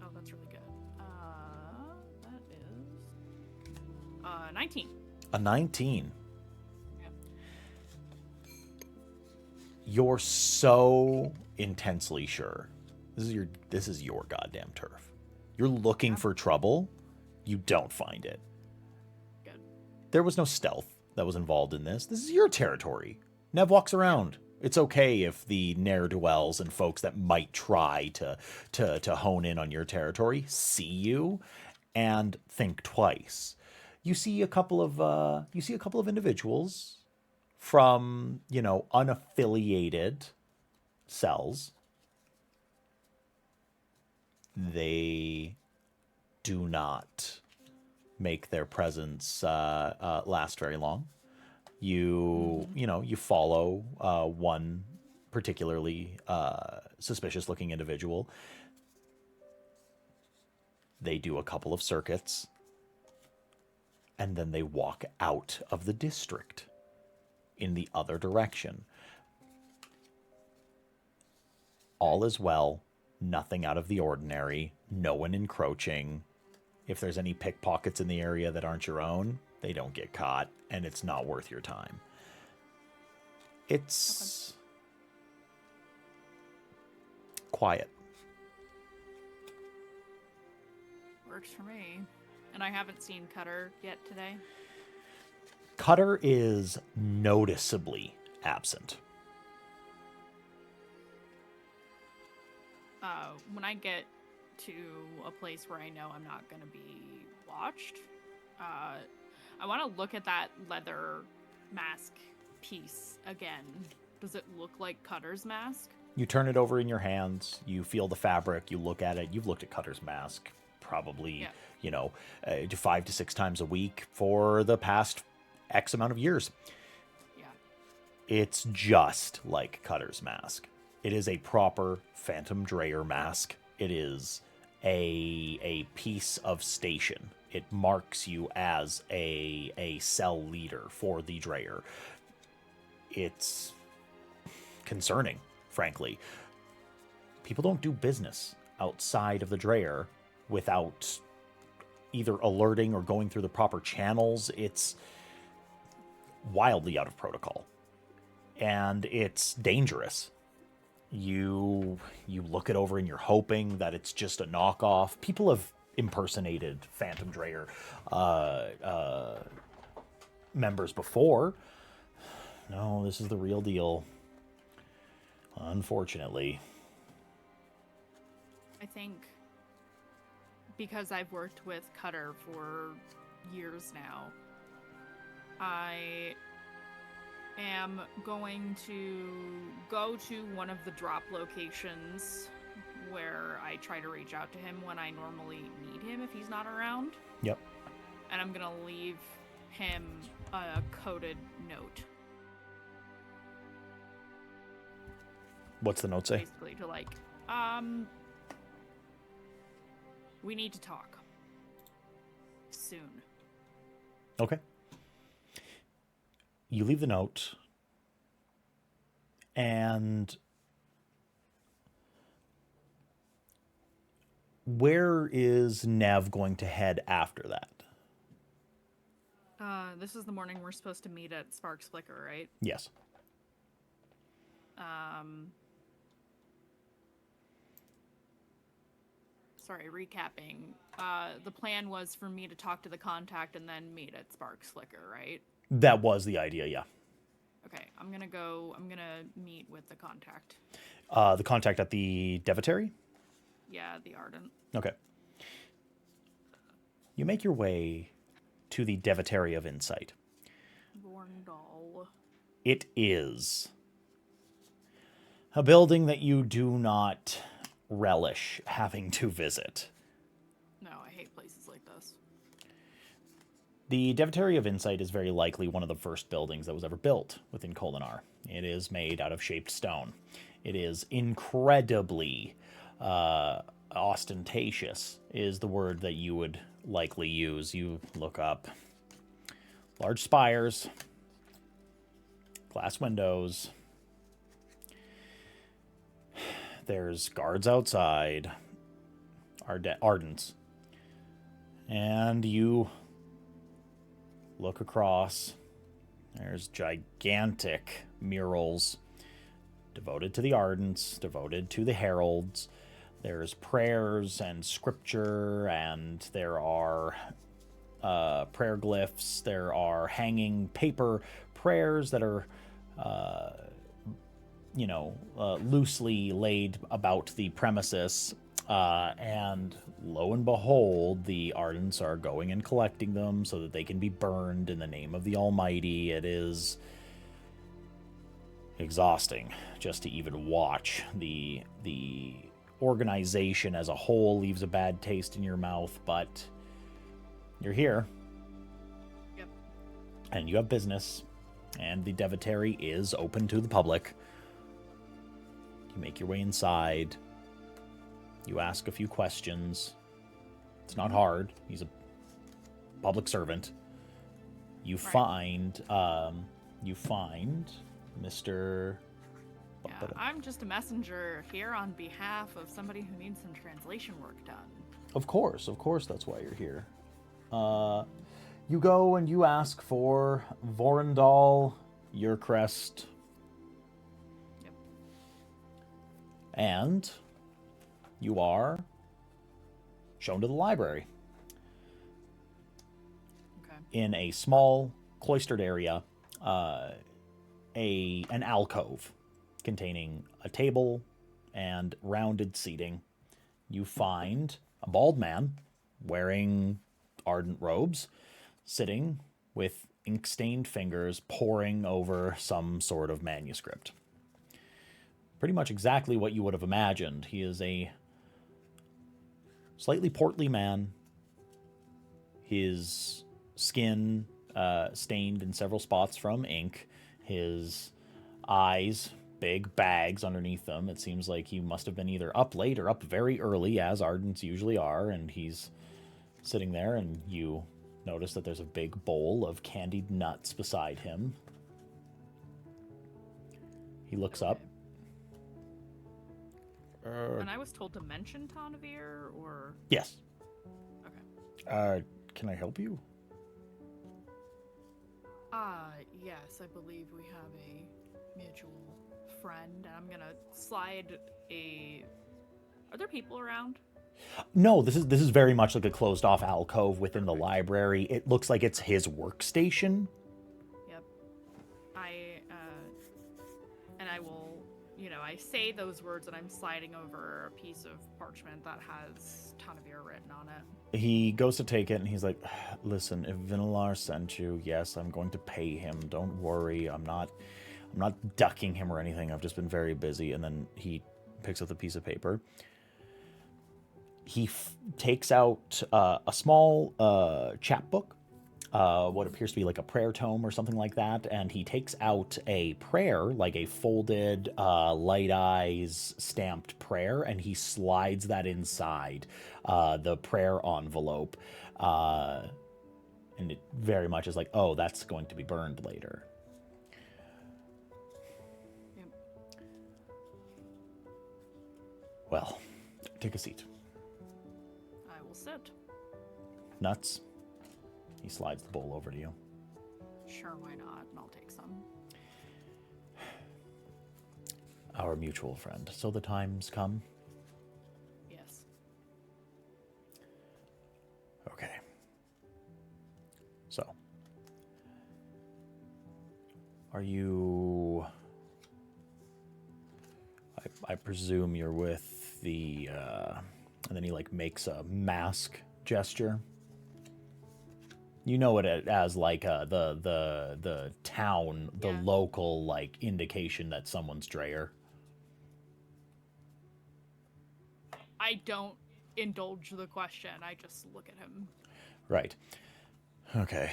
Oh, that's really good. That is 19. A 19. Yep. You're so intensely sure. This is your goddamn turf. You're looking for trouble. You don't find it. Good. There was no stealth that was involved in this. This is your territory. Nev walks around. It's okay if the ne'er-do-wells and folks that might try to hone in on your territory see you and think twice. You see a couple of individuals from, unaffiliated cells. They do not make their presence last very long. You follow one particularly suspicious-looking individual. They do a couple of circuits, and then they walk out of the district in the other direction. All is well, nothing out of the ordinary, no one encroaching. If there's any pickpockets in the area that aren't your own, they don't get caught, and it's not worth your time. It's quiet. Works for me. And I haven't seen Cutter yet today. Cutter is noticeably absent. When I get to a place where I know I'm not going to be watched, I want to look at that leather mask piece again. Does it look like Cutter's mask? You turn it over in your hands. You feel the fabric. You look at it. You've looked at Cutter's mask probably, 5 to 6 times a week for the past X amount of years. Yeah. It's just like Cutter's mask. It is a proper Phantom Dreyer mask. It is a piece of station. It marks you as a cell leader for the Dreyer. It's concerning, frankly. People don't do business outside of the Dreyer without either alerting or going through the proper channels. It's wildly out of protocol. And it's dangerous. You look it over and you're hoping that it's just a knockoff. People have impersonated Phantom Dreyer members before. No, this is the real deal. Unfortunately. I think because I've worked with Cutter for years now, I am going to go to one of the drop locations where I try to reach out to him when I normally need him if he's not around. Yep. And I'm gonna leave him a coded note. What's the note say? Basically to we need to talk. Soon. Okay. You leave the note, and where is Nev going to head after that? This is the morning we're supposed to meet at Sparks Flicker, right? Yes. Sorry, recapping. The plan was for me to talk to the contact and then meet at Sparks Flicker, right? That was the idea, yeah. Okay. I'm gonna meet with the contact. The contact at the Devotary? Yeah, the Ardent. Okay. You make your way to the Devotary of Insight. Vorndal. It is a building that you do not relish having to visit. No, I hate places like this. The Devotary of Insight is very likely one of the first buildings that was ever built within Kholinar. It is made out of shaped stone. It is incredibly ostentatious, is the word that you would likely use. You look up large spires, glass windows. There's guards outside, Ardents. And you look across. There's gigantic murals devoted to the Ardents, devoted to the Heralds. There's prayers and scripture, and there are prayer glyphs. There are hanging paper prayers that are, loosely laid about the premises. And lo and behold, the Ardents are going and collecting them so that they can be burned in the name of the Almighty. It is exhausting just to even watch. The organization as a whole leaves a bad taste in your mouth, but you're here. Yep. And you have business, and the Devotary is open to the public. You make your way inside. You ask a few questions. It's not hard. He's a public servant. You find Mr. Yeah, I'm just a messenger here on behalf of somebody who needs some translation work done. Of course, that's why you're here. You go and you ask for Vorndal, Urcrest. Yep. And you are shown to the library. Okay. In a small cloistered area, an alcove containing a table and rounded seating. You find a bald man wearing ardent robes, sitting with ink-stained fingers poring over some sort of manuscript. Pretty much exactly what you would have imagined. He is a slightly portly man. His skin stained in several spots from ink. His eyes, big bags underneath them. It seems like he must have been either up late or up very early, as Ardents usually are, and he's sitting there, and you notice that there's a big bowl of candied nuts beside him. He looks up. And I was told to mention Tanavir, or... Yes. Okay. Can I help you? Yes, I believe we have a mutual friend. I'm gonna slide a... Are there people around? No, this is very much like a closed off alcove within the library. It looks like it's his workstation. Yep. I will, I say those words and I'm sliding over a piece of parchment that has Tanavir written on it. He goes to take it and he's like, listen, if Vinalar sent you, yes, I'm going to pay him. Don't worry. I'm not ducking him or anything. I've just been very busy. And then he picks up the piece of paper. He takes out a small chapbook, what appears to be like a prayer tome or something like that, and he takes out a prayer, like a folded light eyes stamped prayer, and he slides that inside the prayer envelope. And it very much is like, oh, that's going to be burned later. Yep. Well, take a seat. I will sit. Nuts. He slides the bowl over to you. Sure, why not? And I'll take some. Our mutual friend. So the time's come? Yes. Okay. So, Are you... I presume you're with the... and then he, like, makes a mask gesture. You know it as, like, the town, the Yeah. local, like, indication that someone's Dreyer. I don't indulge the question. I just look at him. Right. Okay.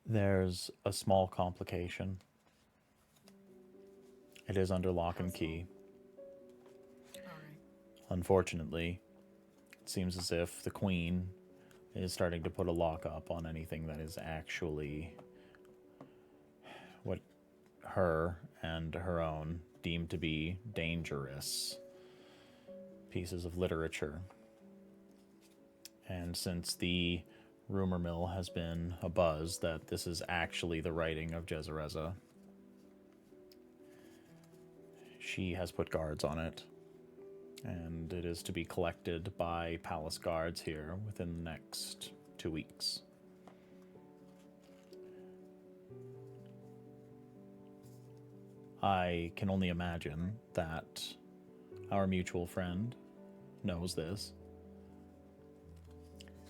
There's a small complication. It is under lock and key. All right. Unfortunately, it seems as if the Queen is starting to put a lock up on anything that is actually what her and her own deem to be dangerous pieces of literature. And since the rumor mill has been abuzz that this is actually the writing of Jezereza, she has put guards on it, and it is to be collected by palace guards here within the next 2 weeks. I can only imagine that our mutual friend knows this.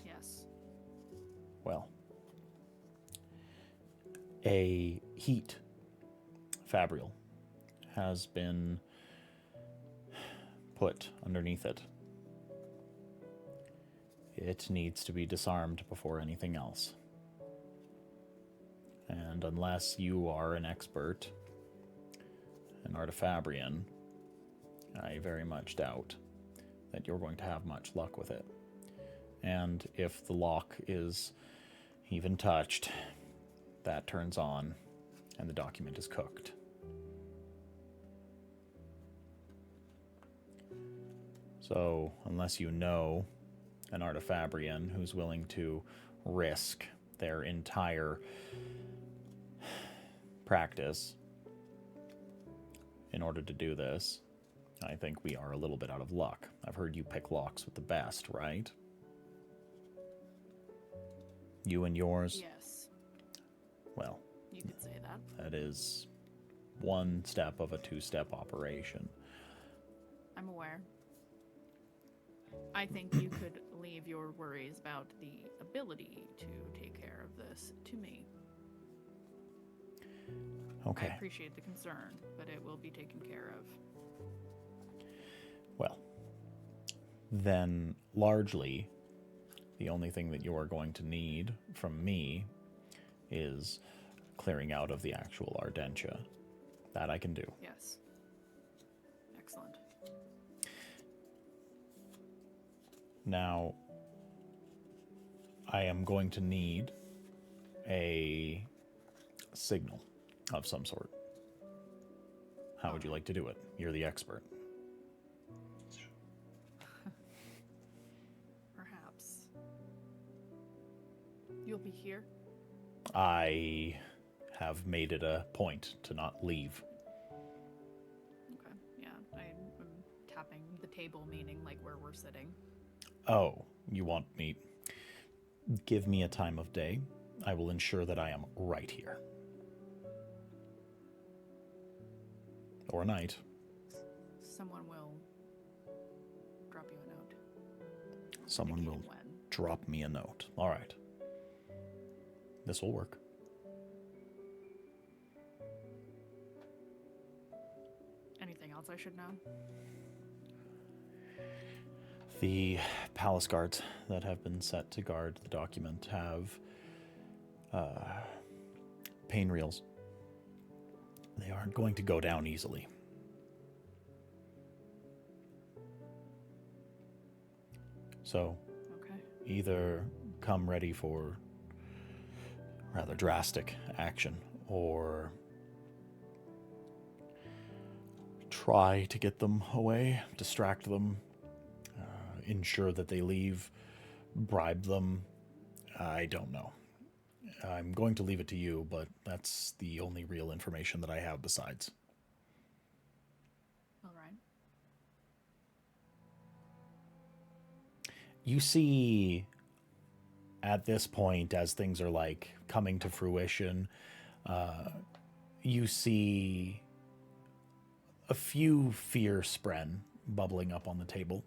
Yes. Well, a heat fabrial has been put underneath it. It needs to be disarmed before anything else. And unless you are an expert, an artifabrian, I very much doubt that you're going to have much luck with it. And if the lock is even touched, that turns on and the document is cooked. So, unless you know an artifabrian who's willing to risk their entire practice in order to do this, I think we are a little bit out of luck. I've heard you pick locks with the best, right? You and yours? Yes. Well, You could say that. that is one step of a two-step operation. I'm aware. I think you could leave your worries about the ability to take care of this to me. Okay. I appreciate the concern, but it will be taken care of. Well, then largely the only thing that you are going to need from me is clearing out of the actual Ardentia. That I can do. Yes. Excellent. Now, I am going to need a signal of some sort. How would you like to do it? You're the expert. Perhaps. You'll be here? I have made it a point to not leave. Okay. Yeah, I'm tapping the table, meaning like where we're sitting. Oh, you want me... Give me a time of day. I will ensure that I am right here. Or a night. Someone will drop you a note. Someone will indicating when. drop me a note. All right. This will work. Anything else I should know? The palace guards that have been set to guard the document have pain reels. They aren't going to go down easily. So, Okay. either come ready for rather drastic action, or try to get them away, distract them, ensure that they leave, bribe them. I don't know. I'm going to leave it to you, but that's the only real information that I have besides. All right. You see, at this point, as things are like coming to fruition, you see a few fear spren bubbling up on the table.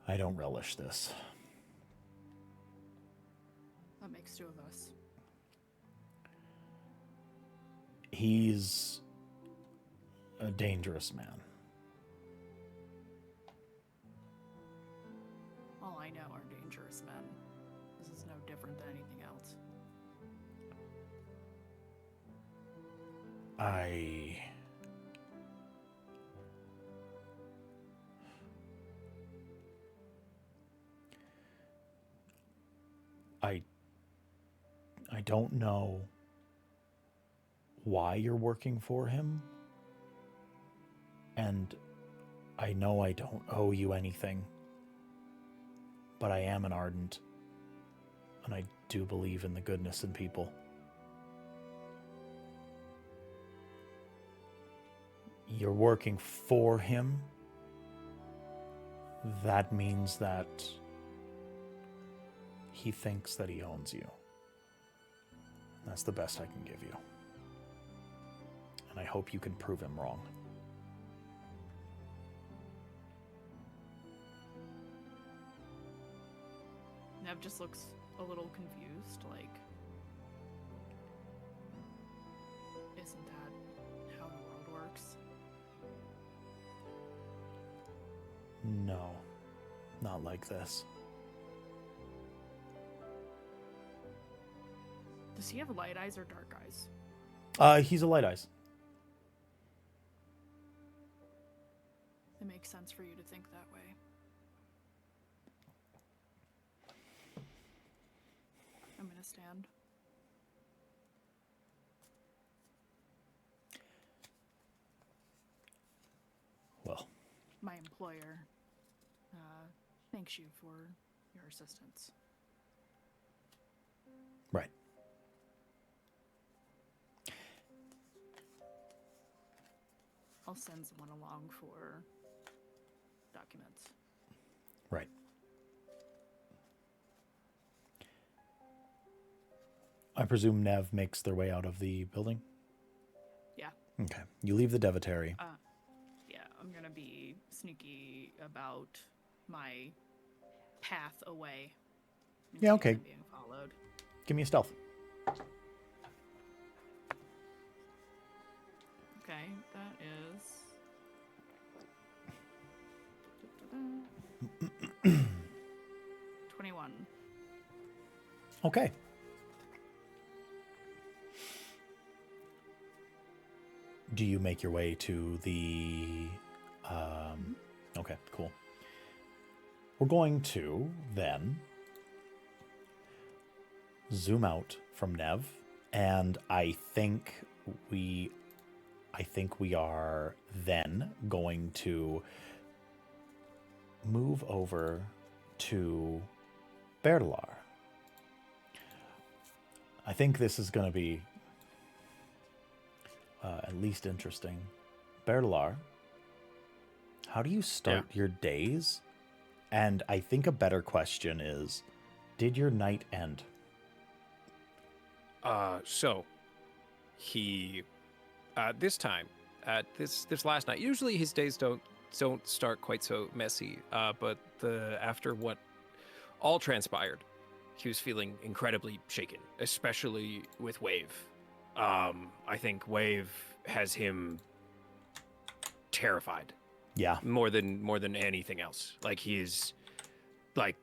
I don't relish this. That makes two of us. He's a dangerous man. All I know are dangerous men. This is no different than anything else. I don't know why you're working for him, and I know I don't owe you anything, but I am an ardent, and I do believe in the goodness in people. You're working for him. That means that he thinks that he owns you. That's the best I can give you. And I hope you can prove him wrong. Nev just looks a little confused, like, isn't that how the world works? No, not like this. Does he have light eyes or dark eyes? He's a light eyes. It makes sense for you to think that way. I'm gonna stand. Well, My employer thanks you for your assistance. right. I'll send someone along for documents. Right. I presume Nev makes their way out of the building? Yeah. Okay. You leave the Devotary. Yeah, I'm gonna be sneaky about my path away. in Yeah, case okay. I'm being followed. Give me a stealth. Okay, that is 21. Okay. Do you make your way to the... Okay, cool. We're going to then zoom out from Nev, and I think we are then going to move over to Berlar. I think this is going to be at least interesting. Berlar, how do you start your days? And I think a better question is, did your night end? So he this time this last night, usually his days don't start quite so messy, but after what all transpired, he was feeling incredibly shaken, especially with Wave. I think Wave has him terrified. Yeah. More than anything else. Like he's like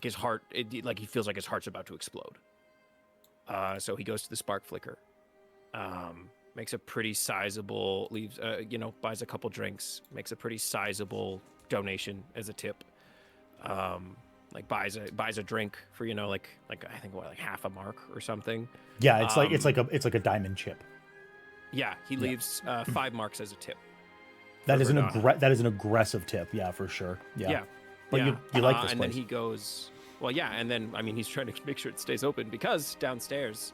his heart, like he feels like his heart's about to explode. So he goes to the spark flicker, makes a pretty sizable, leaves, buys a couple drinks, makes a pretty sizable donation as a tip. Like buys a drink for, like I think like half a mark or something. Yeah, it's like a diamond chip. Yeah, he leaves 5 marks as a tip. That is an aggressive tip, yeah, for sure. Yeah. But you like this place. And then he goes, well, yeah, and then he's trying to make sure it stays open because downstairs,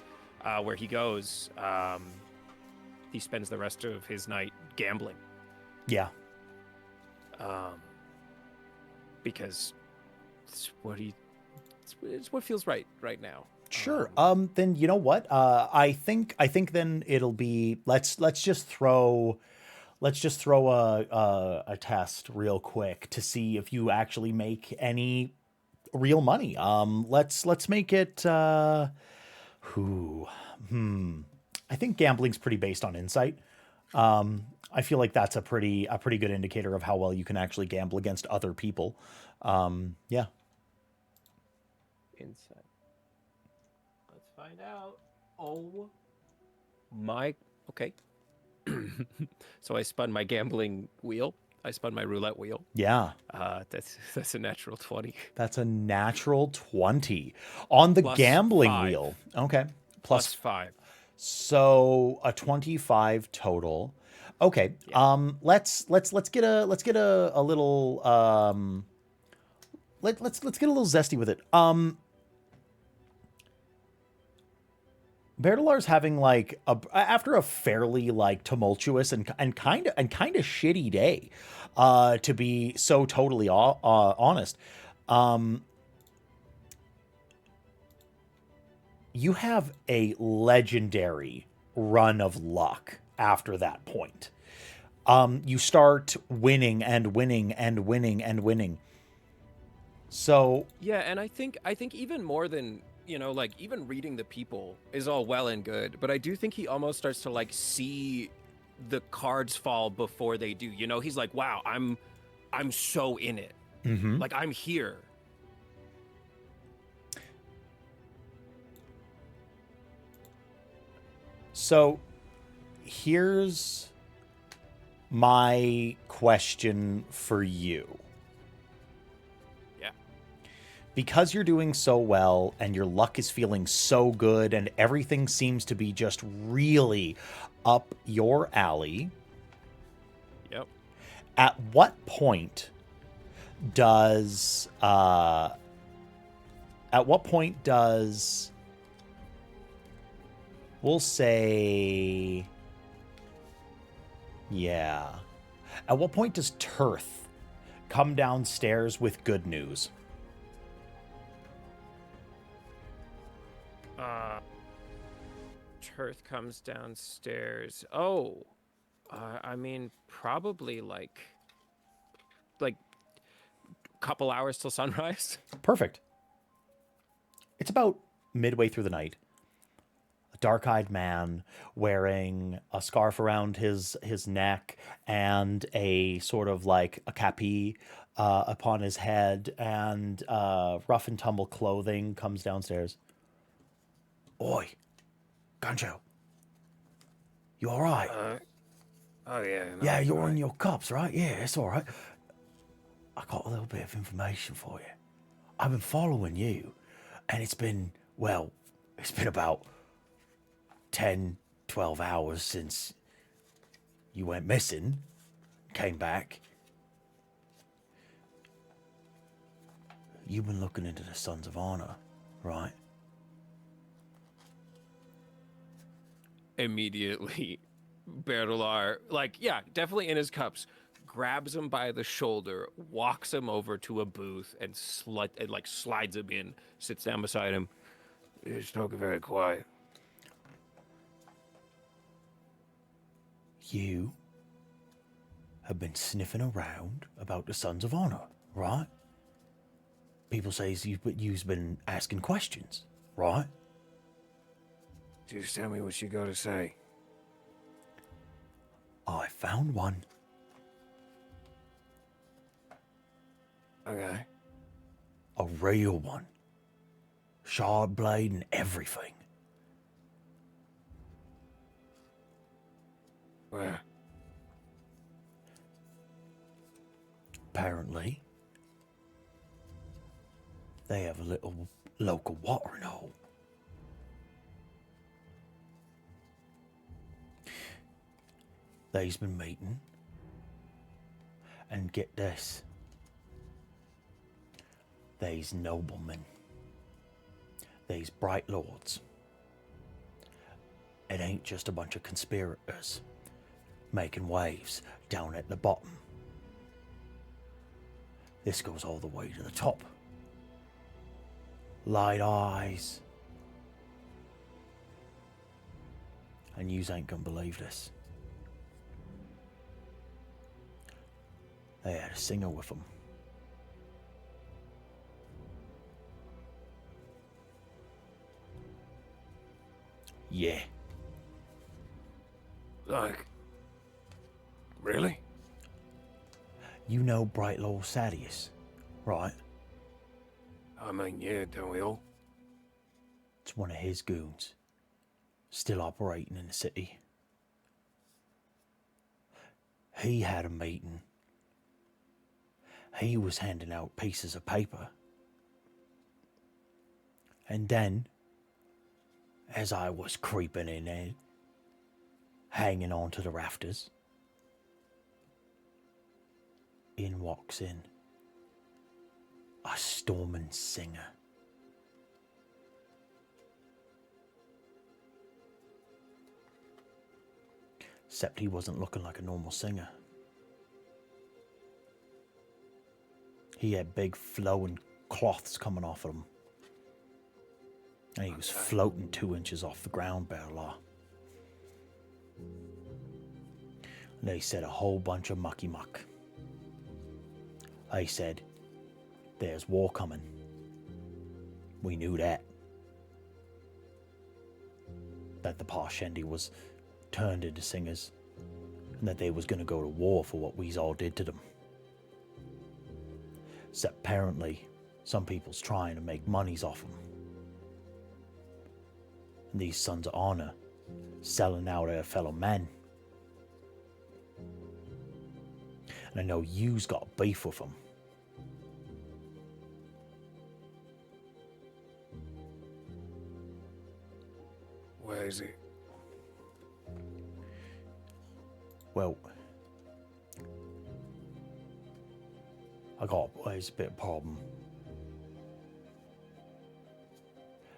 where he goes, he spends the rest of his night gambling. Yeah. because it's what feels right now. Sure. Then you know what? I think then it'll be let's just throw a test real quick to see if you actually make any real money. Let's make it. I think gambling's pretty based on insight. I feel like that's a pretty good indicator of how well you can actually gamble against other people. Yeah. Insight. Let's find out. Oh my. Okay. So I spun my gambling wheel. I spun my roulette wheel. Yeah. That's a natural 20. That's a natural 20 on the Plus gambling 5. wheel. Okay. Plus 5. So a 25 total. Okay. Yeah. Let's get a little let's get a little zesty with it. Bertalar's having like after a fairly like tumultuous and kind of shitty day, to be so totally honest. You have a legendary run of luck after that point. You start winning and winning and winning and winning. So yeah, and I think even more than, like even reading the people is all well and good, but I do think he almost starts to like see the cards fall before they do. He's like, wow, I'm so in it. mm-hmm. Like I'm here. So here's my question for you. Yeah. Because you're doing so well and your luck is feeling so good and everything seems to be just really up your alley. Yep. At what point does we'll say, yeah. At what point does Tirth come downstairs with good news? Tirth comes downstairs. Oh, I mean, probably like a couple hours till sunrise. Perfect. It's about midway through the night. A dark-eyed man wearing a scarf around his neck and a sort of like a capi upon his head and rough and tumble clothing comes downstairs. Oi, Gancho. You all right? Oh yeah. No, Yeah, you're right. in your cups, right? Yeah, it's all right. I got a little bit of information for you. I've been following you, and it's been about 10, 12 hours since you went missing, came back. You've been looking into the Sons of Honor, right? Immediately, Bertalar, definitely in his cups, grabs him by the shoulder, walks him over to a booth, and slides him in, sits down beside him. He's talking very quiet. You have been sniffing around about the Sons of Honor, right? People say you've been asking questions, right? Just tell me what you got to say. I found one. Okay. A real one. Shard blade and everything. Where? Apparently, they have a little local watering hole. They's been meeting. And get this. They's noblemen. They's bright lords. It ain't just a bunch of conspirators making waves down at the bottom. This goes all the way to the top. Light eyes. And yous ain't gonna believe this. They had a singer with them. Yeah. Like, really? You know Bright Lord Sadius, right? I mean, yeah, don't we all? It's one of his goons. Still operating in the city. He had a meeting. He was handing out pieces of paper. And then, as I was creeping in there, hanging on to the rafters, in walks in a storming singer. Except he wasn't looking like a normal singer. He had big flowing cloths coming off of him. And he was floating 2 inches off the ground, Bearlaw. And they said a whole bunch of mucky muck. They said, there's war coming. We knew that. That the Parshendi was turned into singers. And that they was going to go to war for what we all did to them. Except apparently, some people's trying to make monies off them. And these sons of honor selling out their fellow men. And I know you's got beef with them. Where is it? Well, it's a bit of a problem.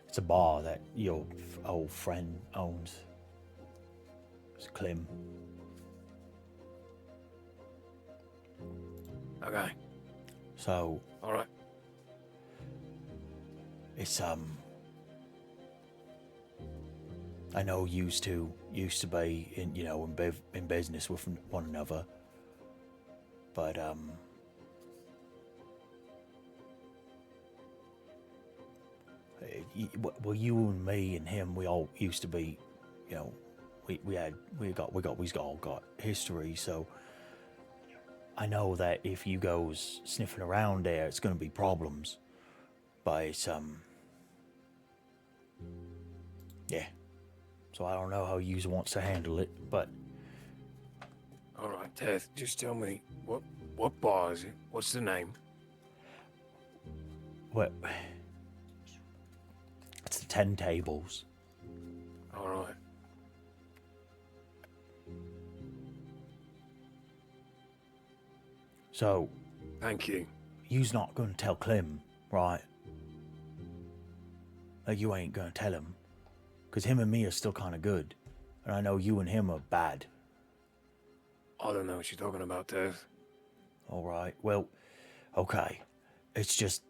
It's a bar that your old friend owns. It's Clem. Okay. So, Alright. it's I know used to be in business with one another, but well, you and me and him, we all used to be, we all got history. So I know that if you goes sniffing around there, it's going to be problems. But it's yeah. So I don't know how you wants to handle it, but Alright, Teth, just tell me, what bar is it? What's the name? what? It's the 10 tables. Alright. So Thank you. you's not going to tell Clem, right? Like you ain't going to tell him. Because him and me are still kind of good. And I know you and him are bad. I don't know what you're talking about, Teth. All right. Well, okay. It's just...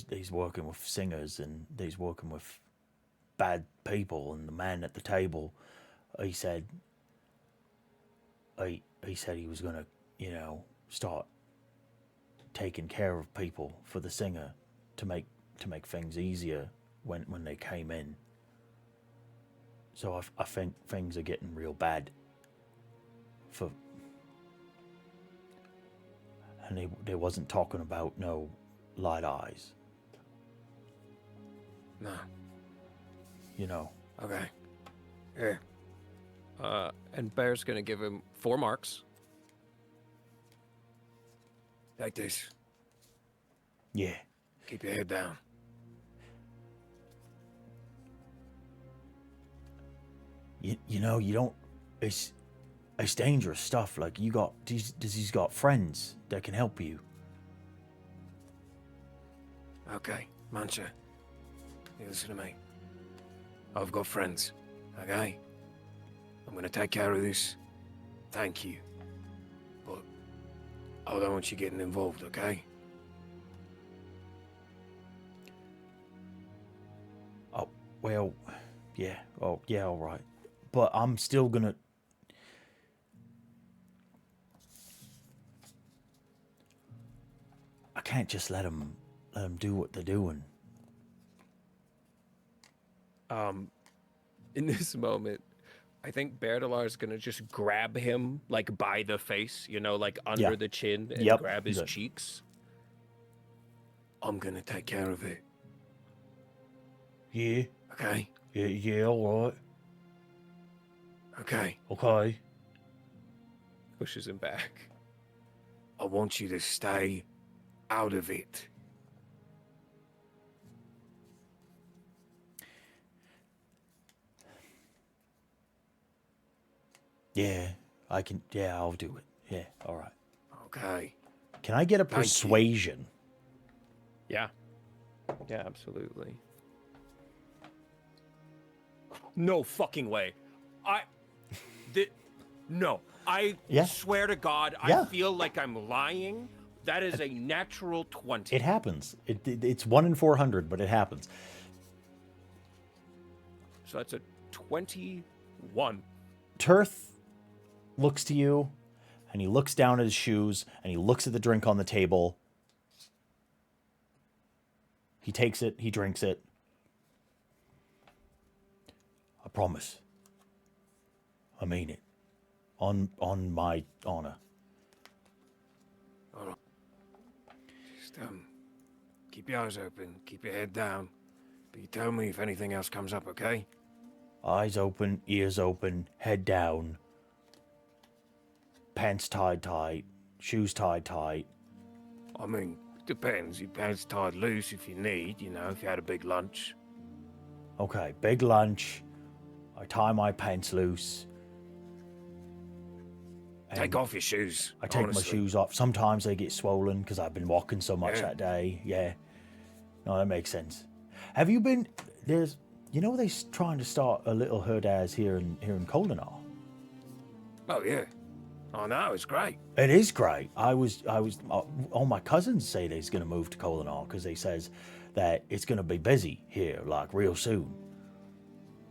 He's working with singers and he's working with bad people. And the man at the table, he said... He said he was going to, start taking care of people for the singer to make things easier when they came in. So I think things are getting real bad and they wasn't talking about no light eyes. No. Okay. Here. And Bear's gonna give him 4 marks. Take this. Yeah. Keep your head down. You don't. It's dangerous stuff. Like he's got friends that can help you. Okay, Mancha. You listen to me. I've got friends, okay? I'm gonna take care of this. Thank you. I don't want you getting involved, okay? Oh, well, yeah. Oh, yeah, all right. But I'm still gonna... I can't just let them do what they're doing. In this moment, I think Berdalar's gonna just grab him like by the face, you know, like under Yeah. the chin, and Yep. grab his Good. cheeks. I'm gonna take care of it, Yeah. okay? Yeah, all right. Okay. Okay. Pushes him back. I want you to stay out of it. Yeah, I can... Yeah, I'll do it. Yeah, all right. Okay. Can I get a Thank you. persuasion? Yeah. Yeah, absolutely. No fucking way. No. I Yeah. swear to God, Yeah. I feel like I'm lying. That is a natural 20. It happens. It's 1 in 400, but it happens. So that's a 21. Tirth looks to you, and he looks down at his shoes, and he looks at the drink on the table. He takes it, he drinks it. I promise. I mean it. On my honor. All right. Just, keep your eyes open, keep your head down. But you tell me if anything else comes up, okay? Eyes open, ears open, head down. Pants tied tight, shoes tied tight. I mean, depends. Your pants tied loose if you need, you know, if you had a big lunch. Okay, big lunch. I tie my pants loose. Take off your shoes. I take honestly. my shoes off. Sometimes they get swollen because I've been walking so much Yeah. that day. Yeah. No, that makes sense. Have you been... There's... You know they're trying to start a little herd as here in Kholinar. Oh, yeah. I know, it's great. It is great. I was all my cousins say they're going to move to Kholinar because they says that it's going to be busy here, like, real soon.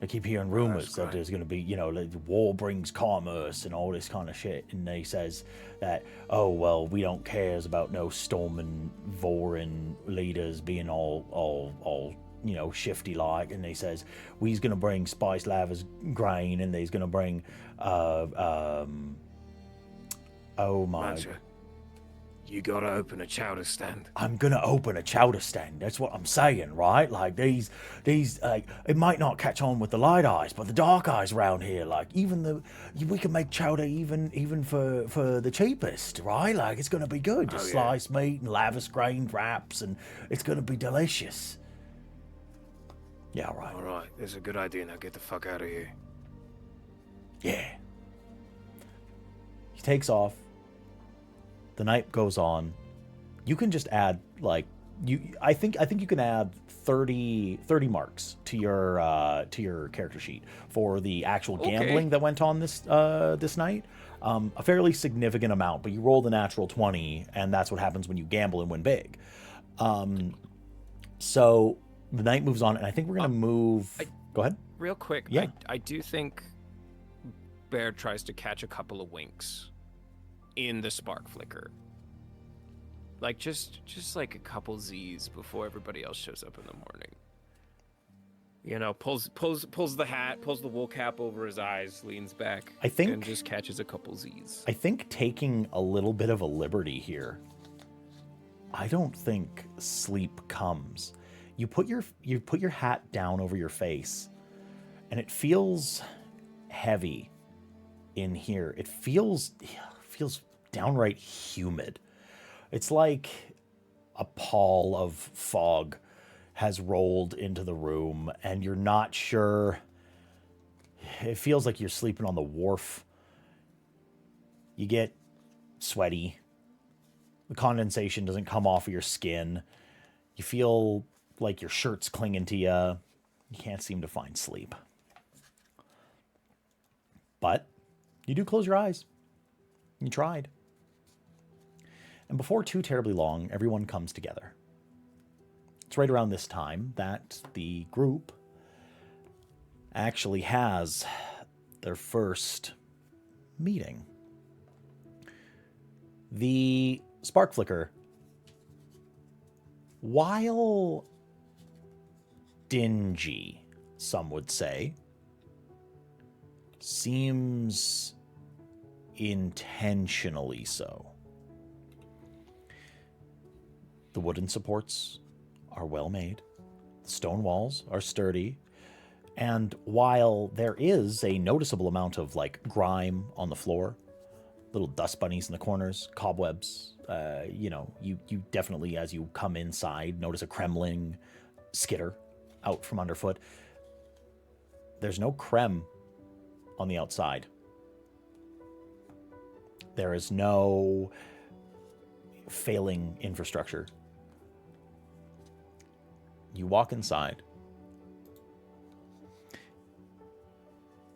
I keep hearing rumors that great. there's going to be, you know, like, war brings commerce and all this kind of shit. And they says that, oh, well, we don't cares about no Storm Vorin leaders being all you know, shifty like. And they says, we's going to bring spice lavas grain, and they's going to bring, oh my... Mancha, you gotta open a chowder stand. I'm gonna open a chowder stand. That's what I'm saying, right? Like these, like, it might not catch on with the light eyes, but the dark eyes around here, like we can make chowder even for the cheapest, right? Like it's gonna be good. Just sliced meat and lavish grained wraps, and it's gonna be delicious. Yeah, all right. All right, that's a good idea. Now get the fuck out of here. Yeah. He takes off. The night goes on. You can just add like I think you can add 30 marks to your character sheet for the actual gambling that went on this night. A fairly significant amount, but you roll the natural 20, and that's what happens when you gamble and win big. So the night moves on, and I think we're gonna move. Go ahead. Real quick, Yeah. I do think Bear tries to catch a couple of winks in the spark flicker. Like just like a couple Z's before everybody else shows up in the morning. You know, pulls the hat, pulls the wool cap over his eyes, leans back, I think- and just catches a couple Z's. I think taking a little bit of a liberty here. I don't think sleep comes. You put your hat down over your face, and it feels heavy in here. It feels downright humid. It's like a pall of fog has rolled into the room, and you're not sure. It feels like you're sleeping on the wharf. You get sweaty. The condensation doesn't come off of your skin. You feel like your shirt's clinging to you. You can't seem to find sleep. But you do close your eyes. You tried. And before too terribly long, everyone comes together. It's right around this time that the group actually has their first meeting. The spark flicker, while dingy, some would say, seems intentionally so. The wooden supports are well made. The stone walls are sturdy. And while there is a noticeable amount of like grime on the floor, little dust bunnies in the corners, cobwebs, you definitely, as you come inside, notice a Kremling skitter out from underfoot. There's no creme on the outside. There is no failing infrastructure. You walk inside,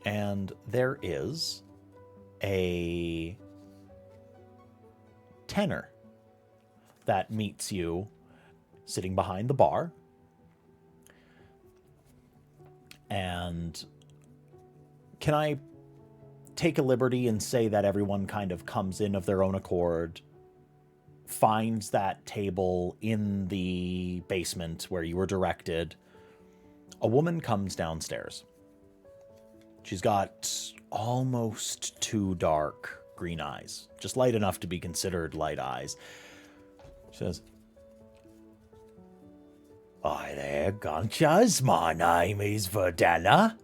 and there is a tenor that meets you sitting behind the bar. And can I take a liberty and say that everyone kind of comes in of their own accord, finds that table in the basement where you were directed? A woman comes downstairs. She's got almost too dark green eyes, just light enough to be considered light eyes. She says, "Hi there, Gonchas. My name is Verdana.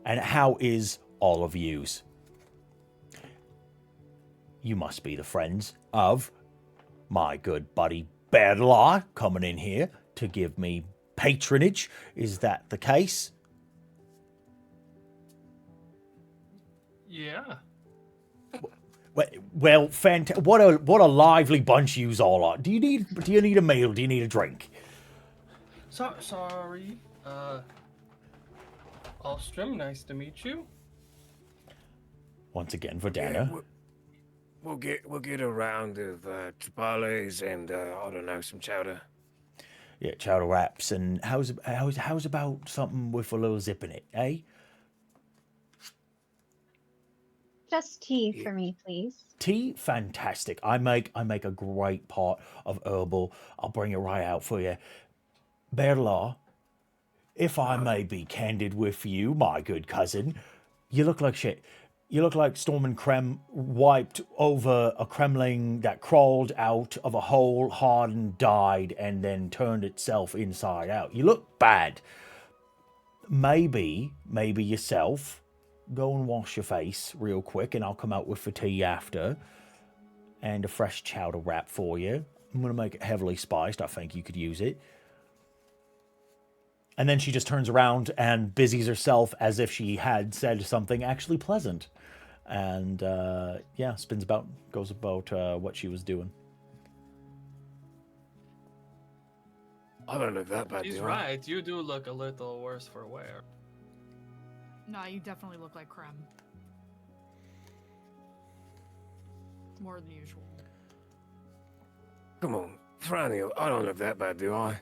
And how is all of yous? You must be the friends of my good buddy Bedlar coming in here to give me patronage. Is that the case?" Yeah. Well, what a lively bunch yous all are. Do you need a meal? Do you need a drink? Sorry. Alstrom, nice to meet you. Once again, Verdana. Yeah, we'll get a round of tamales and I don't know, some chowder. Yeah, chowder wraps. And how's about something with a little zip in it, eh? Just tea for me, please. Tea, fantastic. I make a great pot of herbal. I'll bring it right out for you. Berla, if I may be candid with you, my good cousin, you look like shit. You look like Storm and Krem wiped over a Kremling that crawled out of a hole, hardened, died, and then turned itself inside out. You look bad. Maybe yourself. Go and wash your face real quick, and I'll come out with the tea after. And a fresh chowder wrap for you. I'm going to make it heavily spiced. I think you could use it. And then she just turns around and busies herself as if she had said something actually pleasant. And, goes about what she was doing. I don't look that bad, He's do I? right. You do look a little worse for wear. No, you definitely look like Krem. More than usual. Come on, Franny, I don't look that bad, do I?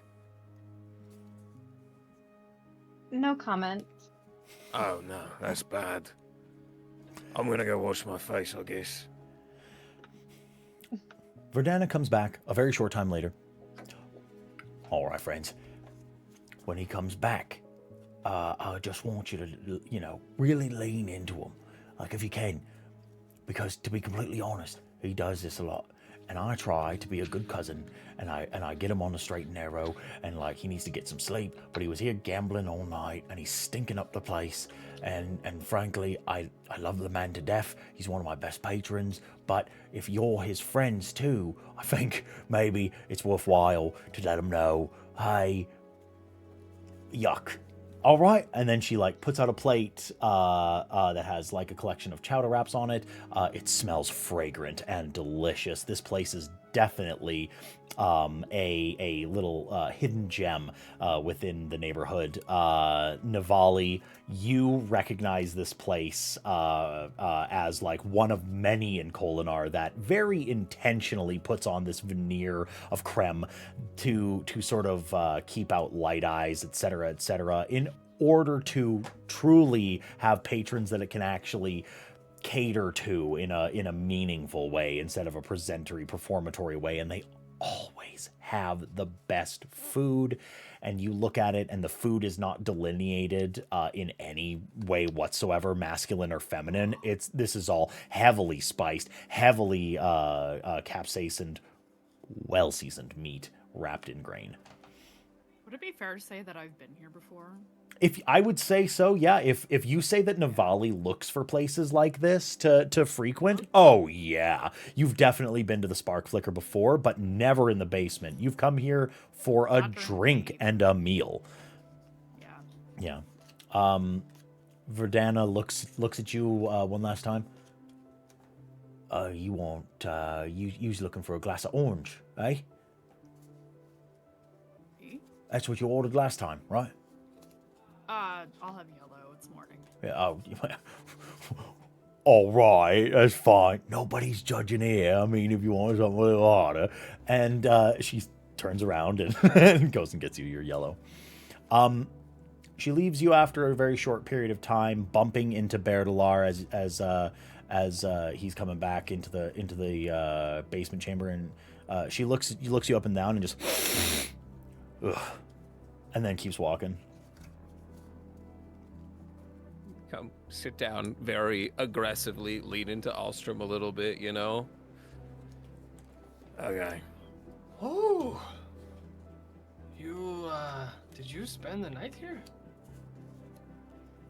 No comment. Oh no, that's bad. I'm gonna go wash my face, I guess. Verdana comes back a very short time later. All right, friends. When he comes back, I just want you to, really lean into him, like if you can. Because to be completely honest, he does this a lot. And I try to be a good cousin, and I get him on the straight and narrow, and like he needs to get some sleep, but he was here gambling all night, and he's stinking up the place, and frankly, I love the man to death. He's one of my best patrons, but if you're his friends too, I think maybe it's worthwhile to let him know, hey, yuck. All right, and then she puts out a plate that has a collection of chowder wraps on it. It smells fragrant and delicious. This place is definitely a little hidden gem within the neighborhood. Navali, you recognize this place as like one of many in Kholinar that very intentionally puts on this veneer of creme to sort of keep out light eyes, etc., in order to truly have patrons that it can actually cater to in a meaningful way instead of a presentory, performatory way. And they always have the best food, and you look at it and the food is not delineated in any way whatsoever, masculine or feminine. This is all heavily spiced, heavily capsaicin, well seasoned meat wrapped in grain. Would it be fair to say that I've been here before? If I would say so, yeah. If you say that Navali looks for places like this to frequent, oh yeah, you've definitely been to the Spark Flicker before, but never in the basement. You've come here for a drink and a meal. Yeah. Yeah. Verdana looks at you one last time. You want you's looking for a glass of orange, eh? That's what you ordered last time, right? I'll have yellow. It's morning. Yeah, oh, all right, that's fine. Nobody's judging here. I mean, if you want something a little harder. And she turns around and goes and gets you your yellow. She leaves you after a very short period of time, bumping into Berdalar as he's coming back into the basement chamber, and she looks you up and down and just, ugh, and then keeps walking. Come sit down very aggressively, lean into Alstrom a little bit, you know? Okay. Oh, did you spend the night here?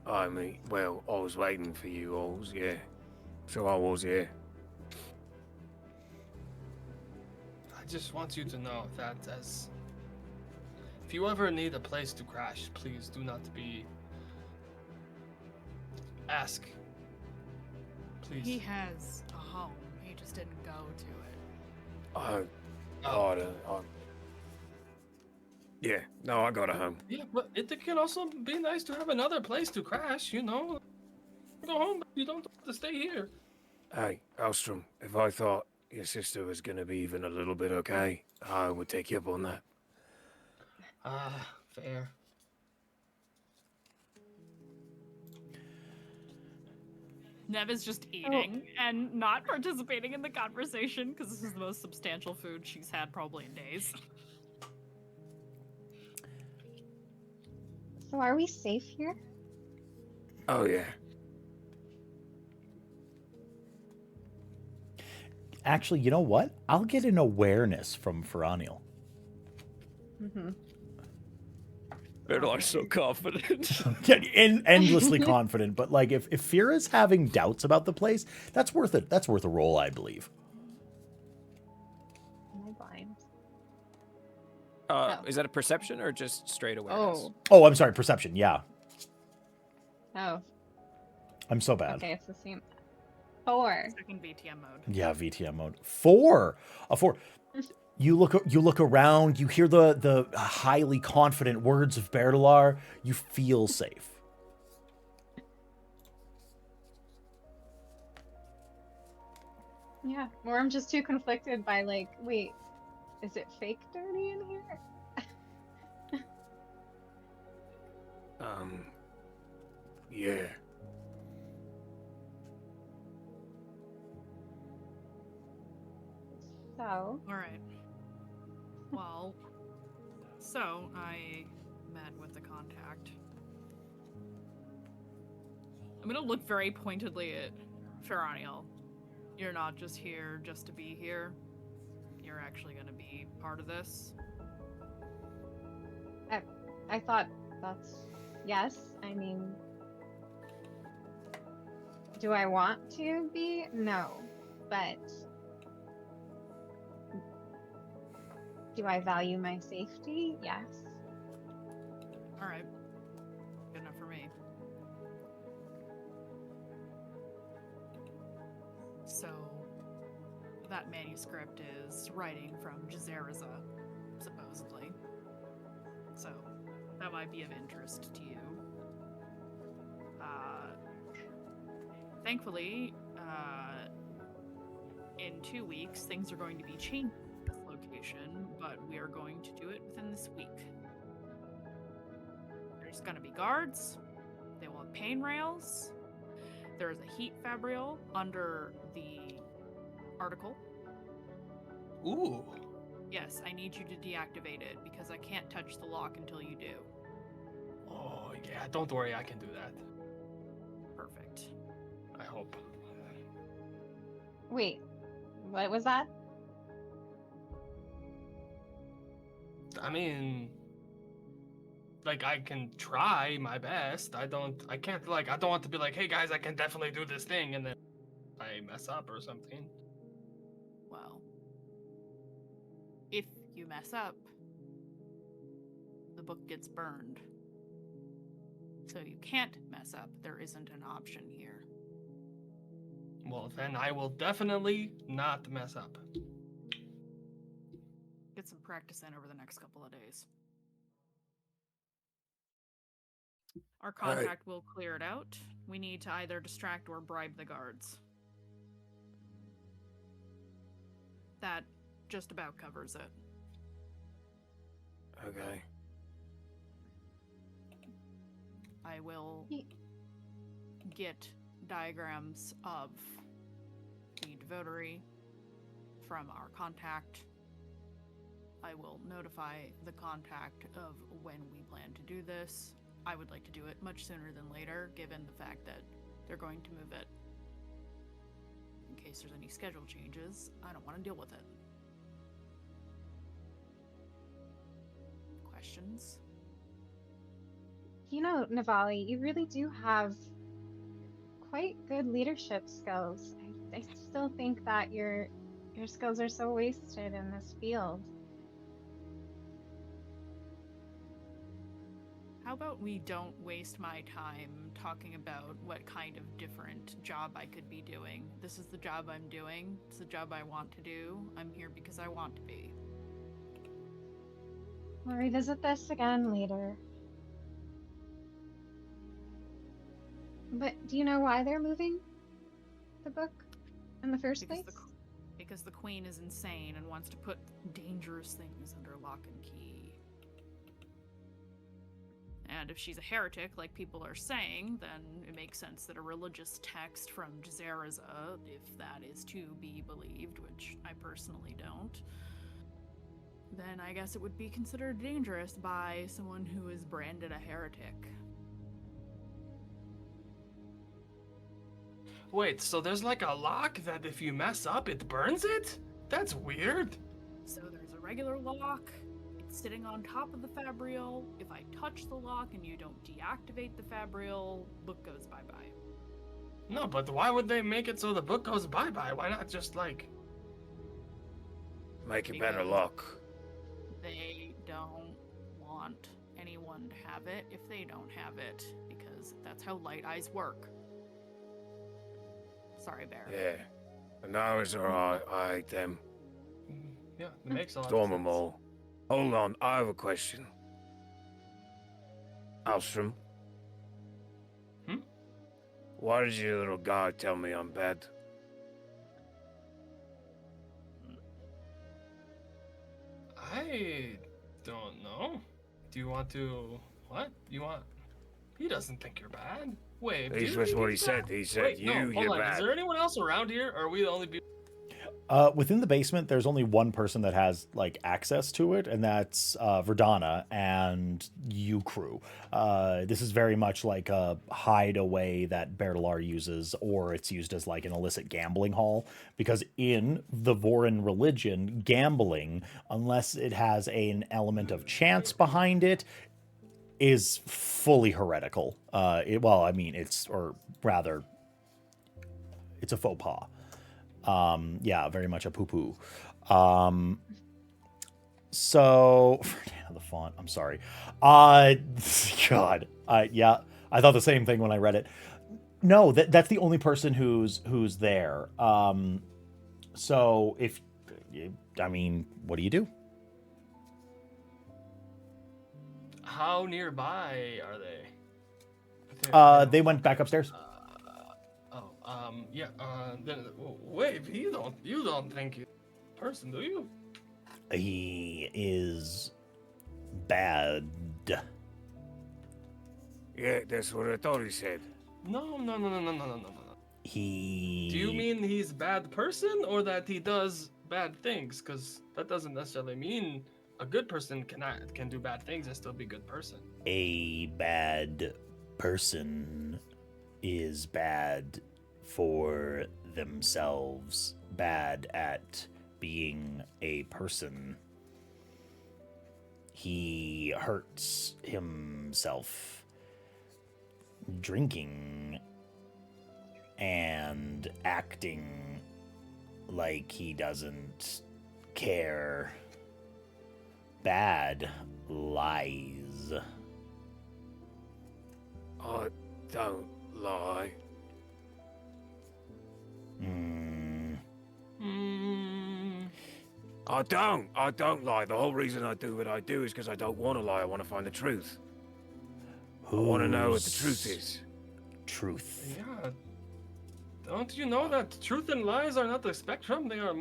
I mean, well, I was waiting for you alls, yeah. So I was here. I just want you to know that if you ever need a place to crash, please do not ask. Please. He has a home. He just didn't go to it. Yeah, no, I got a home. Yeah, but it can also be nice to have another place to crash, you know? Go home, but you don't have to stay here. Hey, Alstrom, if I thought your sister was gonna be even a little bit okay, I would take you up on that. Fair. Nev is just eating and not participating in the conversation because this is the most substantial food she's had probably in days. So are we safe here? Oh, yeah. Actually, you know what? I'll get an awareness from Ferraniel. Mm-hmm. Berdalar's so confident. Endlessly confident, but like if Fira's having doubts about the place, that's worth it. That's worth a roll, I believe. Am I blind? Is that a perception or just straight awareness? Oh, I'm sorry, perception. Yeah, Oh. I'm so bad. Okay, it's the same. 4. Second VTM mode. Yeah, VTM mode. 4. A 4. You look around. You hear the highly confident words of Berdalar. You feel safe. Yeah, or I'm just too conflicted by like, wait, is it fake dirty in here? Yeah. So, All right. Well, so I met with the contact. I'm gonna look very pointedly at Ferraniel. You're not just here just to be here. You're actually gonna be part of this. I thought that's yes. I mean, do I want to be? No, but do I value my safety? Yes. All right. Good enough for me. So, that manuscript is writing from Jazeraza, supposedly. So that might be of interest to you. Thankfully, in 2 weeks, things are going to be changed at this location, but we are going to do it within this week. There's going to be guards. They will have pain rails. There is a heat fabrial under the article. Ooh. Yes, I need you to deactivate it because I can't touch the lock until you do. Oh, yeah, don't worry, I can do that. Perfect. I hope. Wait, what was that? I mean, like, I can try my best. I don't want to be like, hey guys, I can definitely do this thing, and then I mess up or something. Well, if you mess up, the book gets burned. So you can't mess up. There isn't an option here. Well, then I will definitely not mess up. Get some practice in over the next couple of days. Our contact will clear it out. We need to either distract or bribe the guards. That just about covers it. Okay. I will get diagrams of the devotary from our contact. I will notify the contact of when we plan to do this. I would like to do it much sooner than later, given the fact that they're going to move it. In case there's any schedule changes, I don't want to deal with it. Questions? You know, Navali, you really do have quite good leadership skills. I still think that your skills are so wasted in this field. How about we don't waste my time talking about what kind of different job I could be doing? This is the job I'm doing. It's the job I want to do. I'm here because I want to be. We'll revisit this again later. But do you know why they're moving the book in the first place? Because the queen is insane and wants to put dangerous things under lock and key. And if she's a heretic, like people are saying, then it makes sense that a religious text from Jazeraza, if that is to be believed, which I personally don't, then I guess it would be considered dangerous by someone who is branded a heretic. Wait, so there's like a lock that if you mess up, it burns it? That's weird. So there's a regular lock. It's sitting on top of the fabrial. If I touch the lock and you don't deactivate the fabrial, book goes bye-bye. No, but why would they make it so the book goes bye-bye? Why not just, like... Make it better luck. They don't want anyone to have it if they don't have it, because that's how light eyes work. Sorry, Bear. Yeah. And now it's alright, I hate them. Yeah, it makes a lot Storm of them sense. all. Hold on, I have a question. Alstrom? Hmm? Why did your little guy tell me I'm bad? I don't know. Do you want to... What? You want... He doesn't think you're bad. Wait, do He's you just think what he he's said. bad? He said, Wait, you, no, hold you're on. bad. Is there anyone else around here, or are we the only people? Within the basement, there's only one person that has like access to it, and that's Verdana and you crew. This is very much like a hideaway that Bertalar uses, or it's used as like an illicit gambling hall. Because in the Vorin religion, gambling, unless it has an element of chance behind it, is fully heretical. It's a faux pas. Yeah, very much a poo-poo. So, the font, I'm sorry. God, yeah, I thought the same thing when I read it. No, that's the only person who's there. So if, I mean, what do you do? How nearby are they? I They don't- went back upstairs. Yeah. Then wait. You don't think he's a person, do you? He is bad. Yeah, that's what I thought he said. No. He. Do you mean he's bad person or that he does bad things? Because that doesn't necessarily mean a good person can do bad things and still be a good person. A bad person is bad for themselves, bad at being a person. He hurts himself drinking and acting like he doesn't care. Bad lies. I don't lie. I don't lie. The whole reason I do what I do is because I don't want to lie. I want to find the truth. I want to know what the truth is. Truth. Yeah. Don't you know that truth and lies are not the spectrum? They are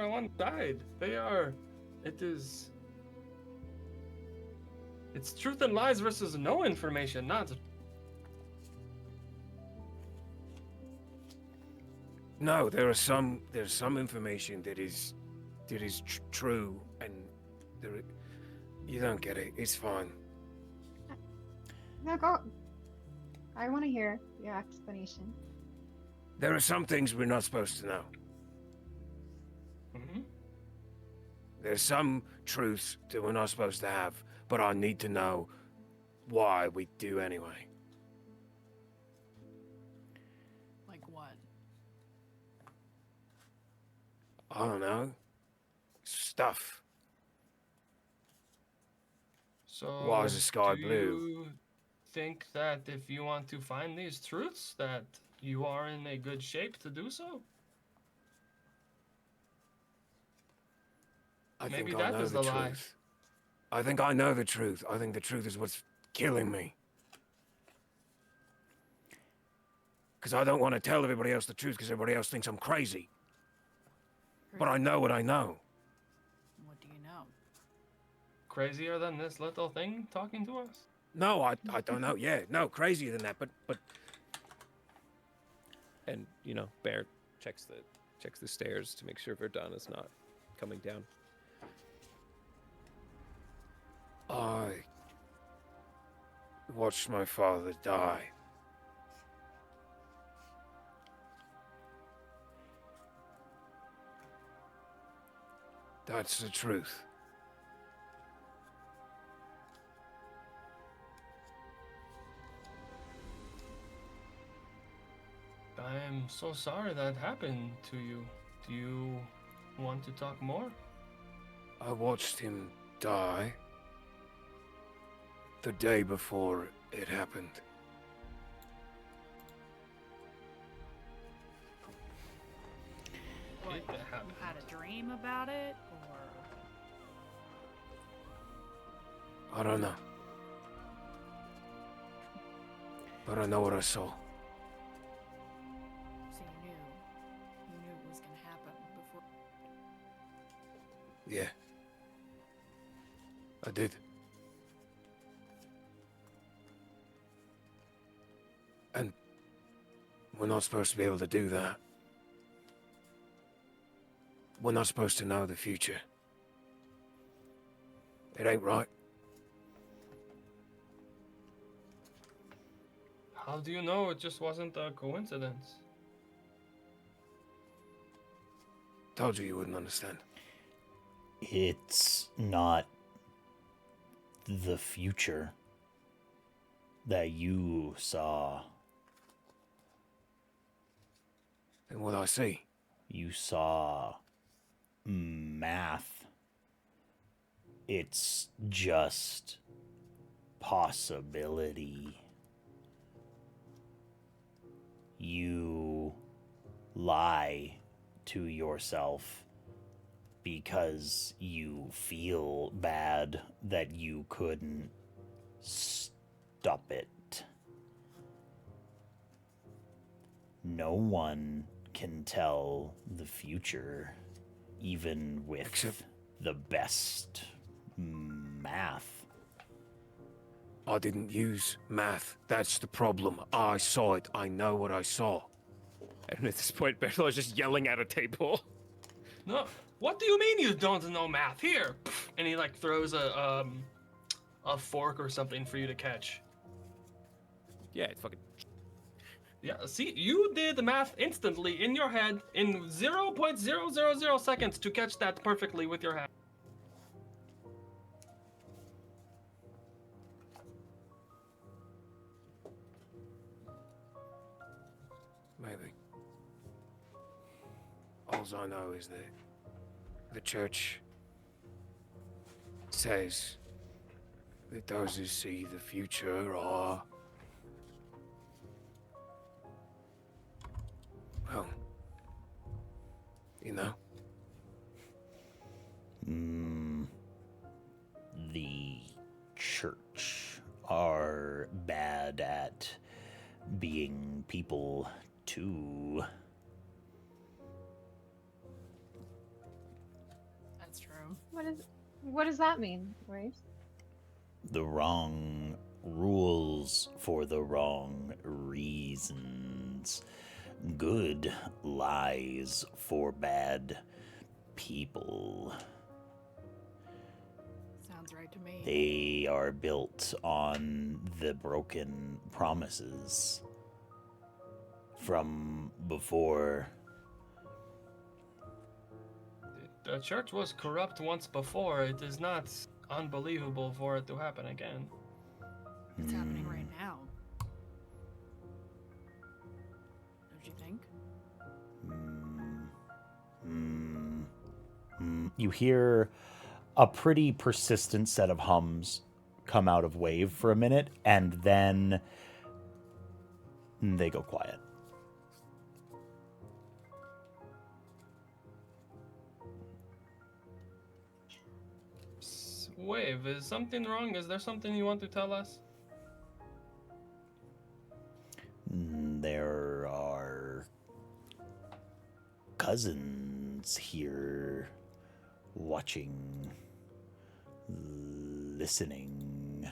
one side. It's truth and lies versus no information, not. No, there's some information that is true, and you don't get it. It's fine. No, go. I want to hear your explanation. There are some things we're not supposed to know. Mm-hmm. There's some truths that we're not supposed to have, but I need to know why we do anyway. Like what? I don't know. Stuff. So Why is the sky do blue? you think that if you want to find these truths, that you are in a good shape to do so? I Maybe think I that know is the the lie. truth. I think I know the truth. I think the truth is what's killing me. Because I don't want to tell everybody else the truth because everybody else thinks I'm crazy. But I know what I know. What do you know? Crazier than this little thing talking to us? No, I don't know. Yeah, no, crazier than that. But And Bear checks the stairs to make sure Verdana's not coming down. I watched my father die. That's the truth. I am so sorry that happened to you. Do you want to talk more? I watched him die the day before it happened. What, It you happened. had a dream about it, or I don't know. But I know what I saw. so you knew it was gonna happen before? Yeah. I did. And we're not supposed to be able to do that. We're not supposed to know the future. It ain't right. How do you know it just wasn't a coincidence? Told you wouldn't understand. It's not the future that you saw. Then what I see? You saw math. It's just possibility. You lie to yourself because you feel bad that you couldn't stop it. No one can tell the future, even with Except- the best math. I didn't use math. That's the problem. I saw it. I know what I saw. And at this point, Bertol is just yelling at a table. No, what do you mean you don't know math? Here, and he like throws a fork or something for you to catch. Yeah, it's fucking. Yeah, see, you did the math instantly in your head in 0.000 seconds to catch that perfectly with your hand. Maybe. All I know is that the church says that those who see the future are, well, you know. The church are bad at being people too. That's true. What does that mean, Graves? The wrong rules for the wrong reasons. Good lies for bad people. Sounds right to me. They are built on the broken promises from before. The church was corrupt once before. It is not unbelievable for it to happen again. It's happening right now. Don't you think? You hear a pretty persistent set of hums come out of Wave for a minute, and then they go quiet. Wave, is something wrong? Is there something you want to tell us? There are cousins here watching, listening.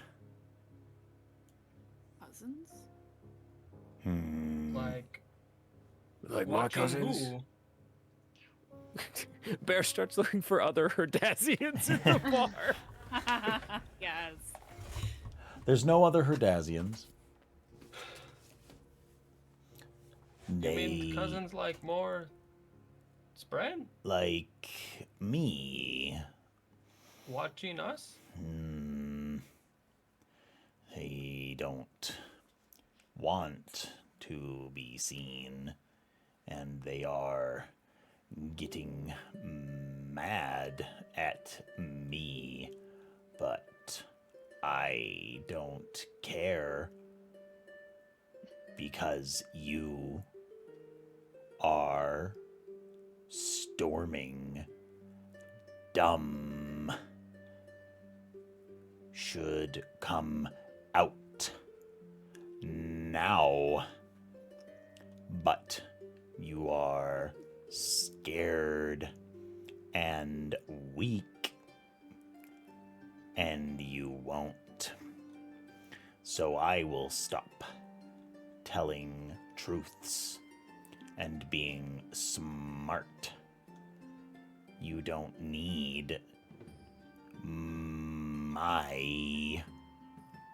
Cousins? Like Like my watching cousins. who? Bear starts looking for other Herdazians in the bar. Yes. There's no other Herdazians. You mean cousins like more spread? Like me. Watching us? They don't want to be seen, and they are getting mad at me, but I don't care because you are storming dumb. Should come out now, but you are scared and weak, and you won't. So I will stop telling truths and being smart. You don't need my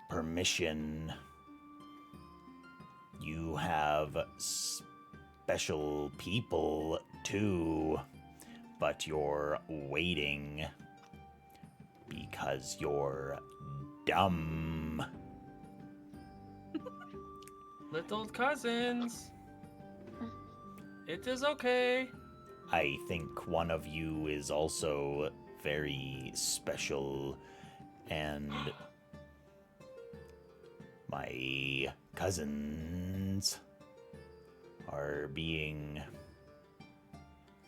permission. You have special people too, but you're waiting because you're dumb. Little cousins. It is okay. I think one of you is also very special, and my cousins are being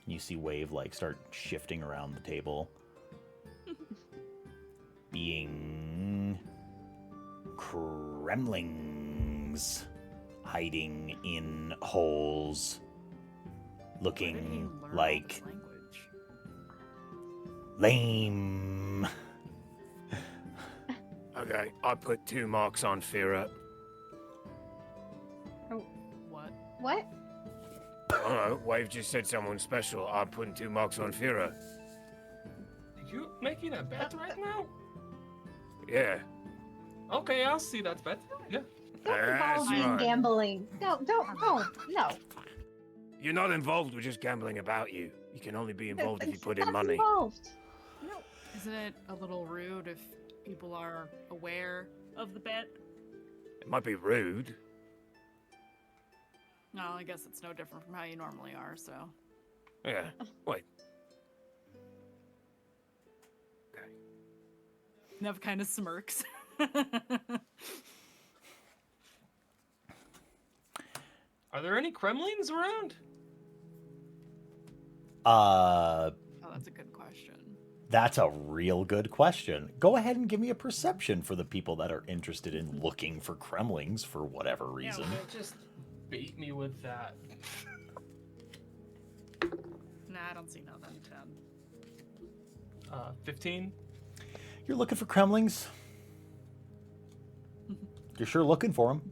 You see Wave like start shifting around the table. Being Kremlings hiding in holes, Where did he looking learn all like this language? lame. Okay, I put 2 marks on Fira. What? What? I don't know, Wave just said someone special. I'm putting 2 marks on Fira. Are you making a bet right now? Yeah. Okay, I'll see that bet. Yeah. Don't involve That's me in right. gambling. No, don't. No. You're not involved, we're just gambling about you. You can only be involved if you put in That's money. involved. Isn't it a little rude if people are aware of the bet? It might be rude. No, I guess it's no different from how you normally are, so. Yeah. Wait. Nev kind of smirks. Are there any Kremlings around? Oh, that's a good question. That's a real good question. Go ahead and give me a perception for the people that are interested in looking for Kremlings for whatever reason. Yeah, well, just bait me with that. Nah, I don't see nothing. 10. 15. You're looking for Kremlings? You're sure looking for them.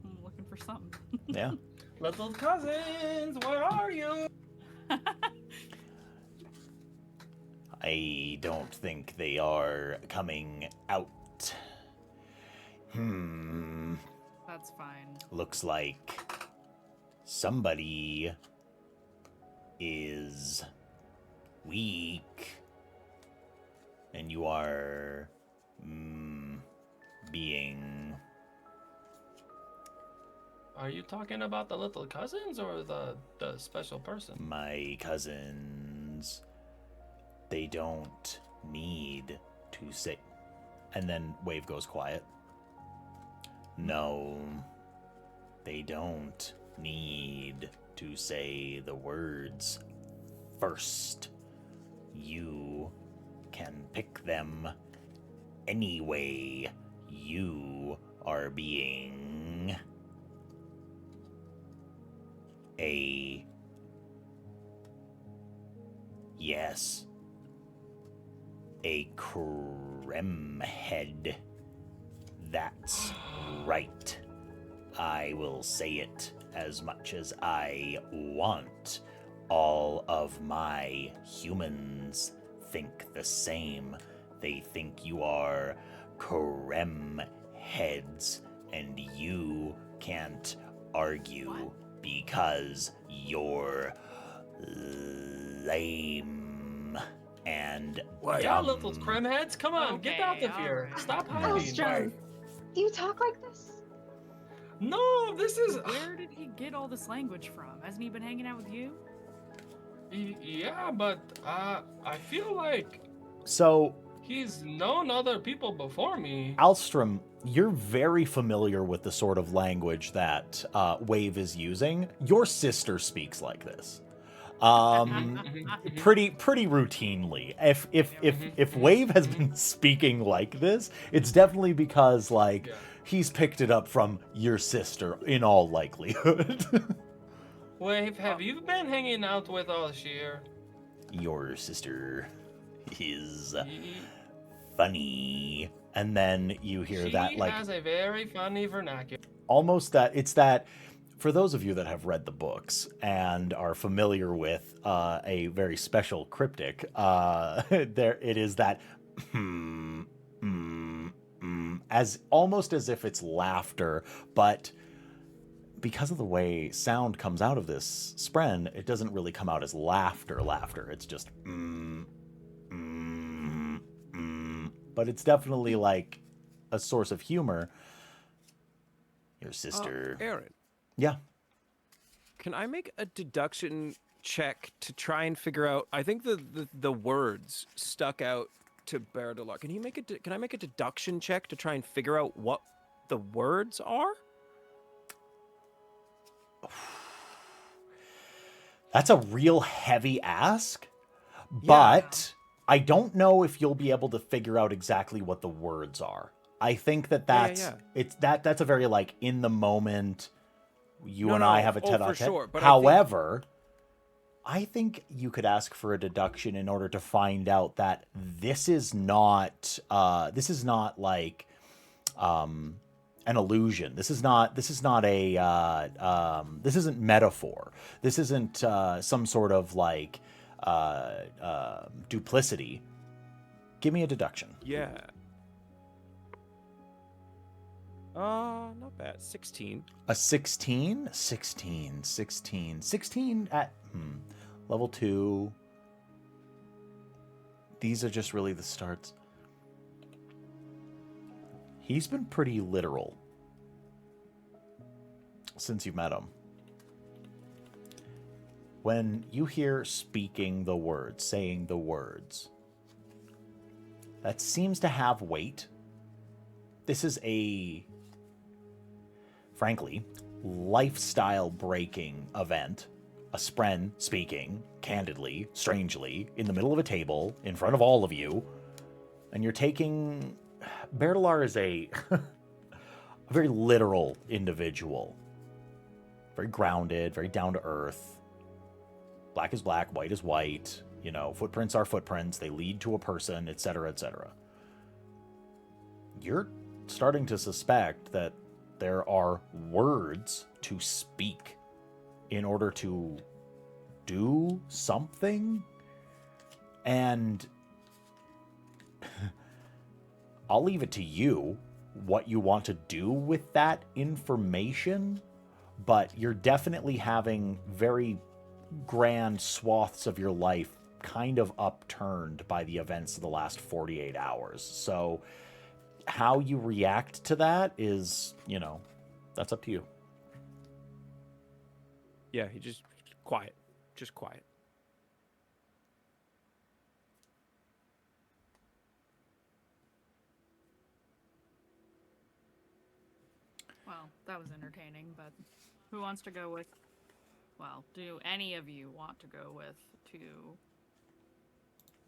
I'm looking for something. Yeah. Little cousins, where are you? I don't think they are coming out. That's fine. Looks like somebody is weak. And you are being... Are you talking about the little cousins or the special person? My cousins, they don't need to say... And then Wave goes quiet. No, they don't need to say the words first. You can pick them anyway. You are being a... Yes. A Kremhead. That's right. I will say it as much as I want. All of my humans think the same. They think you are Kremheads, and you can't argue because you're lame and Y'all dumb. little Kremheads, come on, get out of Okay, here. alright. Stop hiding. Elstrom, do you talk like this? No, this is... Where did he get all this language from? Hasn't he been hanging out with you? Yeah, but I feel like So, he's known other people before me. Alstrom, you're very familiar with the sort of language that Wave is using. Your sister speaks like this. Pretty routinely. If Wave has been speaking like this, it's definitely because Yeah. he's picked it up from your sister in all likelihood. Wave, have you been hanging out with us here? Your sister is She funny. And then you hear that has a very funny vernacular. almost that it's that for those of you that have read the books and are familiar with a very special cryptic, there it is that as almost as if it's laughter, but because of the way sound comes out of this spren, it doesn't really come out as laughter. It's just but it's definitely like a source of humor. Your sister. Aaron, Yeah. can I make a deduction check to try and figure out? I think the words stuck out to Baradolar. Can I make a deduction check to try and figure out what the words are? That's a real heavy ask, but I don't know if you'll be able to figure out exactly what the words are. I think that that's a very like in the moment. You and I have a tete-a-tete. For sure. But however, I think you could ask for a deduction in order to find out that this is not like an illusion. This isn't metaphor. This isn't some sort of like duplicity. Give me a deduction. Yeah. Not bad. 16. A 16? 16 at level 2. These are just really the starts. He's been pretty literal since you met him. When you hear speaking the words, saying the words, that seems to have weight. This is a, frankly, lifestyle-breaking event. A spren speaking, candidly, strangely, in the middle of a table, in front of all of you, and you're taking... Bertilar is a very literal individual. Very grounded, very down to earth. Black is black, white is white. You know, footprints are footprints. They lead to a person, etc., etc. You're starting to suspect that there are words to speak in order to do something. And I'll leave it to you what you want to do with that information, but you're definitely having very grand swaths of your life kind of upturned by the events of the last 48 hours. So how you react to that is, you know, that's up to you. Yeah, he just quiet. Just quiet. Well, that was entertaining, but who wants to go with... Well, do any of you want to go with to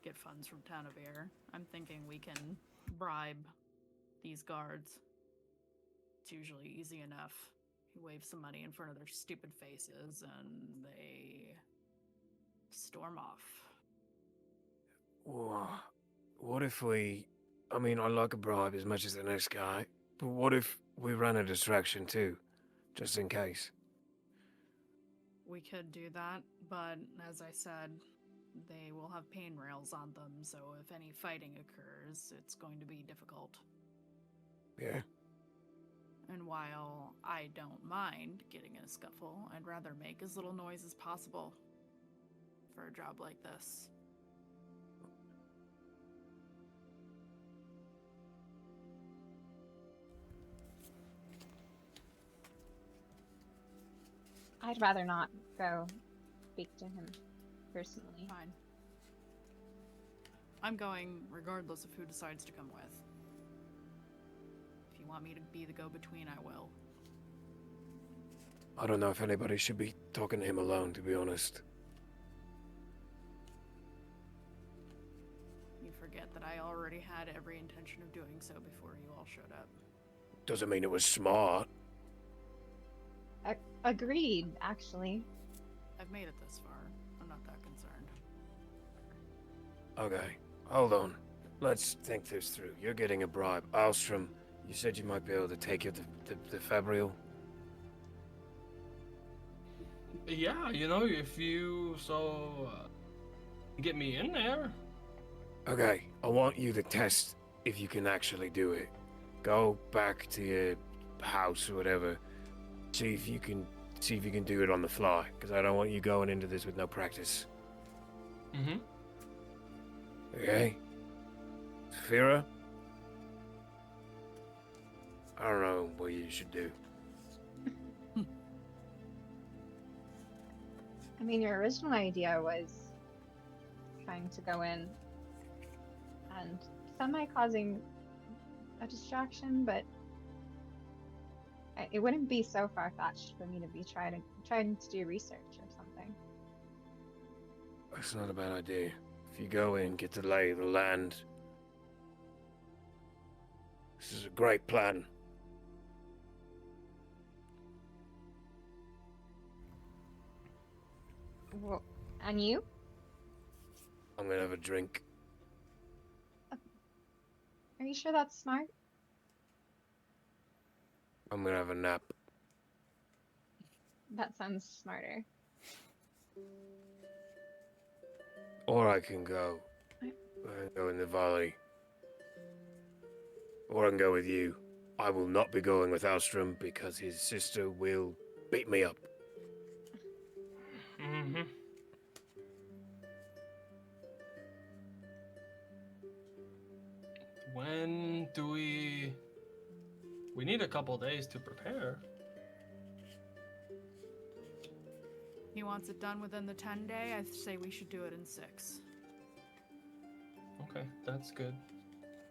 get funds from Town of Air? I'm thinking we can bribe these guards. It's usually easy enough. You wave some money in front of their stupid faces and they storm off. What if we... I mean, I like a bribe as much as the next guy, but what if we run a distraction too, just in case? We could do that, but as I said, they will have pain rails on them, so if any fighting occurs, it's going to be difficult. Yeah. And while I don't mind getting in a scuffle, I'd rather make as little noise as possible for a job like this. I'd rather not go speak to him personally. Fine. I'm going regardless of who decides to come with. If you want me to be the go-between, I will. I don't know if anybody should be talking to him alone, to be honest. You forget that I already had every intention of doing so before you all showed up. Doesn't mean it was smart. Agreed, actually. I've made it this far. I'm not that concerned. Okay, hold on. Let's think this through. You're getting a bribe. Alstrom, you said you might be able to take you the Fabrial. Yeah, you know, if you get me in there. Okay, I want you to test if you can actually do it. Go back to your house or whatever. See if you can do it on the fly, because I don't want you going into this with no practice. Mm-hmm. Okay? Fira? I don't know what you should do. I mean, your original idea was trying to go in and semi-causing a distraction, but it wouldn't be so far-fetched for me to be trying to do research or something. That's not a bad idea. If you go in, get the lay of the land. This is a great plan. Well, and you? I'm gonna have a drink. Are you sure that's smart? I'm gonna have a nap. That sounds smarter. Or I can go. I can go in the valley. Or I can go with you. I will not be going with Alstrom because his sister will beat me up. Mm-hmm. When do we need a couple days to prepare. He wants it done within the 10-day. I say we should do it in 6. Okay, that's good.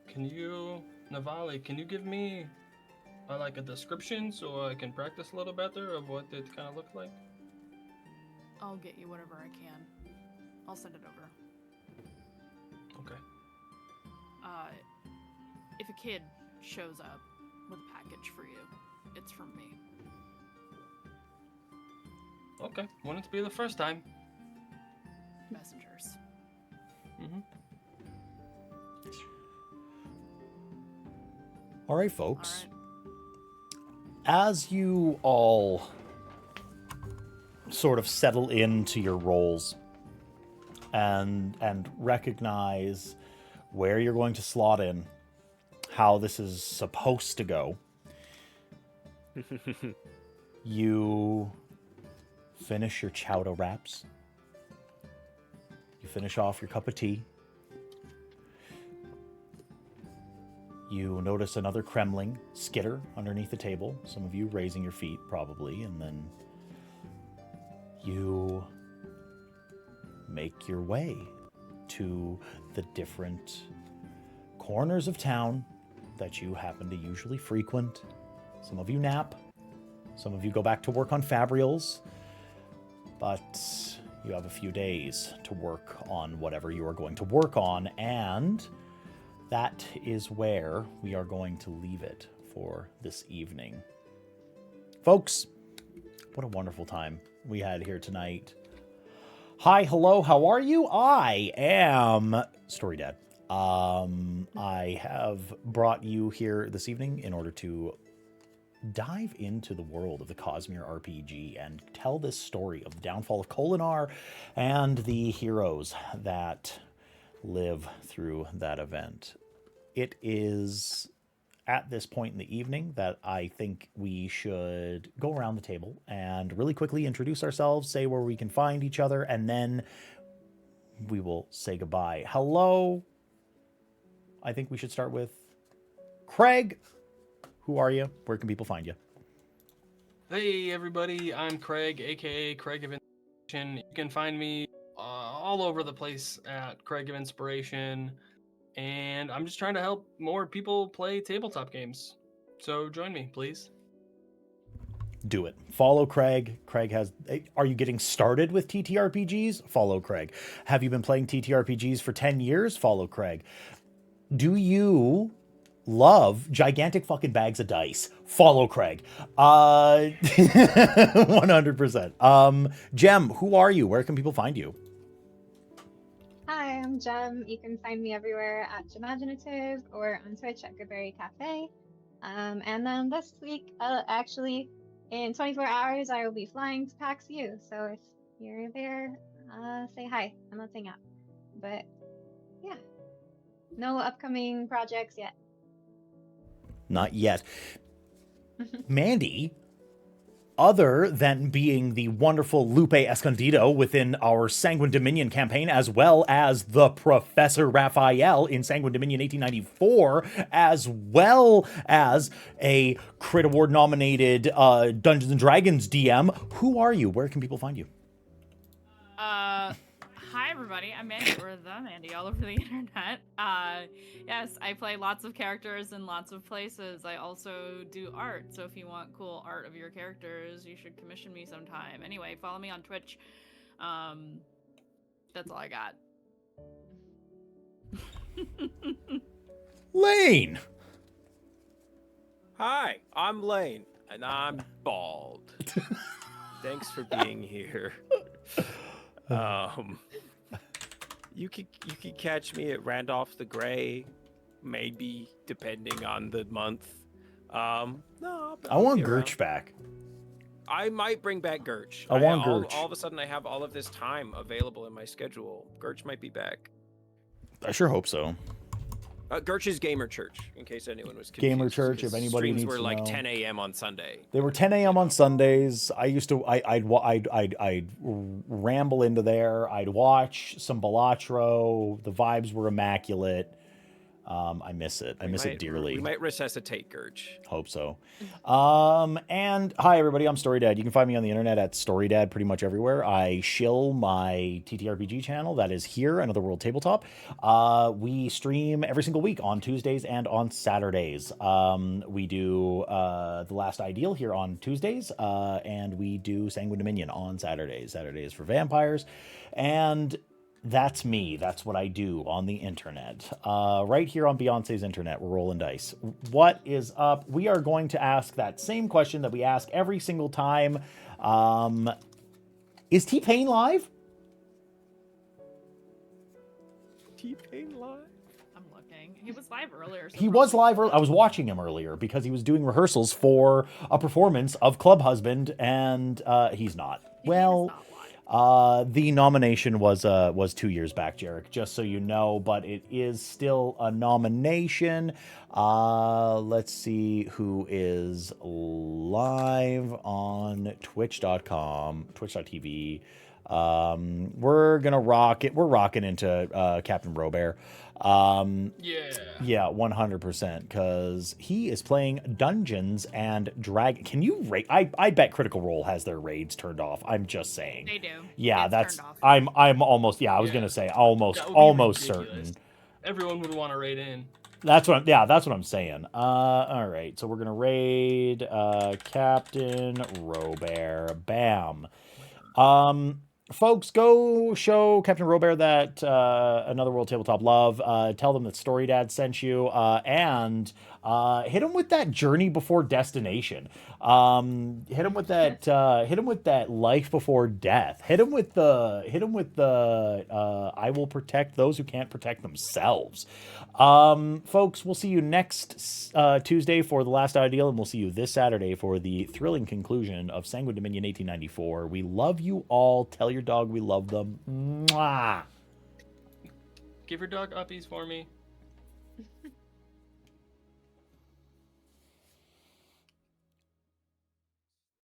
Can you, Navali, can you give me like a description so I can practice a little better of what it kind of looked like? I'll get you whatever I can. I'll send it over. Okay. If a kid shows up with a package for you, it's from me. Okay, wouldn't it be the first time? Messengers. Mm-hmm. All right, folks. All right. As you all sort of settle into your roles and recognize where you're going to slot in, how this is supposed to go, you finish your chowder wraps. You finish off your cup of tea. You notice another Kremling skitter underneath the table. Some of you raising your feet, probably, and then you make your way to the different corners of town that you happen to usually frequent. Some of you nap. Some of you go back to work on fabrials. But you have a few days to work on whatever you are going to work on, and that is where we are going to leave it for this evening. Folks, what a wonderful time we had here tonight. Hi, hello, how are you? I am Story Dad. I have brought you here this evening in order to dive into the world of the Cosmere RPG and tell this story of the downfall of Kholinar and the heroes that live through that event. It is at this point in the evening that I think we should go around the table and really quickly introduce ourselves, say where we can find each other, and then we will say goodbye. Hello. I think we should start with Craig. Who are you? Where can people find you? Hey everybody, I'm Craig, aka Craig of Inspiration. You can find me all over the place at Craig of Inspiration, and I'm just trying to help more people play tabletop games. So join me, please. Do it. Follow Craig. Craig has... Are you getting started with TTRPGs? Follow Craig. Have you been playing TTRPGs for 10 years? Follow Craig. Do you love gigantic fucking bags of dice? Follow Craig. 100%. Jem, who are you? Where can people find you? Hi, I'm Jem. You can find me everywhere at Gemaginative or on Twitch at Goodberry Cafe. And then this week, actually, in 24 hours, I will be flying to PAX U. So if you're there, say hi. I'm not saying out. But yeah, no upcoming projects yet. Not yet. Mandy, other than being the wonderful Lupe Escondido within our Sanguine Dominion campaign, as well as the Professor Raphael in Sanguine Dominion 1894, as well as a Crit Award nominated Dungeons & Dragons DM, who are you? Where can people find you? Hi everybody, I'm Mandy, or the Mandy, all over the internet. Yes, I play lots of characters in lots of places. I also do art, so if you want cool art of your characters, you should commission me sometime. Anyway, follow me on Twitch. That's all I got. Lane. Hi, I'm Lane, and I'm bald. Thanks for being here. You could catch me at Randolph the Grey, maybe depending on the month. No, I want Gurch back. I might bring back Gurch. I want Gurch. All of a sudden, I have all of this time available in my schedule. Gurch might be back. I sure hope so. Gurch's Gamer Church, in case anyone was confused. Gamer Church, if anybody streams needs were to like know. 10 a.m. on Sunday. They were 10 a.m. on Sundays. I'd ramble into there. I'd watch some Balatro. The vibes were immaculate. I miss it. I miss it dearly. We might resuscitate Gurch. Hope so. And hi everybody, I'm StoryDad. You can find me on the internet at StoryDad pretty much everywhere. I shill my TTRPG channel that is here, Another World Tabletop. We stream every single week on Tuesdays and on Saturdays. We do The Last Ideal here on Tuesdays, and we do Sanguine Dominion on Saturdays. Saturdays for vampires. And that's me. That's what I do on the internet. Right here on Beyonce's internet, we're rolling dice. What is up? We are going to ask that same question that we ask every single time. Is T-Pain live? T-Pain live? I'm looking. He was live earlier. So He was live earlier. I was watching him earlier because he was doing rehearsals for a performance of Club Husband, and he's not. Well, the nomination was 2 years back, Jarek, just so you know, but it is still a nomination. Let's see who is live on twitch.com, twitch.tv. We're gonna rock it. We're rocking into Captain Robert. Yeah, 100%, because he is playing Dungeons and Dragons. Can you rate? I bet Critical Role has their raids turned off. I'm just saying. They do. Yeah, It's that's. turned off. I'm almost. Yeah, I was gonna say almost That would be certain. ridiculous. Everyone would want to raid in. That's what. That's what I'm saying. All right, so we're gonna raid Captain Robert. Bam. Folks, go show Captain Robert that Another World Tabletop love. Tell them that StoryDad sent you, and hit him with that journey before destination. Hit him with that. Hit him with that life before death. Hit him with the. I will protect those who can't protect themselves. Folks, we'll see you next Tuesday for The Last Ideal, and we'll see you this Saturday for the thrilling conclusion of Sanguine Dominion 1894. We love you all. Tell your dog we love them. Mwah! Give your dog uppies for me.